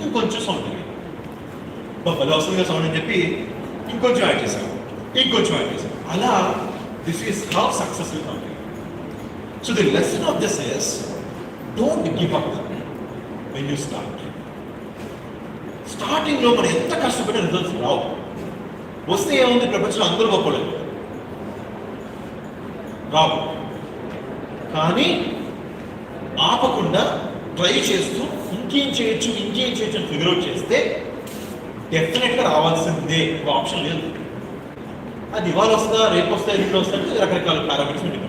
ఇంకొంచెం సౌండ్ అయ్యింది, అది వస్తుందిగా సౌండ్ అని చెప్పి ఇంకొంచెం యాడ్ చేశాను. అలా this is how success will come to you. So the lesson of this is, don't give up when you start. Starting లో మనం ఎంత కష్టపడిన రిజల్ట్స్ రావు. వస్తే ఏముంది, ప్రపంచంలో అందరూ గొప్పలేదు రావు. కానీ ఆపకుండా ట్రై చేస్తూ ఇంకేం చేయొచ్చు అని ఫిగర్ అవుట్ చేస్తే డెఫినెట్గా రావాల్సిందే, ఒక ఆప్షన్ లేదు. అది ఇవాళ వస్తుందా, రేపు వస్తా, ఎన్ని వస్తాయంటే రకరకాల పారామీటర్స్ ఉంటుంది.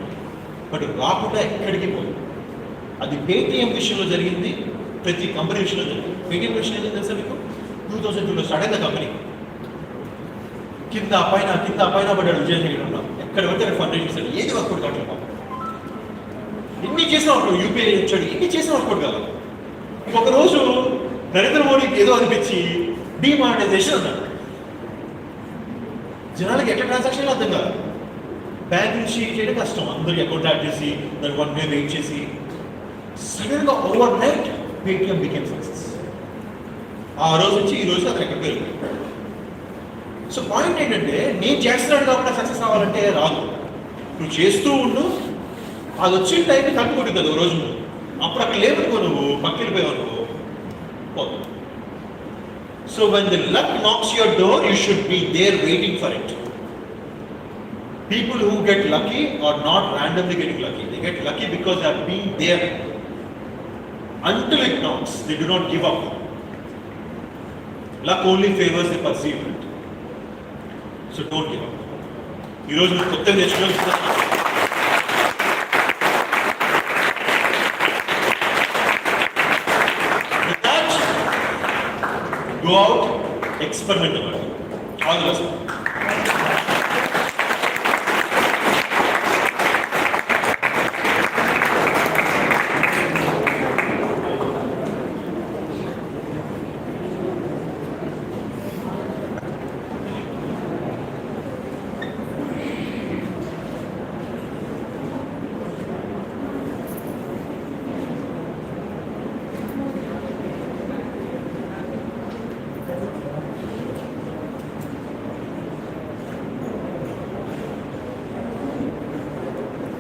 బట్ రాకుండా ఎక్కడికి పోదు. అది పేటీఎం విషయంలో జరిగింది, ప్రతి కంపెనీ విషయంలో జరిగింది. పేటీఎం విషయం ఏంటంటే తెలుసా మీకు, 2002లో స్టార్ట్ అయింది కంపెనీ. కింద పైన పడ్డాడు విజయనగరం ఉన్నాం. ఎక్కడ పడితే అక్కడ ఫండ్ రైజ్ చేశాడు, ఏది వర్కౌట్ కావట్లేదు. ఎన్ని చేసిన వర్కౌట్, యూపీఐ వచ్చాడు, ఎన్ని చేసిన వర్కౌట్ కాదు. ఒకరోజు నరేంద్ర మోడీకి ఏదో అనిపించి డిమానిటైజేషన్ అన్నాడు. జనాలకి ఎట్లా ట్రాన్సాక్షన్ అర్థం కాదు. బ్యాంక్ నుంచి చేయడం కష్టం, అందరికి అకౌంట్ యాడ్ చేసి దాన్ని 1 డే వెయిట్ చేసి. సడన్గా over night Paytm became success. ఆ రోజు నుంచి ఈ రోజు అతను ఎక్కడికి వెళ్ళిపోయాడు. సో పాయింట్ ఏంటంటే, నేను చేస్తున్నాడు కాబట్టి సక్సెస్ అవ్వాలంటే రాదు. నువ్వు చేస్తూ ఉండు, అది వచ్చిన టైంకి తగ్గుకుంటుంది కదా. రోజు అప్పుడు అక్కడ లేవనుకో, నువ్వు పక్కకి వెళ్ళిపోయావు అనుకో, పోతావు. So when the luck knocks your door, you should be there waiting for it. People who get lucky are not randomly getting lucky. They get lucky because they have been there until it knocks. They do not give up. Luck only favors the perseverant. So don't give up. ఈ రోజు నేను కొత్తగా నేర్చుకున్నాను. Go out, experiment about it. All the best.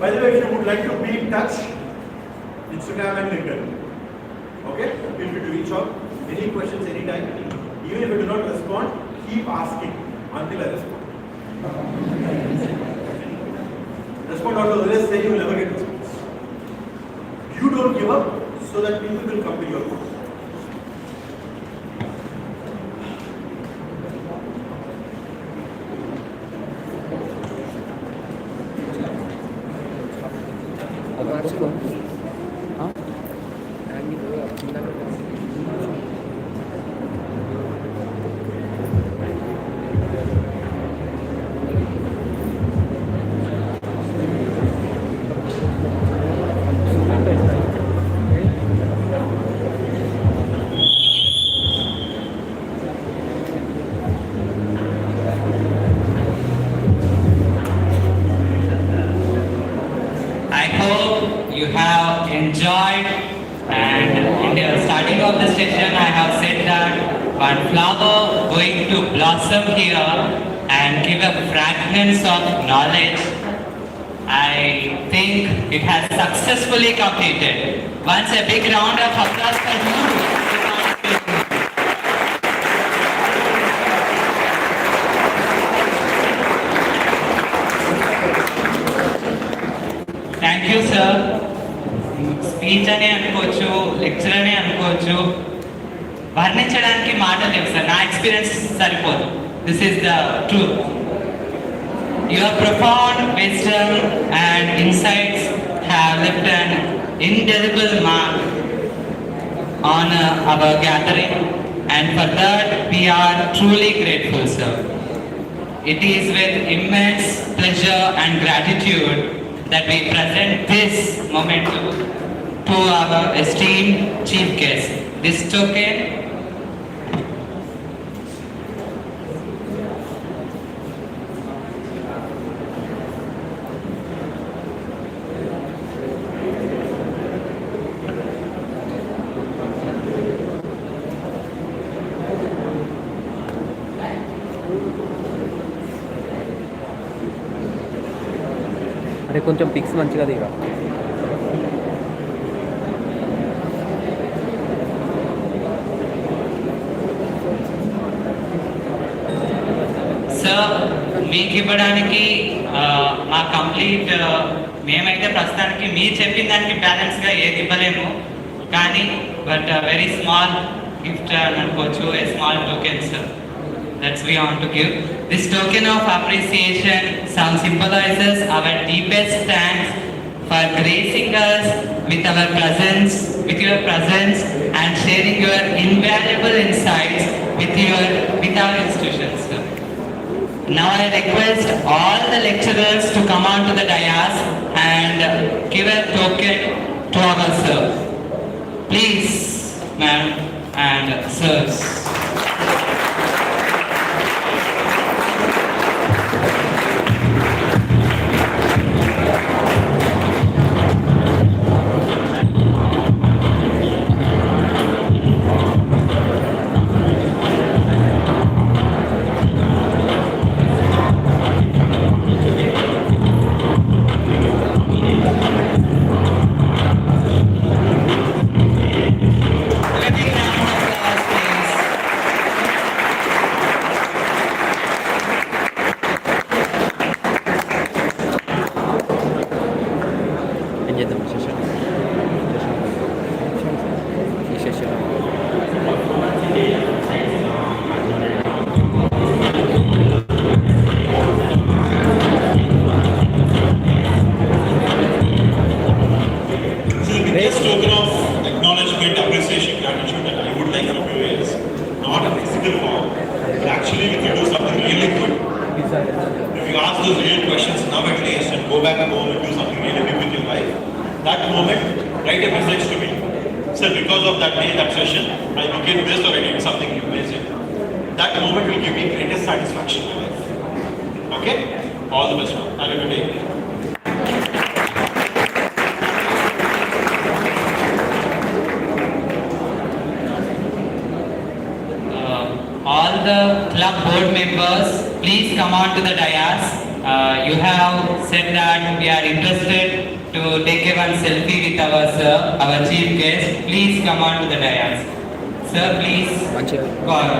By the way, if you would like to be in touch, Instagram and LinkedIn. Okay? Feel free to reach out. Any questions, anytime. Even if I do not respond, keep asking until I respond. Respond out of the rest, then you will never get response. You don't give up so that people will come to your course. You have enjoyed, and in the starting of the session I have said that one flower going to blossom here and give a fragrance of knowledge. I think it has successfully completed. Once a big round of applause for you. వర్ణించడానికి మాటలు లేవు sir. నా experience సరిపోదు. This is the truth. Your profound wisdom and insights have left an indelible mark on our gathering, and for that we are truly grateful, sir. It is with immense pleasure and gratitude that we present this moment to our esteemed chief guest. This token అరే కొంచెం pics మంచిగా దిగా. Sir మీకు ఇవ్వడానికి మా complete మేమైతే ప్రస్తుతానికి మీరు చెప్పిన దానికి బ్యాలెన్స్గా ఏది ఇవ్వలేము, కానీ బట్ వెరీ స్మాల్ గిఫ్ట్ అని అనుకోవచ్చు, a small token sir. That's we want to give. This token of appreciation symbolizes our deepest thanks for gracing us with our presence, with your presence, and sharing your invaluable insights with our institutions. Now I request all the lecturers to come on to the dais and give a token to our sir. Please, ma'am and sirs. Greatest token of acknowledgement, appreciation, gratitude that I would like from you is not a physical form, but actually if you do something really good. If you ask those real questions now at least and go back home and do something really big with your life, that moment, write a message to me. Sir, because of that day, that session, I became this or I did something amazing. That moment will give me greatest satisfaction in my life. Okay? All the best, man. Have a good day. All the club board members, please come on to the dais. You have said that we are interested to take a one selfie with our sir, our chief guest. Please come on to the dais. Sir, please go on.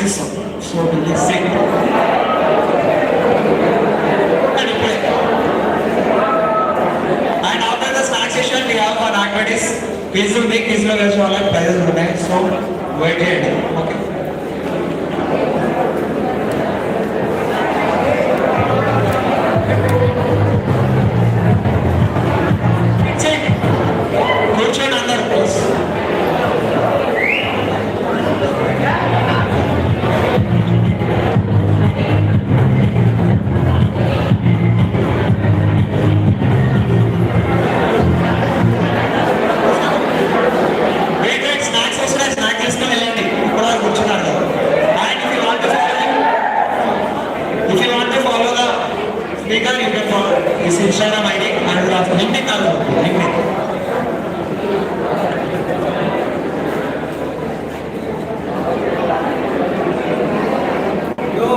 snacks is so really sick. And after the snack session, we have one activities. Quiz will be quiz will also all prizes will be. So wait here. Okay. Check. కూర్చోండి అందరు please. Wait wait snacks వస్తున్నాయి, snacks తీసుకొని వెళ్ళండి. ఇప్పుడు వాళ్ళు కూర్చున్నారు కదా. And if you want to follow the speaker you can follow this Instagram ID and LinkedIn కాదు లింక్డ్ఇన్. Yo.